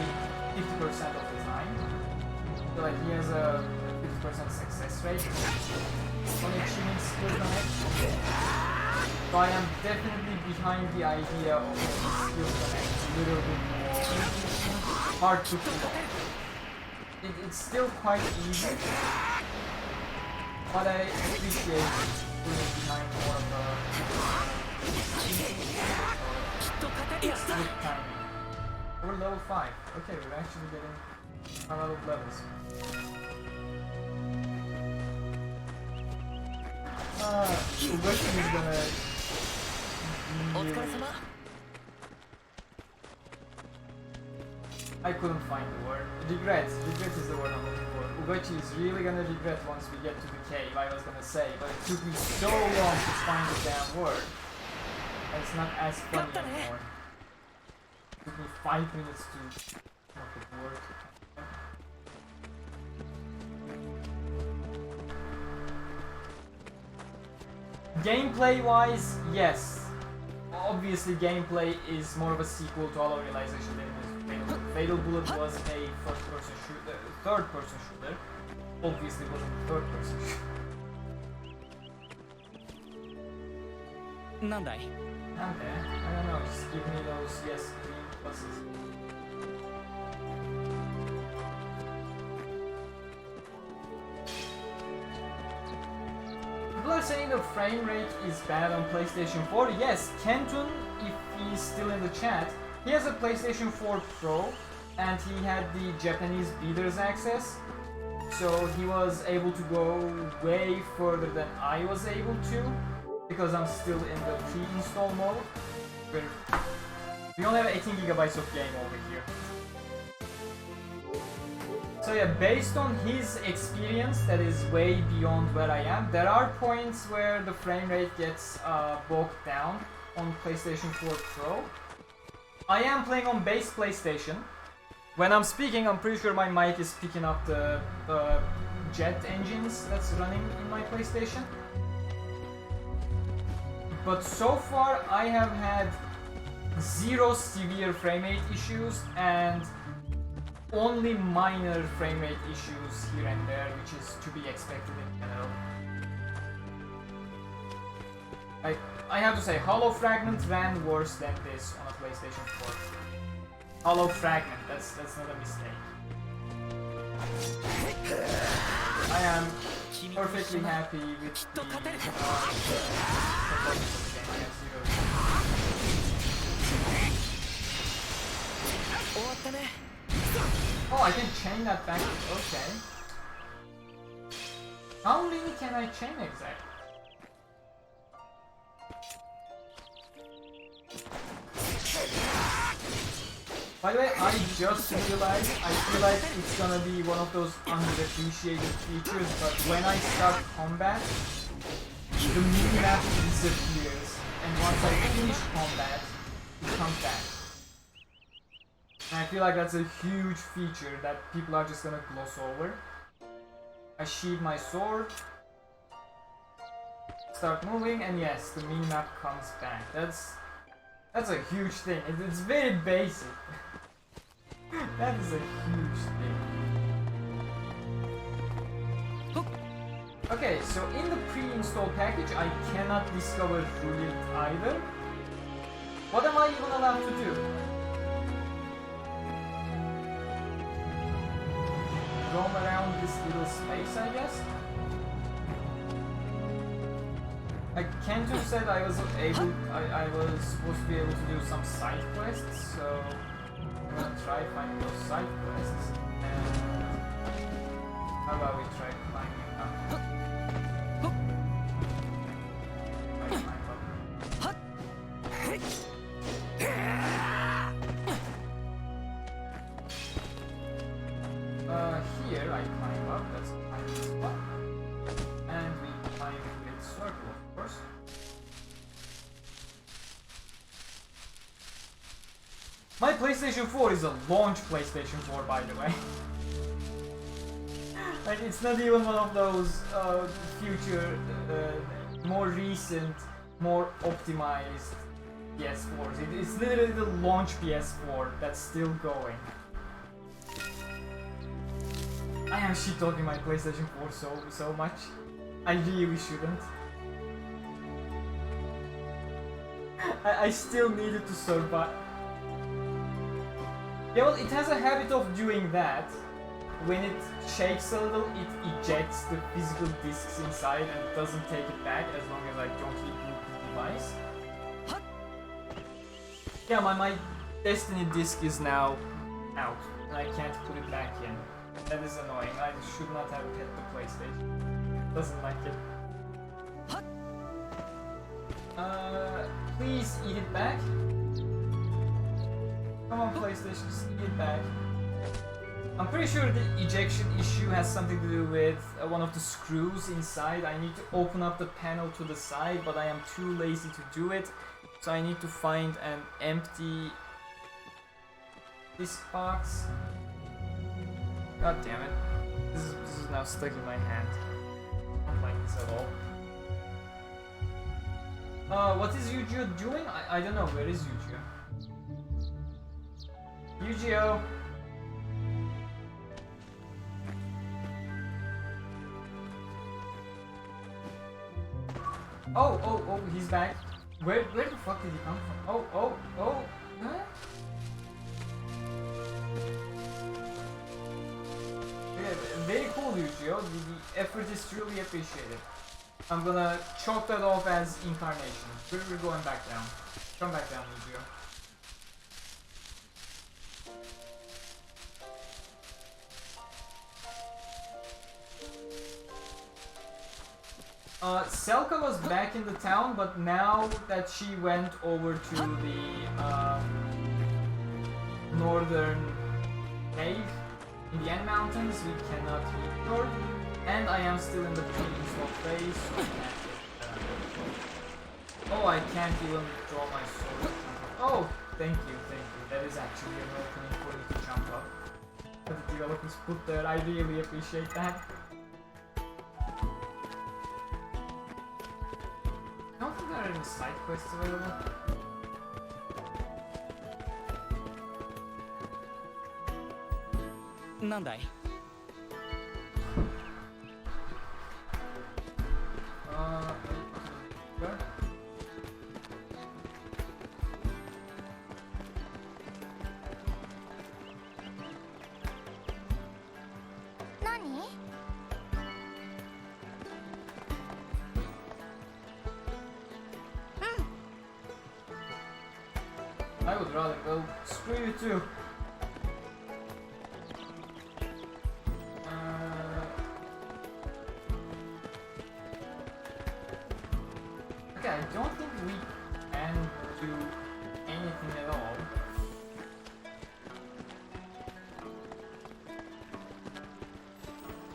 50% of the time. So like he has a 50% success rate on achieving skill connect. So I am definitely behind the idea of skill connect a little bit more hard to pull off. It's still quite easy, but I appreciate putting behind more of a good timing. We're level 5. Okay, we're actually getting a lot of levels. Ugashi is gonna... I couldn't find the word. Regret. Regret is the word I'm looking for. Ugachi is really gonna regret once we get to the cave, I was gonna say, but it took me so long to find the damn word. And it's not as funny anymore. It took me 5 minutes to come up with the word. Gameplay-wise, yes. Obviously, gameplay is more of a sequel to Hollow Realization than it is Fatal Bullet. Fatal Bullet was a first-person shooter, third-person shooter. Obviously, it wasn't a third-person shooter. なんだい? I don't know, just give me those yes green pluses. People are saying the frame rate is bad on PlayStation 4. Yes, Kentun, if he's still in the chat, he has a PlayStation 4 Pro and he had the Japanese beaters access. So he was able to go way further than I was able to because I'm still in the pre-install mode. We only have 18 gigabytes of game over here. So yeah, based on his experience that is way beyond where I am, there are points where the frame rate gets bogged down on PlayStation 4 Pro. I am playing on base PlayStation. When I'm speaking, I'm pretty sure my mic is picking up the jet engines that's running in my PlayStation. But so far, I have had 0 severe frame rate issues and only minor frame rate issues here and there, which is to be expected in general. I have to say, Hollow Fragment ran worse than this on a PlayStation 4. Hollow Fragment, that's not a mistake. I am perfectly happy with the performance of the game. I have 0. Oh, I can chain that back. Okay. How many can I chain exactly? By the way, I just realized, I feel like it's gonna be one of those underappreciated features, but when I start combat, the mini-map disappears, and once I finish combat, it comes back. And I feel like that's a huge feature that people are just gonna gloss over. I sheathe my sword, start moving, and yes, the minimap comes back. That's a huge thing. It's very basic. That is a huge thing. Okay, so in the pre-install package, I cannot discover Rulid either. What am I even allowed to do? Roam around this little space, I guess. Kento said I was supposed to be able to do some side quests, so I'm gonna try finding those side quests. And how about we try climbing up? Here I climb up, that's a climbing spot. And we climb with circle, of course. My PlayStation 4 is a launch PlayStation 4, by the way. Like, it's not even one of those future, more recent, more optimized PS4s. It's literally the launch PS4 that's still going. I am shit-talking my PlayStation 4 so much. I really shouldn't. I still needed to survive. Yeah, well, it has a habit of doing that. When it shakes a little, it ejects the physical discs inside and it doesn't take it back as long as I don't reboot the device. Yeah, my Destiny disc is now out and I can't put it back in. That is annoying. I should not have hit the PlayStation. Doesn't like it. Please eat it back. Come on, PlayStation, just eat it back. I'm pretty sure the ejection issue has something to do with one of the screws inside. I need to open up the panel to the side, but I am too lazy to do it. So I need to find an empty disc box. God damn it. This is now stuck in my hand. I don't like this at all. What is Yu-Gi-Oh doing? I don't know. Where is Yu-Gi-Oh? Yu-Gi-Oh! Oh, he's back. Where the fuck did he come from? Oh, huh? Yeah, very cool, Yu-Gi-Oh! The effort is truly appreciated. I'm gonna chalk that off as incarnation. We're going back down. Come back down, Nijio. Selka was back in the town, but now that she went over to the northern cave in the End Mountains, we cannot meet her. And I am still in the pre-install phase, so I can't get Oh, I can't even draw my sword. Oh, thank you. That is actually an opening for me to jump up. But the developers put there, I really appreciate that. I don't think there are any side quests available. Nandai? Where? Nani? I would rather go. Screw you too. Okay, I don't think we can do anything at all.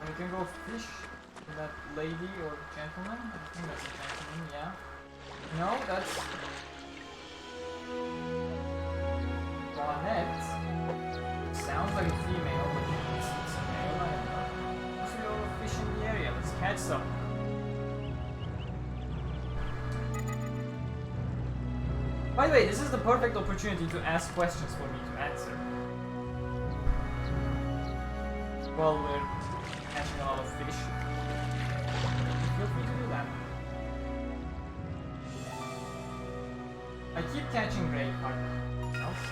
We can go fish with that lady or gentleman. I think that's a gentleman, yeah. No, that's Bonnet. Sounds like a female, but it's a male, I don't know. Let's go fish in the area, let's catch some. By the way, this is the perfect opportunity to ask questions for me to answer. While we're catching a lot of fish. Feel free to do that. I keep catching great carp. Else?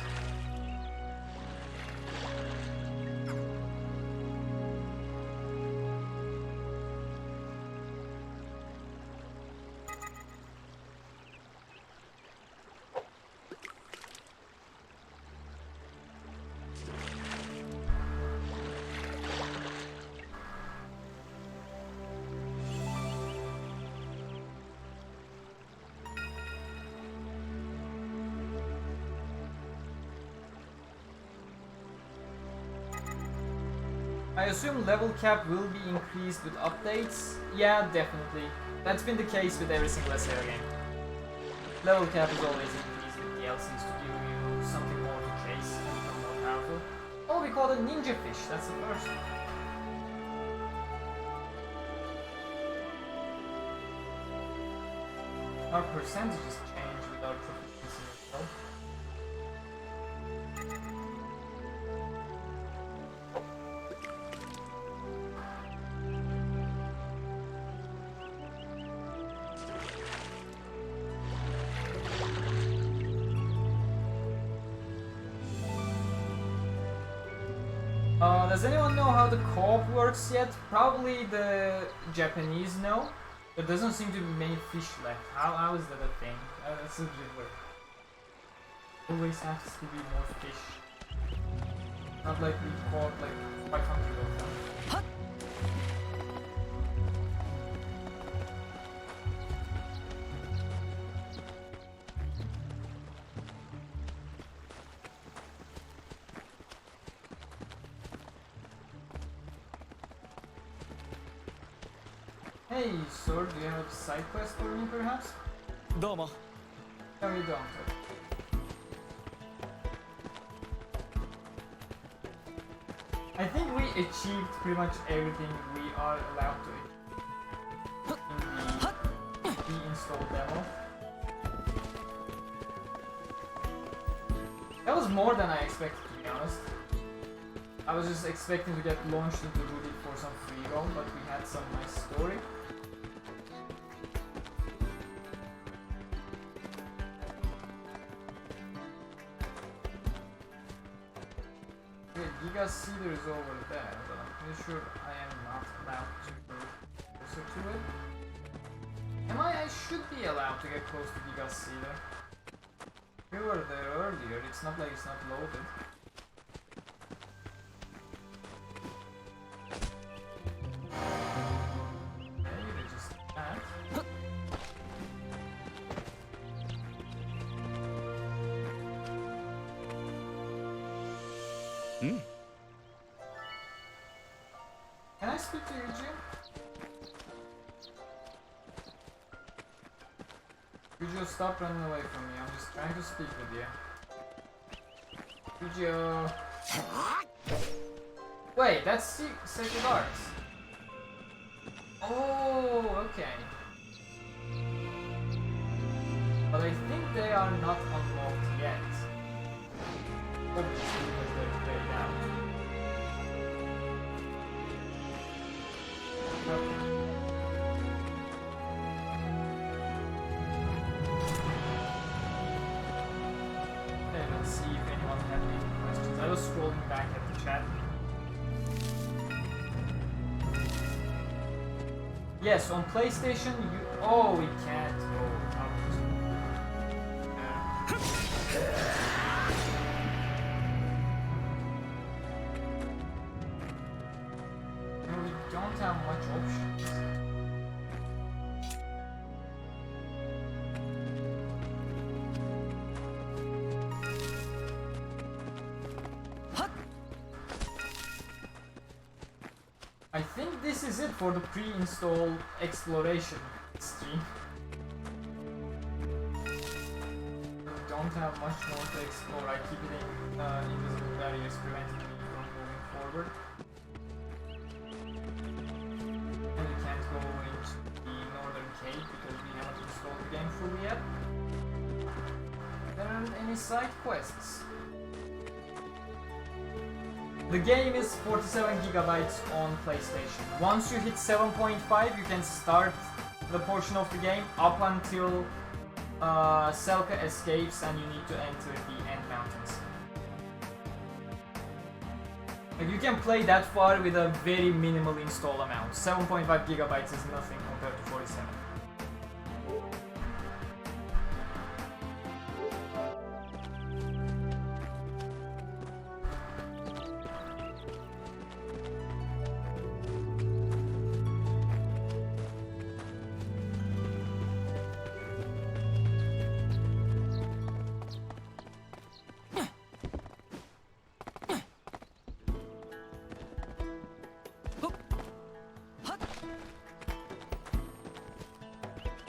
I assume level cap will be increased with updates? Yeah, definitely. That's been the case with every single SAO game. Level cap is always increased with DLCs to give you something more to chase and become more powerful. Oh, we call it ninja fish, that's the first. Our percentages change with our proficiency as well. Does anyone know how the co-op works yet? Probably the Japanese know. There doesn't seem to be many fish left. How is that a thing? That's a bit weird. Always has to be more fish. Not like we caught like 500 of them. Hey, sir, do you have a side quest for me, perhaps? Domo. No, you don't. I think we achieved pretty much everything we are allowed to achieve in the install demo. That was more than I expected, to be honest. I was just expecting to get launched into Rulid for some free roam, but we had some nice story. Giga Cedar is over there, but I'm pretty sure I am not allowed to go closer to it. I should be allowed to get close to Giga Cedar. We were there earlier, it's not like it's not loaded. Maybe just that. Can I speak to you, Jim? Yujo, stop running away from me. I'm just trying to speak with you. Yujo. Wait, that's Sacred Arts. Oh, okay. But I think they are not unlocked yet. Obviously, because they're played out. Okay. Let's see if anyone had any questions. I was scrolling back at the chat. Yes, on PlayStation you... Oh, we can't go up. No, we don't have much options. I think this is it for the pre-install exploration stream. We don't have much more to explore. I keep hitting invisible barriers preventing me from moving forward. And we can't go into the northern cave because we haven't installed the game fully yet. There aren't any side quests. The game is 47 gigabytes on PlayStation. Once you hit 7.5, you can start the portion of the game up until Selka escapes and you need to enter the End Mountains. Like, you can play that far with a very minimal install amount. 7.5 gigabytes is nothing compared to 47.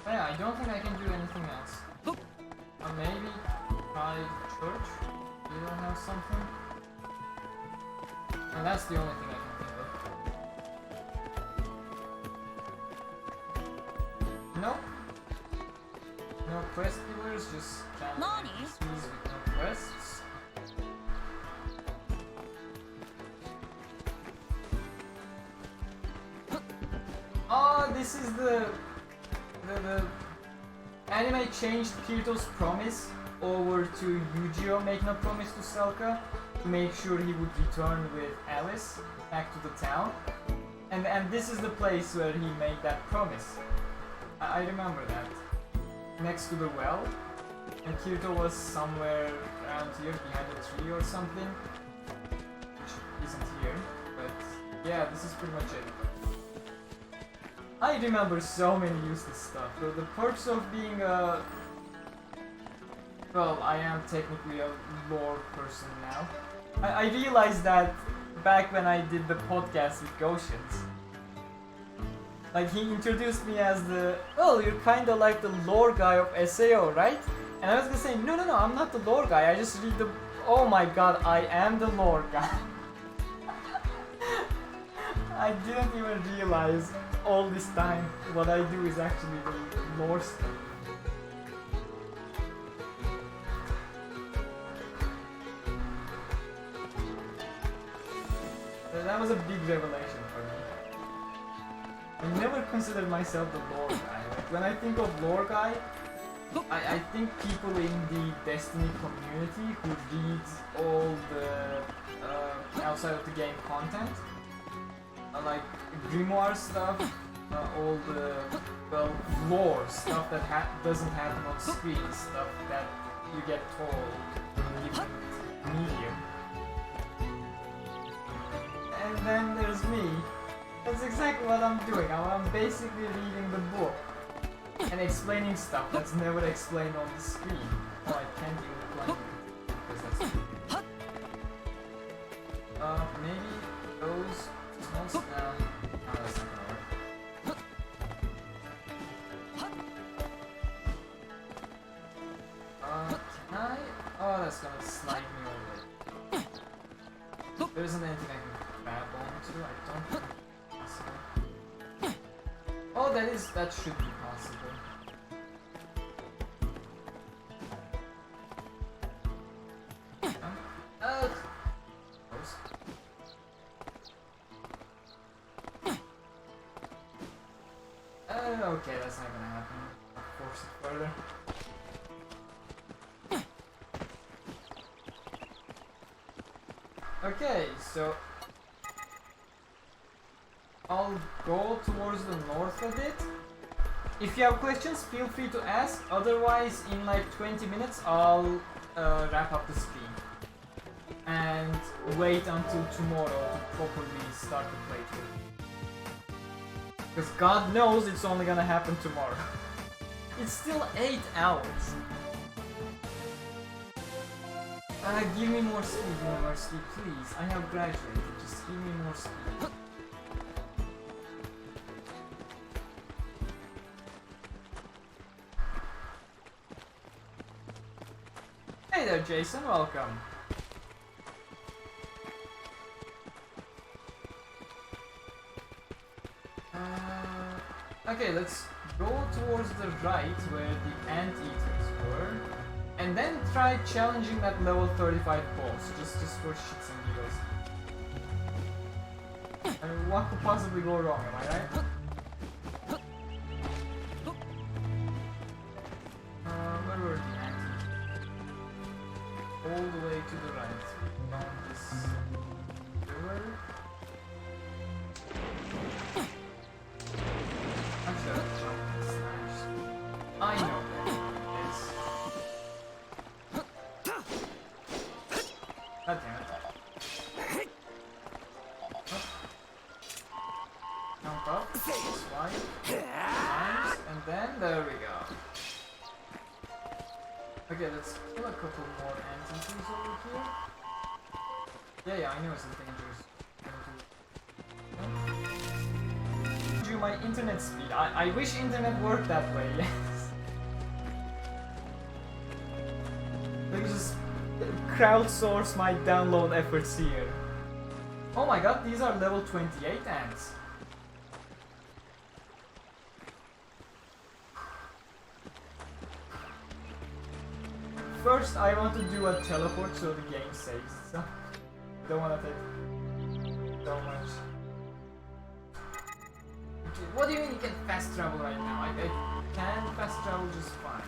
Yeah, I don't think I can do anything else. Maybe try church? Do they have something? And that's the only thing I can think of. No? No quest givers, just random NPCs with no quests. Oh, this is the anime changed Kirito's promise over to Yu-Gi-Oh! Making a promise to Selka to make sure he would return with Alice back to the town. And this is the place where he made that promise. I remember that. Next to the well. And Kirito was somewhere around here behind a tree or something. Which isn't here. But yeah, this is pretty much it. I remember so many useless stuff. The perks of being a... Well, I am technically a lore person now. I realized that back when I did the podcast with Goshens. Like, he introduced me as the... Oh, you're kinda like the lore guy of SAO, right? And I was gonna say, no, I'm not the lore guy. I just read the... Oh my god, I am the lore guy. I didn't even realize all this time what I do is actually the lore stuff. So that was a big revelation for me. I never considered myself the lore guy. Like, when I think of lore guy, I think people in the Destiny community who reads all the outside of the game content. Like grimoire stuff, all the, well, lore, stuff that doesn't happen on screen, stuff that you get told in different medium. And then there's me. That's exactly what I'm doing. I'm basically reading the book and explaining stuff that's never explained on the screen. Oh, I can't even play it because that's maybe those small no, that's not gonna work. Can I? Oh, that's gonna slide me over. There isn't anything I can grab onto, I don't think it's possible. Oh, that should be possible. Close. Okay, that's not gonna happen. I'll force it further. Okay, so I'll go towards the north a bit. If you have questions, feel free to ask. Otherwise, in like 20 minutes, I'll wrap up the stream and wait until tomorrow to properly start the playthrough. Because God knows it's only gonna happen tomorrow. It's still 8 hours. Give me more speed, university, please. I have graduated. Just give me more speed. Hey there, Jason. Welcome. Okay, let's go towards the right where the anteaters were. And then try challenging that level 35 boss, just for shits and giggles. I mean, what could possibly go wrong, am I right? Where were the anteaters? All the way to the right, down this river. Actually, I'll jump and slash. I know where it is. God damn it. Jump up, swipe, nice, and then there we go. Okay, let's kill a couple more entities over here. Yeah, I know it's dangerous. My internet speed. I wish internet worked that way, yes. Let me just crowdsource my download efforts here. Oh my god, these are level 28 ants. First, I want to do a teleport so the game saves. So, don't want to take so much. Okay, what do you mean you can fast travel right now? I can fast travel just fine.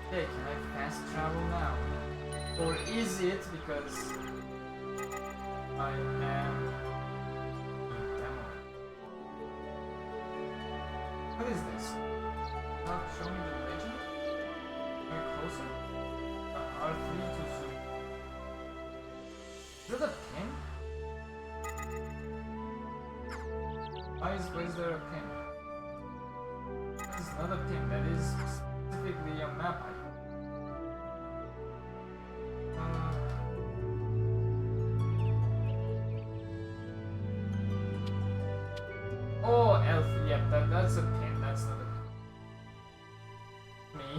Okay, can I fast travel now? Or is it because I am a demo? What is this? Not show me the legend? Come closer? R3 to zoom. Is that a pin? Why is there a pin? That is not a pin, that is specifically a map icon. Oh, elf, yeah, that's a pin, that's not a me.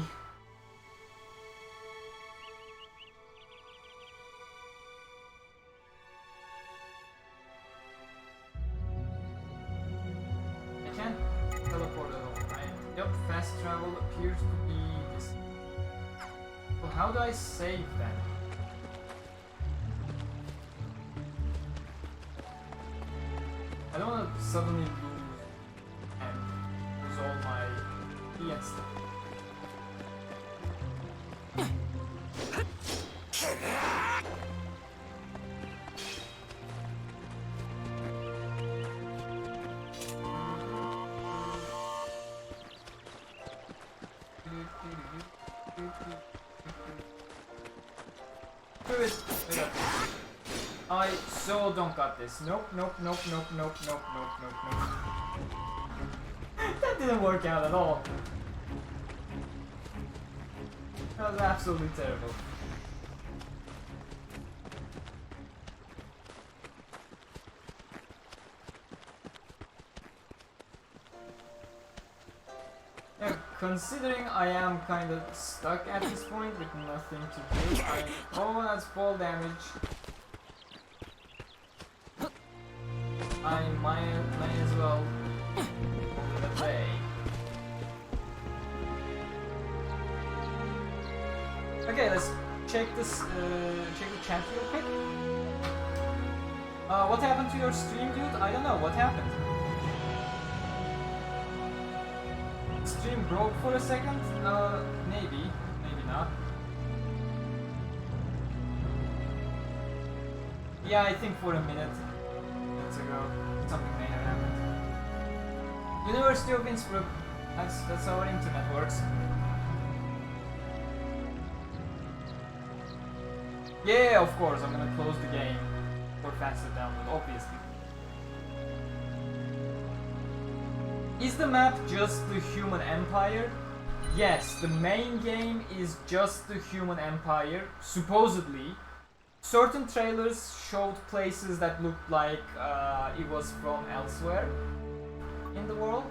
I can't teleport at all, right? Yep, fast travel appears to be this. Well, how do I save that? I don't want to suddenly lose all my key and stuff. Do it. We got this. I so don't got this. Nope, nope, nope, nope, nope, nope, nope, nope, nope. That didn't work out at all. That was absolutely terrible. Yeah, considering I am kind of stuck at this point with nothing to do, oh, that's fall damage. I might as well move it away. Okay, let's check this. Check the chat real quick. What happened to your stream, dude? I don't know. What happened? Stream broke for a second? Maybe. Maybe not. Yeah, I think for a minute ago, something may have happened. University of Innsbruck. That's how our internet works. Yeah, of course, I'm gonna close the game for faster download, obviously. Is the map just the Human Empire? Yes, the main game is just the Human Empire, supposedly. Certain trailers showed places that looked like it was from elsewhere in the world.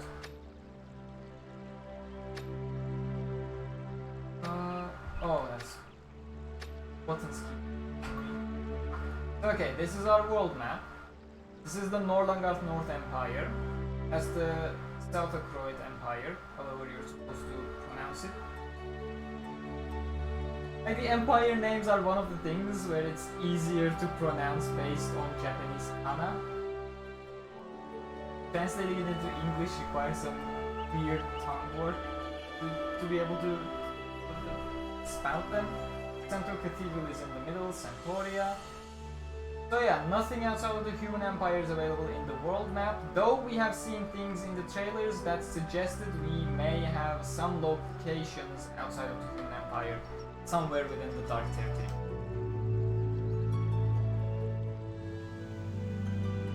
Oh, that's buttons keep. Okay, this is our world map. This is the Norlangarth North Empire. That's the South Akroyd Empire, however you're supposed to pronounce it. Like the empire names are one of the things where it's easier to pronounce based on Japanese kana. Translating it into English requires some weird tongue work to be able to spout them. Central Cathedral is in the middle, Santoria. So yeah, nothing outside of the Human Empire is available in the world map, though we have seen things in the trailers that suggested we may have some locations outside of the Human Empire, somewhere within the Dark Territory.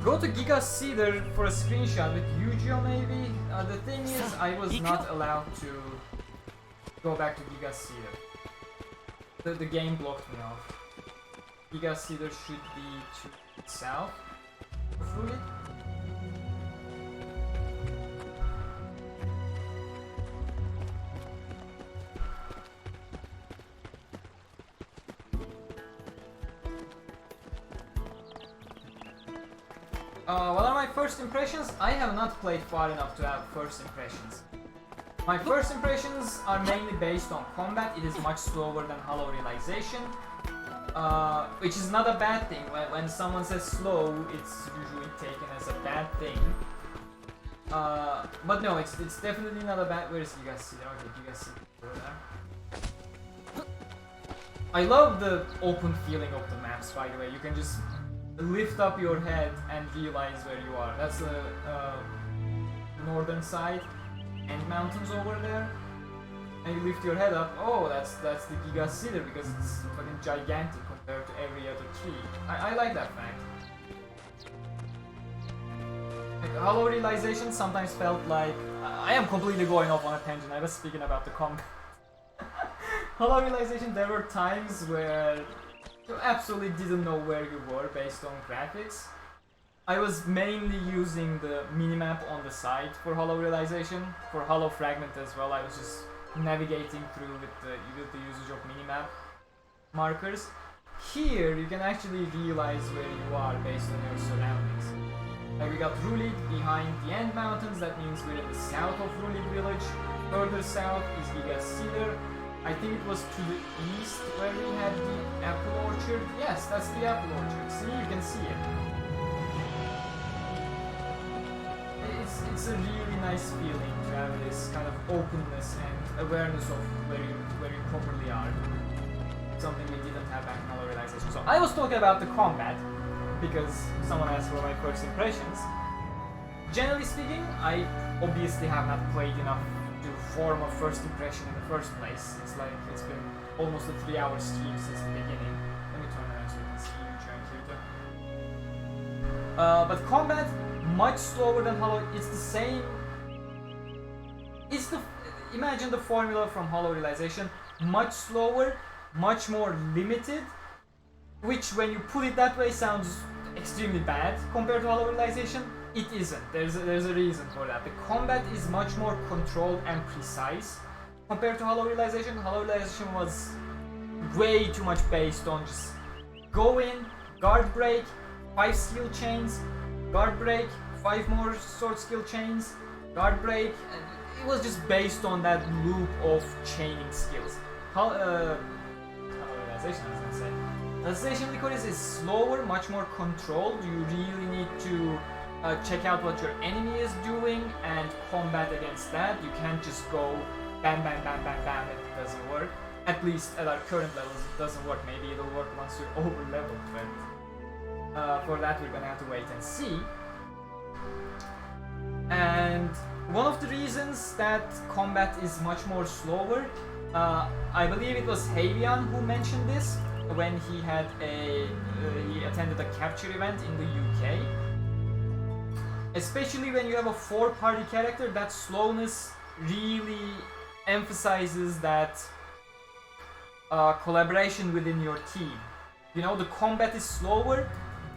Go to Giga Cedar for a screenshot with Yu-Gi-Oh maybe? The thing is, I was not allowed to go back to Giga Cedar. The game blocked me off. Giga Cedar should be to the south of Rulid. What are my first impressions? I have not played far enough to have first impressions. My first impressions are mainly based on combat. It is much slower than Hollow Realization, which is not a bad thing. When someone says slow, it's usually taken as a bad thing. But no, it's definitely not a bad. Where's Giga Cedar? Okay, Giga Cedar over there. I love the open feeling of the maps, by the way. You can just lift up your head and realize where you are. That's the northern side and mountains over there. And you lift your head up, oh, that's the Giga Cedar because it's fucking gigantic compared to every other tree. I like that fact. Like, Hollow Realization sometimes felt like... I am completely going off on a tangent, I was speaking about the combat. Hollow Realization, there were times where you absolutely didn't know where you were based on graphics. I was mainly using the minimap on the side for Hollow Realization. For Hollow Fragment as well, I was just navigating through with the usage of minimap markers. Here, you can actually realize where you are based on your surroundings. Like we got Rulid behind the End Mountains, that means we're in the south of Rulid village. Further south is Giga Cedar. I think it was to the east where we had the apple orchard. Yes, that's the apple orchard. See, you can see it. It's a really nice feeling to have this kind of openness and awareness of where you properly are. Something we didn't have back in Hollow Realization. So I was talking about the combat because someone asked for my first impressions. Generally speaking, I obviously have not played enough to form a first impression in the first place. It's like it's been almost a 3-hour stream since the beginning. Let me tournaments, you can see but combat much slower than Hollow. It's the same. Imagine the formula from Hollow Realization. Much slower, much more limited, which when you put it that way sounds extremely bad compared to Hollow Realization. It isn't. There's a reason for that. The combat is much more controlled and precise compared to Hollow Realization. Hollow Realization was way too much based on just go in, guard break, 5 skill chains, guard break, 5 more sword skill chains, guard break, and it was just based on that loop of chaining skills. Hollow Realization, I was gonna say. Alicization Lycoris is slower, much more controlled. You really need to check out what your enemy is doing and combat against that. You can't just go bam bam bam bam bam, it doesn't work. At least at our current levels it doesn't work. Maybe it'll work once you're over leveled, but for that we're gonna have to wait and see. And one of the reasons that combat is much more slower, I believe it was Havian who mentioned this when he had he attended a capture event in the UK. Especially when you have a 4-party character, that slowness really emphasizes that collaboration within your team. You know, the combat is slower,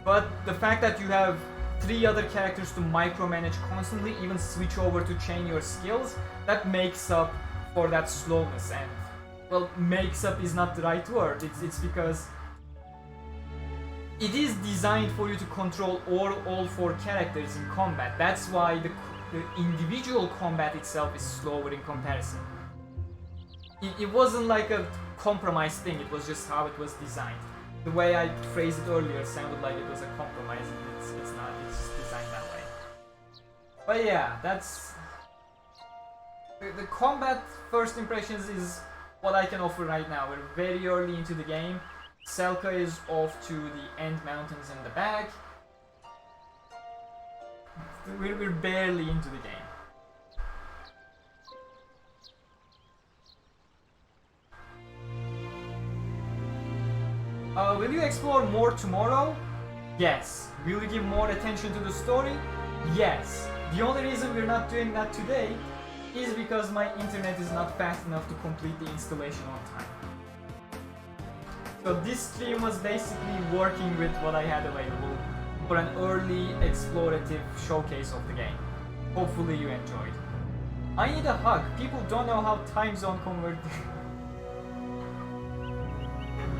but the fact that you have 3 other characters to micromanage constantly, even switch over to chain your skills, that makes up for that slowness. And well, makes up is not the right word. It's because it is designed for you to control all 4 characters in combat. That's why the individual combat itself is slower in comparison. It wasn't like a compromise thing, it was just how it was designed. The way I phrased it earlier sounded like it was a compromise. It's not, it's just designed that way. But yeah, that's... The combat first impressions is what I can offer right now. We're very early into the game. Selka is off to the end mountains in the back. We're barely into the game. Will you explore more tomorrow? Yes. Will you give more attention to the story? Yes. The only reason we're not doing that today is because my internet is not fast enough to complete the installation on time. So this stream was basically working with what I had available for an early explorative showcase of the game. Hopefully you enjoyed. I need a hug. People don't know how time zone convert.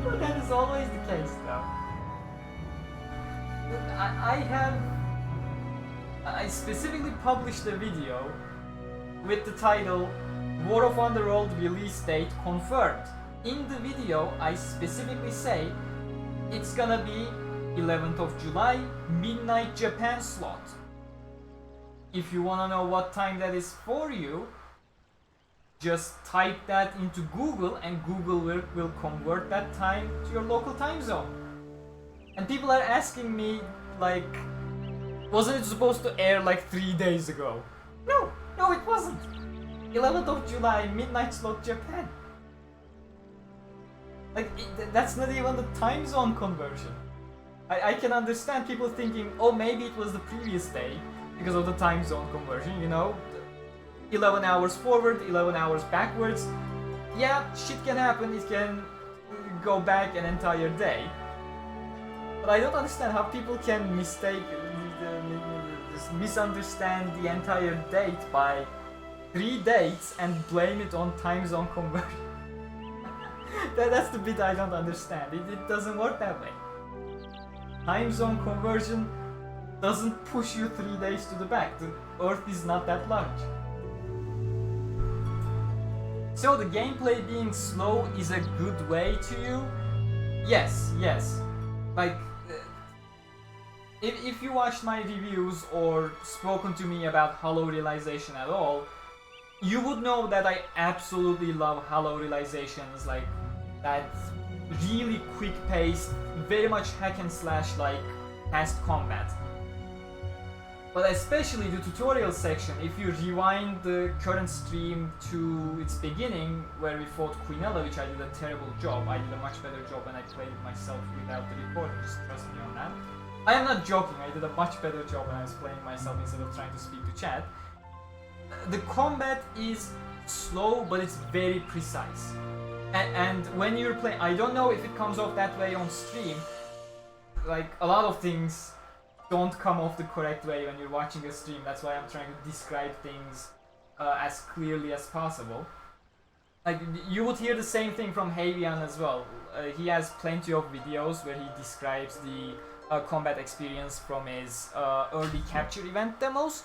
But that is always the case though. I specifically published a video with the title War of Underworld release date confirmed. In the video, I specifically say it's gonna be 11th of July, midnight Japan slot. If you wanna know what time that is for you, just type that into Google and Google will convert that time to your local time zone. And people are asking me, like, wasn't it supposed to air like 3 days ago? No, it wasn't. 11th of July, midnight slot Japan. Like, that's not even the time zone conversion. I can understand people thinking, oh, maybe it was the previous day because of the time zone conversion, you know? 11 hours forward, 11 hours backwards. Yeah, shit can happen, it can go back an entire day. But I don't understand how people can misunderstand the entire date by 3 dates and blame it on time zone conversion. That's the bit I don't understand. It doesn't work that way. Time zone conversion doesn't push you 3 days to the back. The Earth is not that large. So the gameplay being slow is a good way to you? Yes. Like, if you watched my reviews or spoken to me about Hollow Realization at all, you would know that I absolutely love Hollow Realizations, like that really quick-paced, very much hack and slash like fast combat. But especially the tutorial section, if you rewind the current stream to its beginning, where we fought Quinella, which I did a terrible job. I did a much better job when I played it myself without the recording, just trust me on that. I am not joking, I did a much better job when I was playing myself instead of trying to speak to chat. The combat is slow, but it's very precise. And when you're playing, I don't know if it comes off that way on stream. Like, a lot of things don't come off the correct way when you're watching a stream. That's why I'm trying to describe things as clearly as possible. Like, you would hear the same thing from Havian as well. He has plenty of videos where he describes the combat experience from his early capture event demos.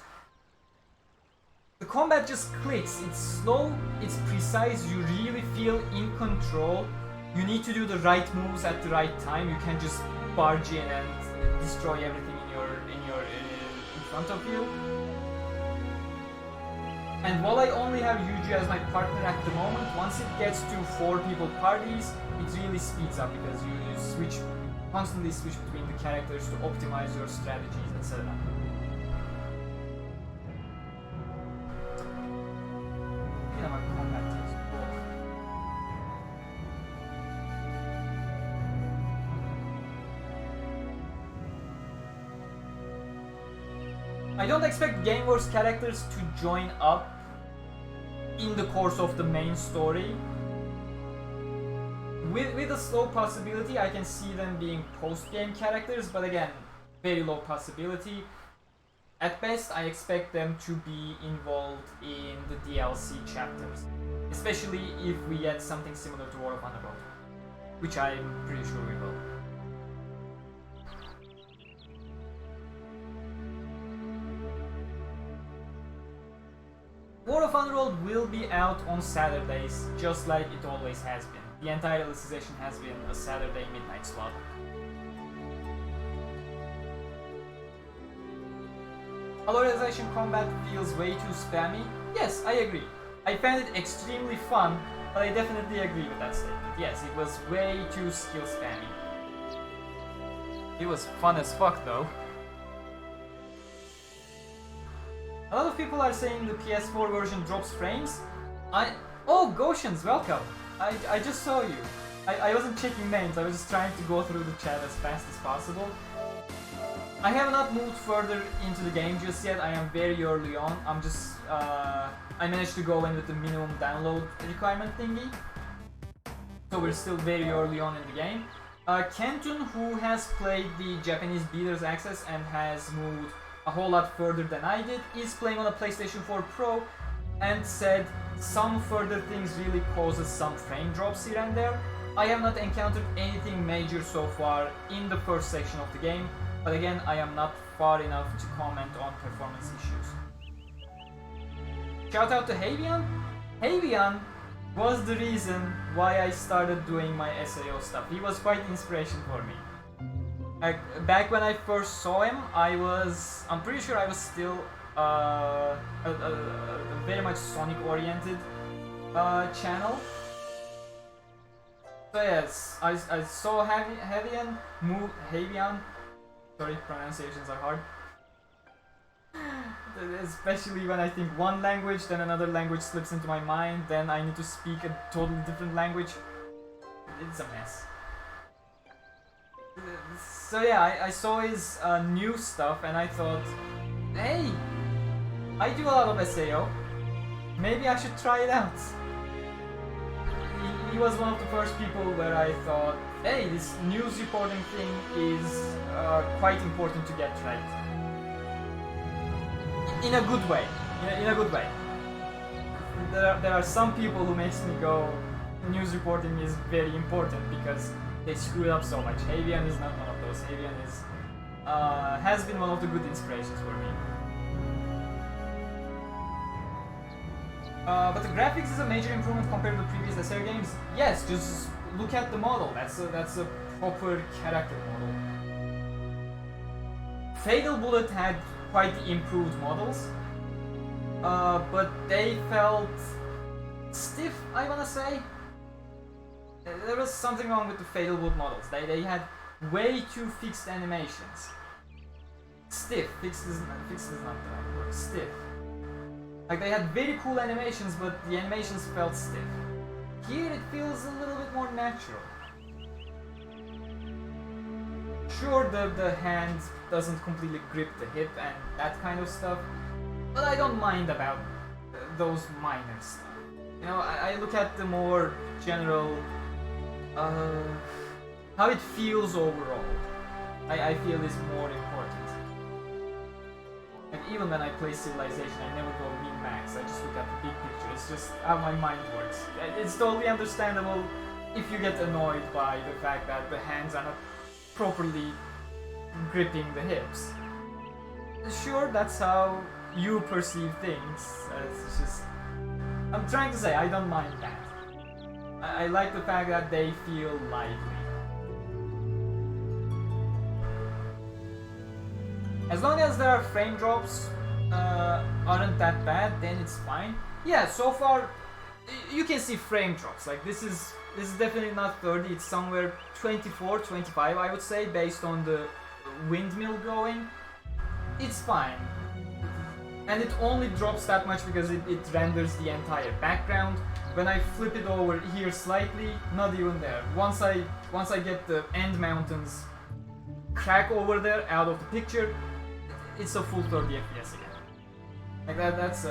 The combat just clicks. It's slow, it's precise, you really feel in control. You need to do the right moves at the right time. You can't just barge in and destroy everything in front of you. And while I only have Yuji as my partner at the moment, once it gets to 4 people parties, it really speeds up because you constantly switch between the characters to optimize your strategies, etc. I don't expect GameWorks characters to join up in the course of the main story. With a slow possibility, I can see them being post-game characters, but again, very low possibility. At best, I expect them to be involved in the DLC chapters, especially if we get something similar to War of Underworld, which I'm pretty sure we will. War of Underworld will be out on Saturdays, just like it always has been. The entire Alicization has been a Saturday midnight slot. Alicization combat feels way too spammy. Yes, I agree. I found it extremely fun, but I definitely agree with that statement. Yes, it was way too skill spammy. It was fun as fuck though. A lot of people are saying the PS4 version drops frames. Oh, Goshens, welcome! I just saw you. I wasn't checking names, I was just trying to go through the chat as fast as possible. I have not moved further into the game just yet, I am very early on. I'm just, I managed to go in with the minimum download requirement thingy. So we're still very early on in the game. Kentun, who has played the Japanese Beaters Access and has moved a whole lot further than I did, is playing on a PlayStation 4 Pro and said some further things really causes some frame drops here and there. I have not encountered anything major so far in the first section of the game, but again, I am not far enough to comment on performance issues. Shout out to Havian. Havian was the reason why I started doing my SAO stuff. He was quite inspiration for me. Back when I first saw him, I'm pretty sure I was still a very much Sonic oriented channel. So yes, I saw Havian, sorry, pronunciations are hard. Especially when I think one language, then another language slips into my mind, then I need to speak a totally different language. It's a mess. So yeah, I saw his new stuff and I thought, hey, I do a lot of SAO, maybe I should try it out. He was one of the first people where I thought, hey, this news reporting thing is quite important to get right. In a good way, in a good way. There are some people who makes me go, news reporting is very important because they screw it up so much. Havian is not one of those. Havian is has been one of the good inspirations for me. But the graphics is a major improvement compared to the previous SR games. Yes, just look at the model. That's a proper character model. Fatal Bullet had quite improved models, but they felt stiff, I wanna say. There was something wrong with the Fatal Bullet models. They had way too fixed animations. stiff. Fixed is not the right word. Stiff. Like they had very cool animations, but the animations felt stiff. Here it feels a little bit more natural. Sure, the hand doesn't completely grip the hip and that kind of stuff, but I don't mind about those minor stuff. You know, I look at the more general, how it feels overall. I feel is more important. And even when I play Civilization, I never go min-max, I just look at the big picture. It's just how my mind works. It's totally understandable if you get annoyed by the fact that the hands are not properly gripping the hips. Sure, that's how you perceive things. It's just... I'm trying to say, I don't mind that. I like the fact that they feel lively. As long as there are frame drops aren't that bad, then it's fine. Yeah, so far you can see frame drops. Like this is definitely not 30, it's somewhere 24, 25 I would say, based on the windmill going. It's fine. And it only drops that much because it renders the entire background. When I flip it over here slightly, not even there. Once I get the end mountains crack over there out of the picture, it's a full 30 FPS again. Like that's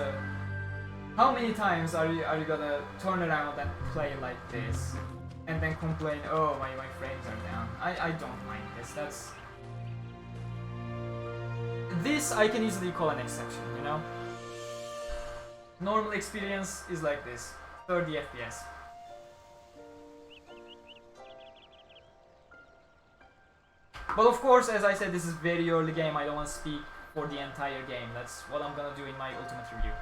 how many times are you gonna turn around and play like this and then complain, oh my frames are down? I don't mind this. This I can easily call an exception, you know? Normal experience is like this, 30 FPS. But of course, as I said, this is very early game, I don't want to speak for the entire game. That's what I'm gonna do in my ultimate review.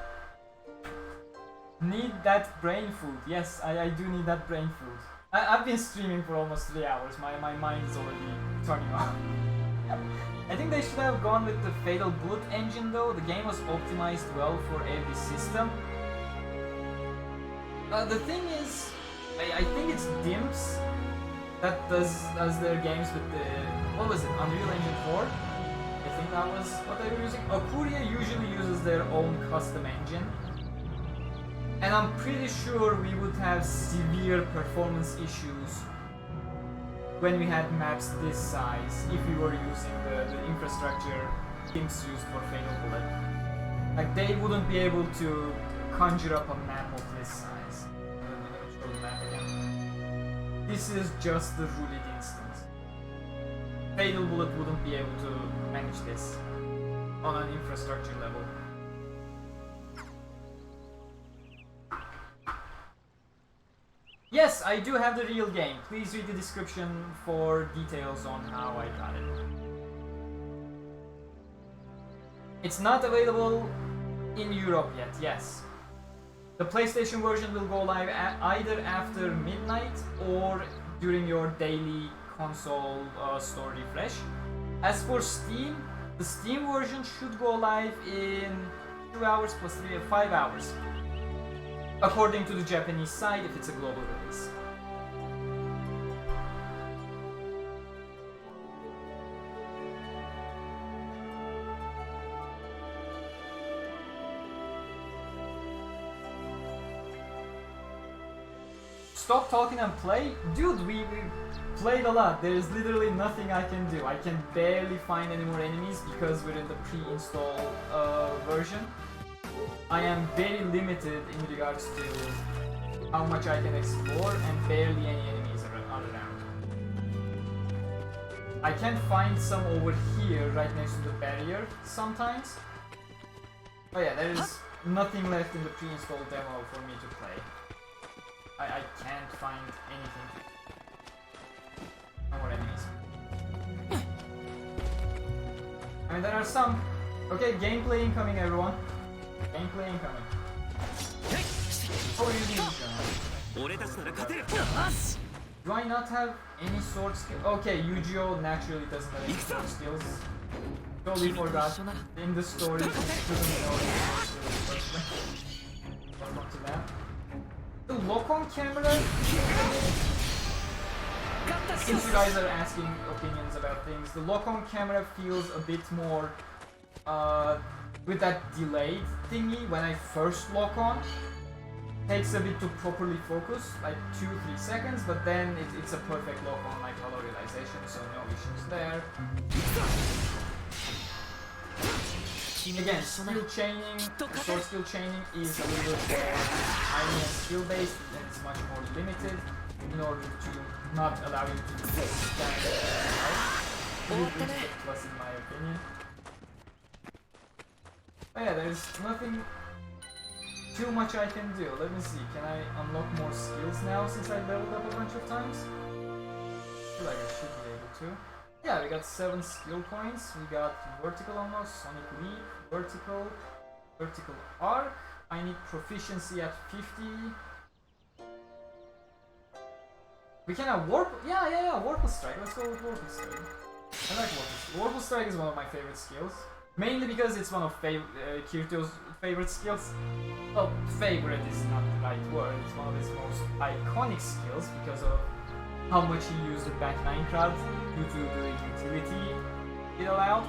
Need that brain food. Yes, I do need that brain food. I've been streaming for almost 3 hours, my mind is already turning off. I think they should have gone with the Fatal Bullet engine though. The game was optimized well for every system. The thing is, I think it's Dimps that does their games with the, what was it, Unreal Engine 4? I think that was what they were using. Aquria usually uses their own custom engine. And I'm pretty sure we would have severe performance issues when we had maps this size if we were using the infrastructure Dimps used for Fatal Bullet. Like they wouldn't be able to conjure up a map of this size. Let me show the map again. This is just the Rulid instance. Fatal Bullet wouldn't be able to manage this on an infrastructure level. Yes, I do have the real game. Please read the description for details on how I got it. It's not available in Europe yet, yes. The PlayStation version will go live either after midnight or during your daily console store refresh. As for Steam, the Steam version should go live in 2 hours plus 5 hours. According to the Japanese side, if it's a global release. Stop talking and play? Dude, we played a lot. There is literally nothing I can do. I can barely find any more enemies because we're in the pre-install version. I am very limited in regards to how much I can explore and barely any enemies are around. I can find some over here right next to the barrier sometimes. Oh yeah, there is nothing left in the pre-install demo for me to play. I can't find anything. No more enemies. I mean, there are some. Okay, gameplay incoming, everyone. Gameplay incoming. How are you doing, John? Do I not have any sword skills? Okay, Yu-Gi-Oh! Naturally doesn't have any sword skills. Totally forgot. In the story, I couldn't know any sword skills. Welcome to that. The lock-on camera? since you guys are asking opinions about things, the lock-on camera feels a bit more with that delayed thingy when I first lock on. Takes a bit to properly focus, like 2-3 seconds, but then it's a perfect lock on like Hollow Realization, so no issues there. Again, skill chaining, sword skill chaining is a little bit more tiny and skill based, and it's much more limited in order to not allow you to stand out. Plus, in my opinion. But yeah, there's nothing too much I can do. Let me see, can I unlock more skills now since I leveled up a bunch of times? I feel like I should be able to. Yeah, we got 7 skill points. We got vertical unlock, sonic leap, vertical arc. I need proficiency at 50. We can have warp. Yeah, Warple Strike. Let's go with Warple Strike. I like Warple Strike. Warple Strike is one of my favorite skills. Mainly because it's one of Kirito's favorite skills. Well, favorite is not the right word. It's one of his most iconic skills because of how much he used it back 9 crowd due to the utility it allowed.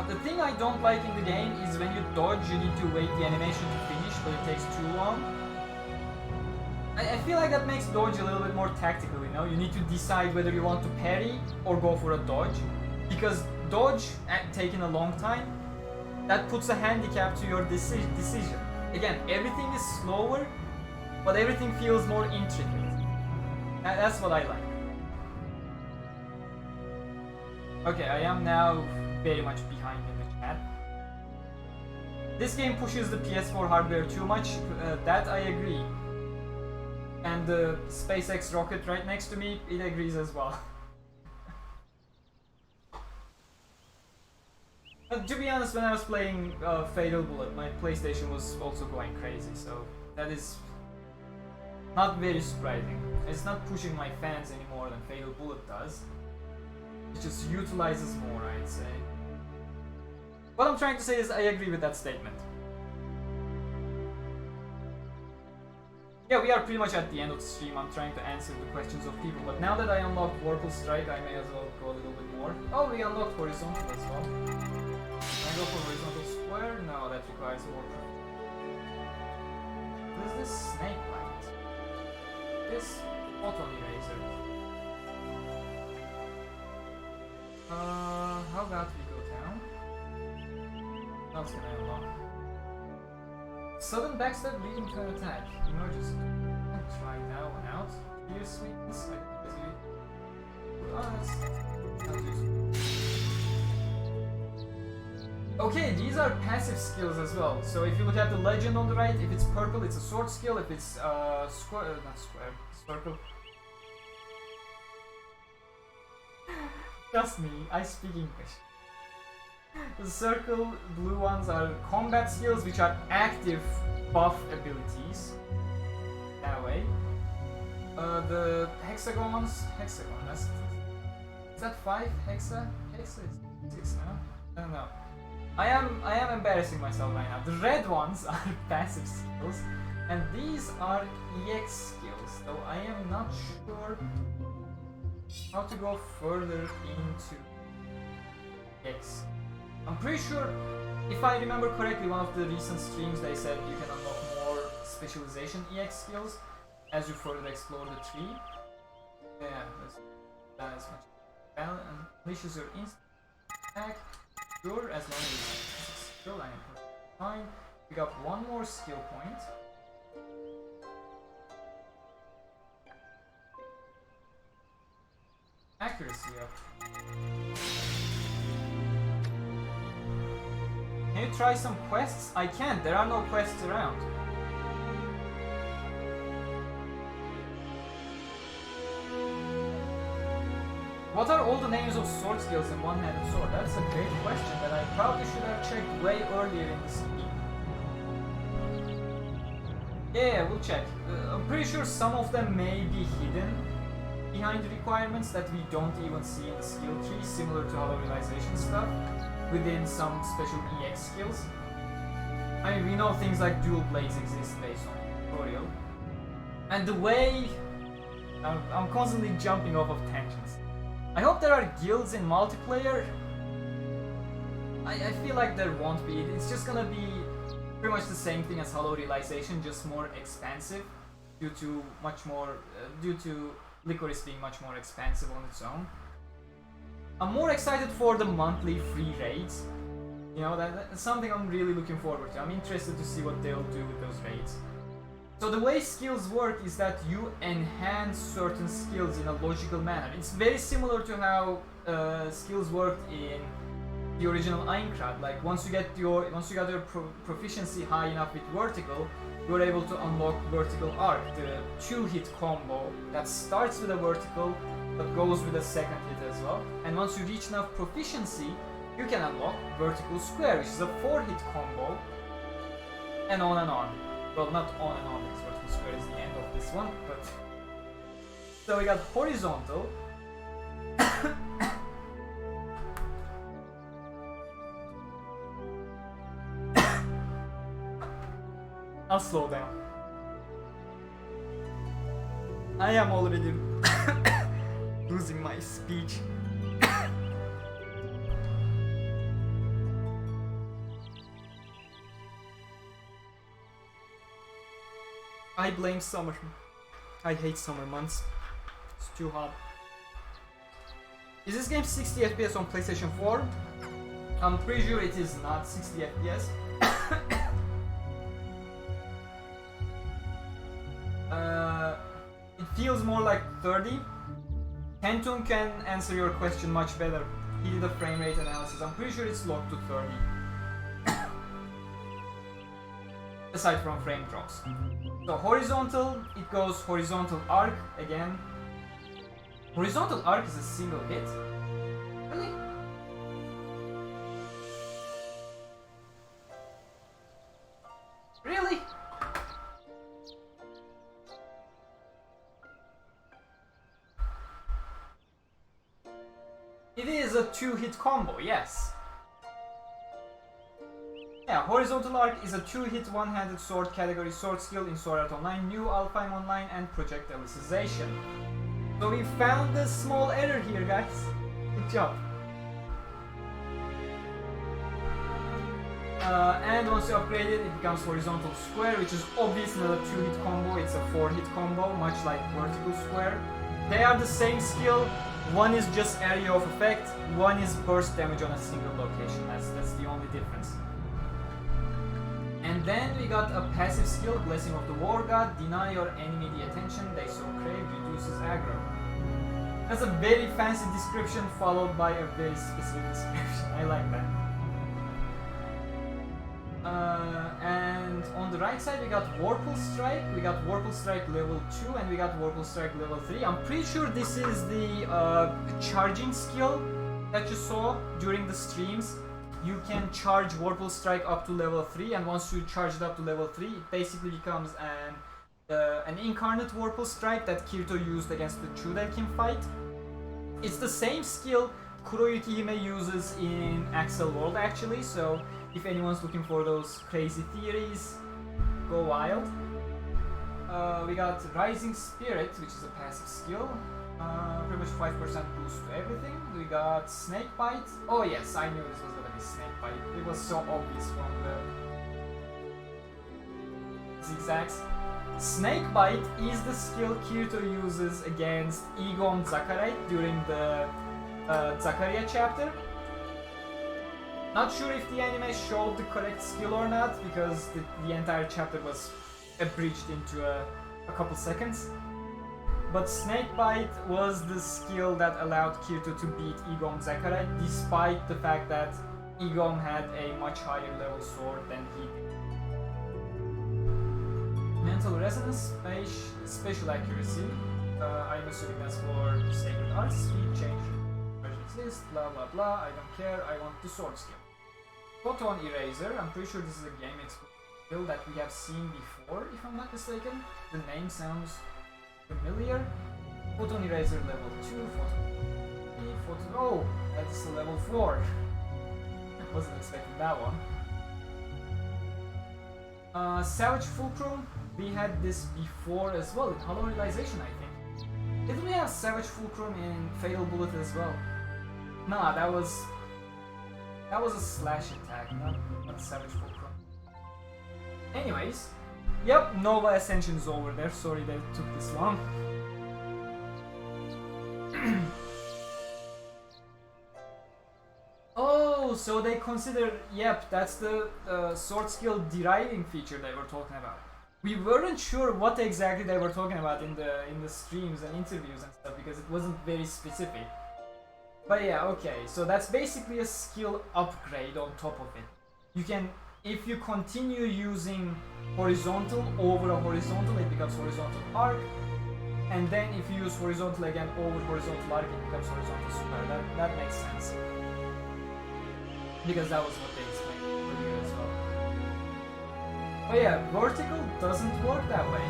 The thing I don't like in the game is when you dodge, you need to wait the animation to finish, but it takes too long. I feel like that makes dodge a little bit more tactical, you know? You need to decide whether you want to parry or go for a dodge. Because dodge taking a long time, that puts a handicap to your decision. Again, everything is slower, but everything feels more intricate. That's what I like. Okay, I am now very much behind in the chat. This game pushes the PS4 hardware too much, that I agree. And the SpaceX rocket right next to me, it agrees as well. To be honest, when I was playing Fatal Bullet, my PlayStation was also going crazy, so that is not very surprising. It's not pushing my fans any more than Fatal Bullet does. It just utilizes more, I'd say. What I'm trying to say is I agree with that statement. Yeah, we are pretty much at the end of the stream. I'm trying to answer the questions of people, but now that I unlocked Warple Strike, I may as well go a little bit more. Oh, we unlocked Horizontal as well. Can I go for Horizontal Square? No, that requires more. What is this? Snake Light. This Auto Eraser. How about we go down? What else can I unlock? Sudden backstab leading to an attack. Emergency. I'll try that one out. Fear sweetness. Oh, that's useful. Okay, these are passive skills as well. So if you look at the legend on the right, if it's purple, it's a sword skill. If it's square, not square, circle. Trust me, I speak English. The circle blue ones are combat skills, which are active buff abilities. That way. The hexagons, that's, is that 5 hexa? Hexa is 6 now? I don't know. I am embarrassing myself right now. The red ones are passive skills, and these are EX skills, though I am not sure how to go further into EX. I'm pretty sure, if I remember correctly, one of the recent streams they said you can unlock more specialization EX skills as you further explore the tree. Yeah, that is much better. And unleashes your instant attack. Sure, as long as it's still I am fine. We got one more skill point. Accuracy up. Can you try some quests? I can't, there are no quests around. What are all the names of sword skills in one-handed sword? That's a great question that I probably should have checked way earlier in the stream. Yeah, we'll check. I'm pretty sure some of them may be hidden behind the requirements that we don't even see in the skill tree, similar to Hollow Realization stuff, within some special EX skills. I mean, we know things like dual blades exist based on the tutorial. And the way I'm constantly jumping off of tangents. I hope there are guilds in multiplayer. I feel like there won't be. It's just gonna be pretty much the same thing as Hollow Realization, just more expansive due to Lycoris being much more expansive on its own. I'm more excited for the monthly free raids. You know, that's something I'm really looking forward to. I'm interested to see what they'll do with those raids. So the way skills work is that you enhance certain skills in a logical manner. It's very similar to how skills worked in the original Aincrad. Like once you got your proficiency high enough with vertical, you're able to unlock vertical arc, the 2-hit combo that starts with a vertical but goes with a second hit as well. And once you reach enough proficiency, you can unlock vertical square, which is a 4-hit combo, and on and on. Well, not on and on, because vertical square is the end of this one, but... So we got horizontal. I'll slow down. I am already losing my speech. I blame summer. I hate summer months. It's too hot. Is this game 60 FPS on PlayStation 4? I'm pretty sure it is not 60 FPS. It feels more like 30. Kenton can answer your question much better. He did a frame rate analysis. I'm pretty sure it's locked to 30. Aside from frame drops. So horizontal, it goes horizontal arc again. Horizontal arc is a single hit? Really? Really? It is a 2-hit combo, yes. Yeah, horizontal arc is a 2-hit one-handed sword category sword skill in Sword Art Online, New Alpine Online, and Project Alicization. So we found a small error here, guys. Good job. And once you upgrade it, it becomes horizontal square, which is obviously not a 2-hit combo. It's a 4-hit combo, much like vertical square. They are the same skill. One is just area of effect. One is burst damage on a single location. That's the only difference. And then we got a passive skill, Blessing of the War God. Deny your enemy the attention they so crave, reduces aggro. That's a very fancy description followed by a very specific description. I like that. And on the right side we got Warple Strike. We got Warple Strike level 2 and we got Warple Strike level 3. I'm pretty sure this is the charging skill that you saw during the streams. You can charge Warple Strike up to level 3, and once you charge it up to level 3, it basically becomes an incarnate Warple Strike that Kirito used against the Chudelkin fight. It's the same skill Kuroyuki Hime uses in Axel World actually, so if anyone's looking for those crazy theories, go wild. We got Rising Spirit, which is a passive skill. Pretty much 5% boost to everything. We got Snake Bite. Oh yes, I knew this was gonna be Snake Bite. It was so obvious from the zigzags. Snake Bite is the skill Kirito uses against Egon Zakarite during the Zakaria chapter. Not sure if the anime showed the correct skill or not, because the entire chapter was abridged into a couple seconds. But Snakebite was the skill that allowed Kirito to beat Egon Zakarite, despite the fact that Egon had a much higher level sword than he did. Mental Resonance, Spatial Accuracy. I'm assuming that's for Sacred Arts, Speed Change. Resist, blah blah blah, I don't care, I want the sword skill. Photon Eraser, I'm pretty sure this is a game skill that we have seen before, if I'm not mistaken. The name sounds familiar. Photon Eraser level 2, Photon... Oh, that's a level 4. I wasn't expecting that one. Savage Fulcrum, we had this before as well, in Hollow Realization I think. Did we have Savage Fulcrum in Fatal Bullet as well? Nah, that was a slash attack, not Savage Fulcrum. Anyways, yep, Nova Ascension is over there. Sorry that it took this long. Oh, so they consider, yep, that's the sword skill deriving feature they were talking about. We weren't sure what exactly they were talking about in the streams and interviews and stuff because it wasn't very specific. But yeah, okay, so that's basically a skill upgrade on top of it. You can, if you continue using horizontal over a horizontal, it becomes horizontal arc. And then if you use horizontal again over horizontal arc, it becomes horizontal super. That makes sense. Because that was what they explained earlier as well. But yeah, vertical doesn't work that way.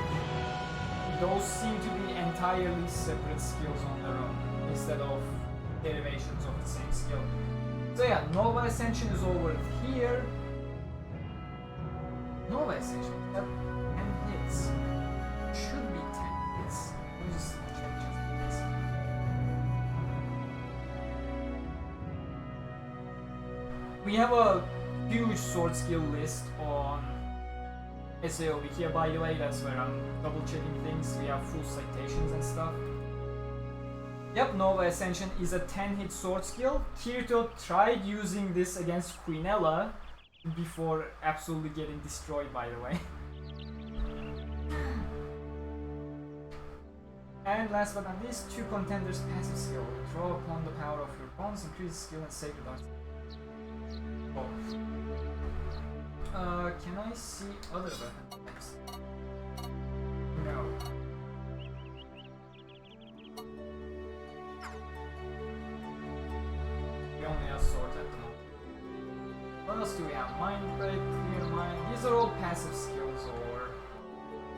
Those seem to be entirely separate skills on their own, instead of derivations of the same skill. So yeah, Nova Ascension is over here. Nova Ascension, that 10 hits. Should be 10 hits. Let me just check just in case. We have a huge sword skill list on SAO Wiki. By the way, that's where I'm double checking things. We have full citations and stuff. Yep, Nova Ascension is a 10-hit sword skill. Kirito tried using this against Quinella before absolutely getting destroyed, by the way. And last but not least, 2 contenders passive skill. Draw upon the power of your bonds, increase skill and sacred arts. Oh. Can I see other weapon types? No. We only have sword at the moment. What else do we have? Mind Break, Clear Mind. These are all passive skills or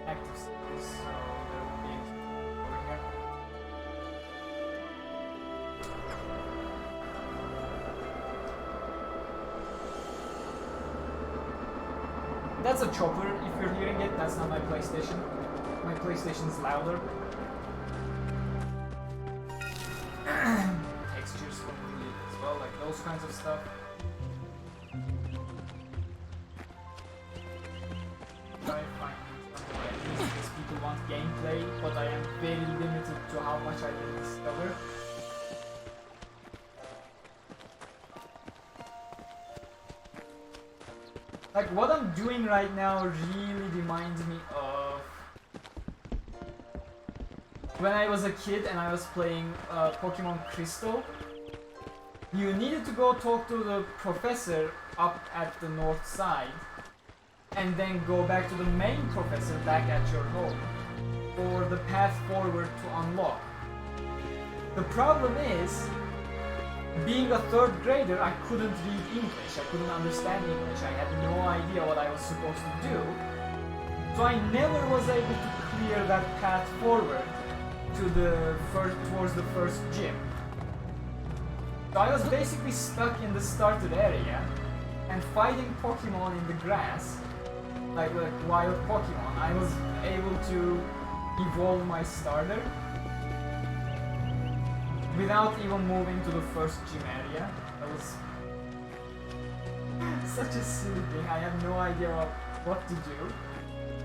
active skills, so there will be anything over here. That's a chopper, if you're hearing it, that's not my PlayStation. My PlayStation is louder. Textures from Rulid as well, like those kinds of stuff. Try finding some way, because people want gameplay, but I am very limited to how much I can discover. Like, what I'm doing right now really reminds me of when I was a kid and I was playing Pokemon Crystal. You needed to go talk to the professor up at the north side and then go back to the main professor back at your home for the path forward to unlock. The problem is, being a 3rd grader, I couldn't read English, I couldn't understand English, I had no idea what I was supposed to do. So I never was able to clear that path forward to towards the first gym. So I was basically stuck in the starter area and fighting Pokemon in the grass, like wild Pokemon. I was able to evolve my starter without even moving to the first gym area. That was such a silly thing. I had no idea what to do.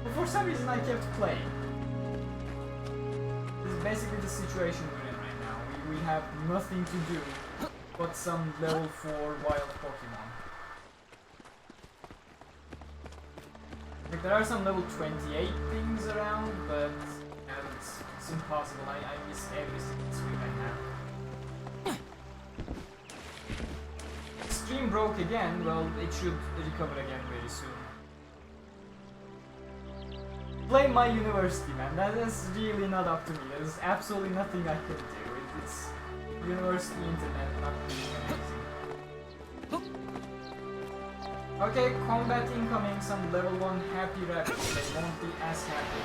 But for some reason I kept playing. This is basically the situation we're in right now. We have nothing to do but some level 4 wild Pokemon. Like, there are some level 28 things around, but it's impossible. I miss every single stream I have. Stream broke again, well, it should recover again very soon. Blame my university, man. That is really not up to me. There is absolutely nothing I can do. It's university internet not doing anything. Okay, combat incoming, some level 1 happy rabbits. They won't be as happy.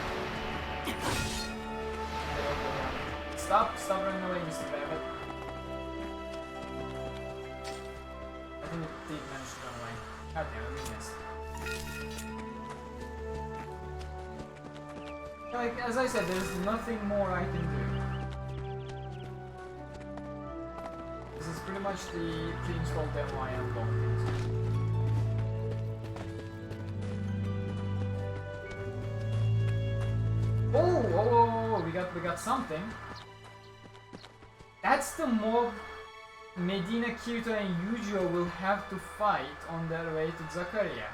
Stop running away, Mr. Rabbit. I think it did manage to run away. God damn it, we missed. Like, as I said, there's nothing more I can do. This is pretty much the pre-installed demo I unlocked it. Oh, we got something. That's the mob Medina, Kirito and Yujo will have to fight on their way to Zakaria.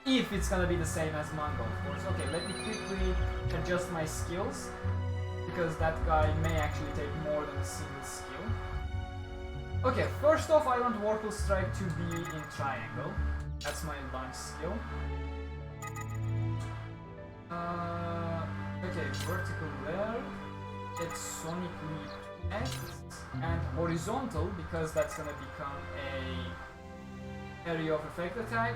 If it's gonna be the same as Mango, of course. Okay, let me quickly adjust my skills, because that guy may actually take more than a single skill. Okay, first off I want Vorpal Strike to be in triangle. That's my launch skill. Okay, vertical there. It's Sonic Leap next. And horizontal, because that's gonna become a area of effect attack.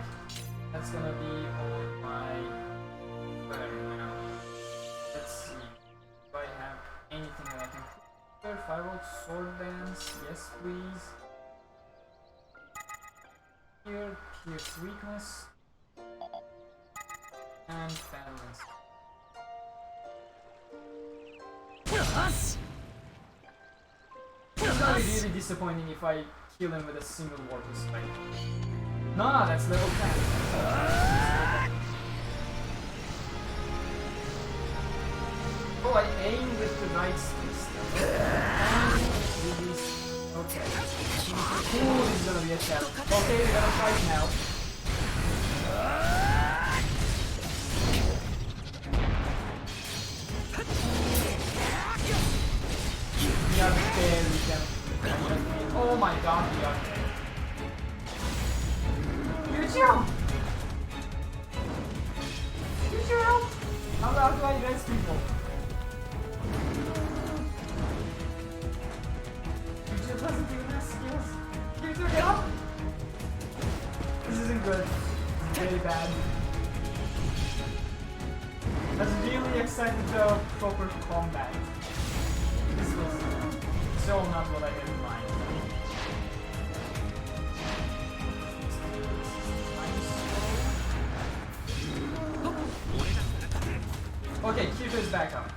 That's gonna be on my... where now? Let's see. Do I have anything that I can put there? Firebolt, Sword Dance, yes please. Here, Pierce Weakness. And Balance. It's gonna be really disappointing if I kill him with a single Vorpal Strike. Nah, that's level 10. Oh, I aim with the right stick. And release. Okay. Ooh, this is gonna be a challenge. Okay, we're gonna fight now. We are very tempted. Oh my god, we are dead. Yujo! Yujo, help! How do I rest people? Yujo doesn't even have skills. Yujo, get up! This isn't good. It's very bad. I was really excited to have proper combat. This was so not what I had in mind. Okay, Kirito is back up.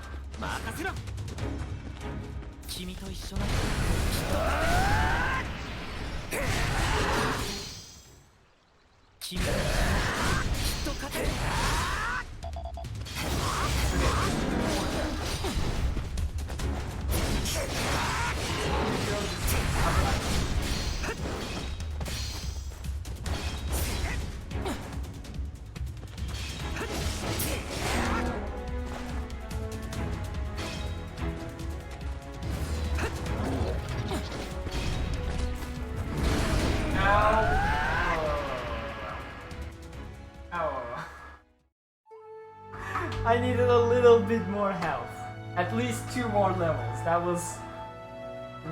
I needed a little bit more health. At least 2 more levels. That was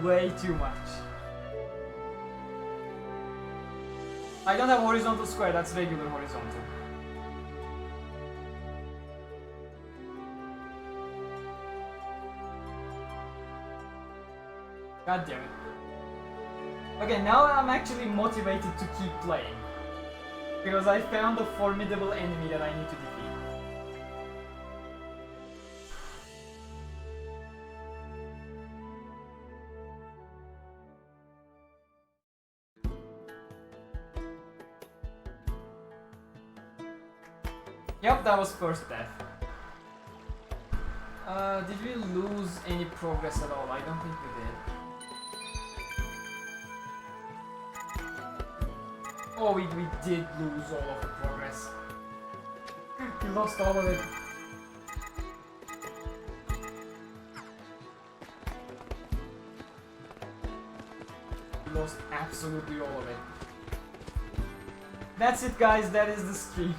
way too much. I don't have horizontal square, that's regular horizontal. God damn it. Okay, now I'm actually motivated to keep playing. Because I found a formidable enemy that I need to defeat. Yep, that was first death. Did we lose any progress at all? I don't think we did. Oh, we did lose all of the progress. We lost all of it. We lost absolutely all of it. That's it, guys. That is the stream.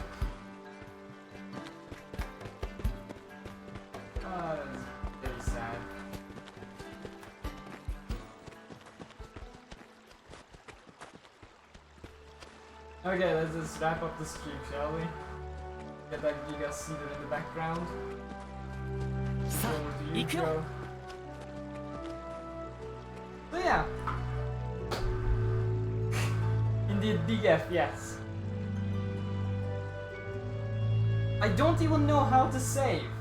Okay, let's just wrap up the stream, shall we? Get that Giga seated in the background. Over to you, Joe. So yeah. Indeed, big F, yes. I don't even know how to save.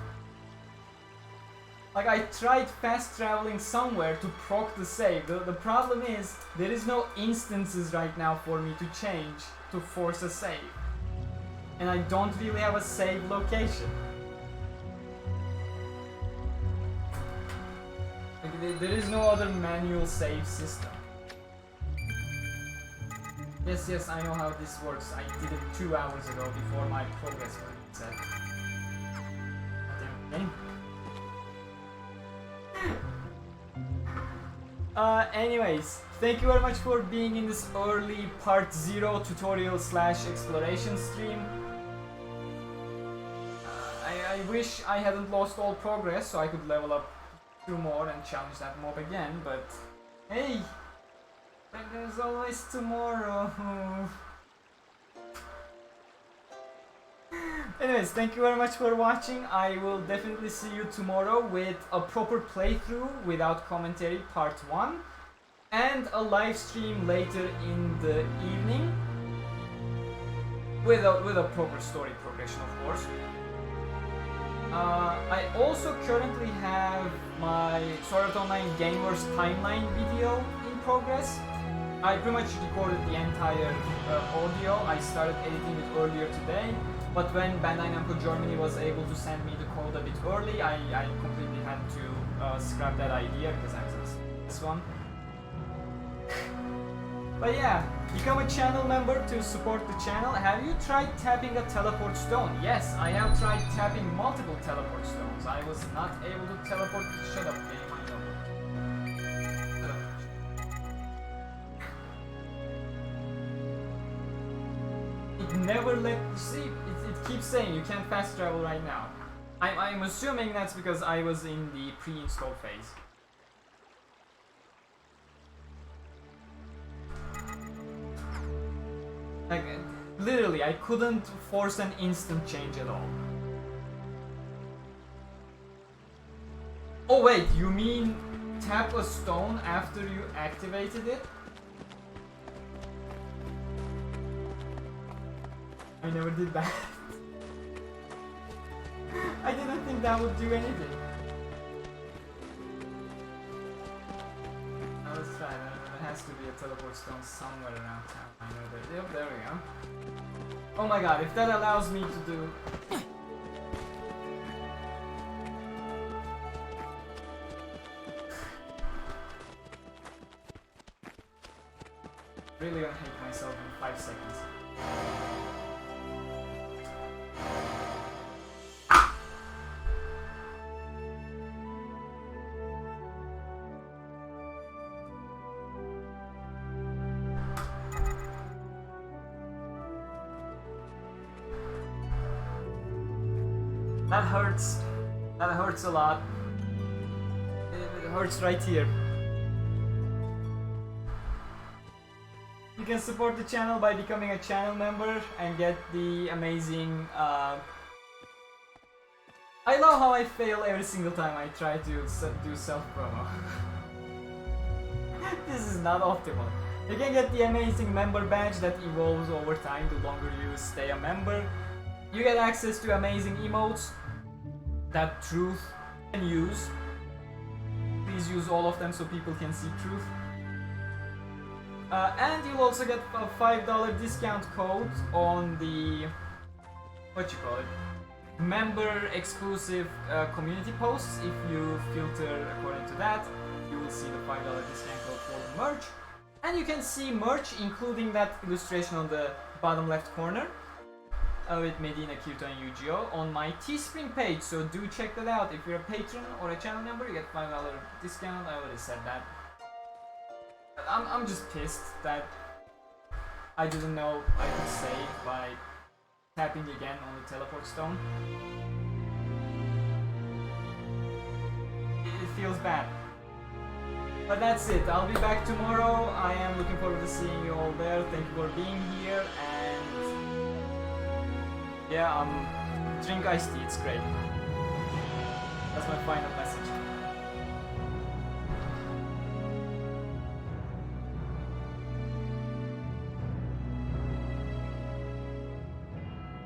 Like, I tried fast traveling somewhere to proc the save. The problem is, there is no instances right now for me to change to force a save. And I don't really have a save location. Like, there is no other manual save system. Yes, I know how this works. I did it 2 hours ago before my progress was set. Goddamn game. Anyways, thank you very much for being in this early part 0 tutorial / exploration stream. I wish I hadn't lost all progress so I could level up 2 more and challenge that mob again, but hey, there's always tomorrow. Anyways, thank you very much for watching. I will definitely see you tomorrow with a proper playthrough without commentary part 1 and a live stream later in the evening with a proper story progression, of course. I also currently have my Sword Art Online Gamers timeline video in progress. I pretty much recorded the entire audio. I started editing it earlier today, but when Bandai Namco Germany was able to send me the code a bit early, I completely had to scrap that idea because I was this one. But yeah, become a channel member to support the channel. Have you tried tapping a teleport stone? Yes, I have tried tapping multiple teleport stones. I was not able to teleport. Shut up, game, I know. It never let you see. It keeps saying you can't fast travel right now. I'm assuming that's because I was in the pre-install phase. Like, literally, I couldn't force an instant change at all. Oh wait, you mean tap a stone after you activated it? I never did that. I didn't think that would do anything. Now let's try that. There has to be a teleport stone somewhere around town. I know that. Yep, there we go. Oh my god, if that allows me to do... Really gonna hate myself in 5 seconds. That hurts. That hurts a lot. It hurts right here. You can support the channel by becoming a channel member and get the amazing... I love how I fail every single time I try to do self-promo. This is not optimal. You can get the amazing member badge that evolves over time the longer you stay a member. You get access to amazing emotes that Truth can use. Please use all of them so people can see Truth. And you'll also get a $5 discount code on the, member exclusive community posts. If you filter according to that, you will see the $5 discount code for the merch. And you can see merch, including that illustration on the bottom left corner with Medina, Kirito, and Yu-Gi-Oh! On my Teespring page, so do check that out. If you're a patron or a channel member, you get $5 discount. I already said that. I'm just pissed that I didn't know I could save by tapping again on the teleport stone. It feels bad. But that's it. I'll be back tomorrow. I am looking forward to seeing you all there. Thank you for being here, and yeah, drink iced tea. It's great. That's my final message.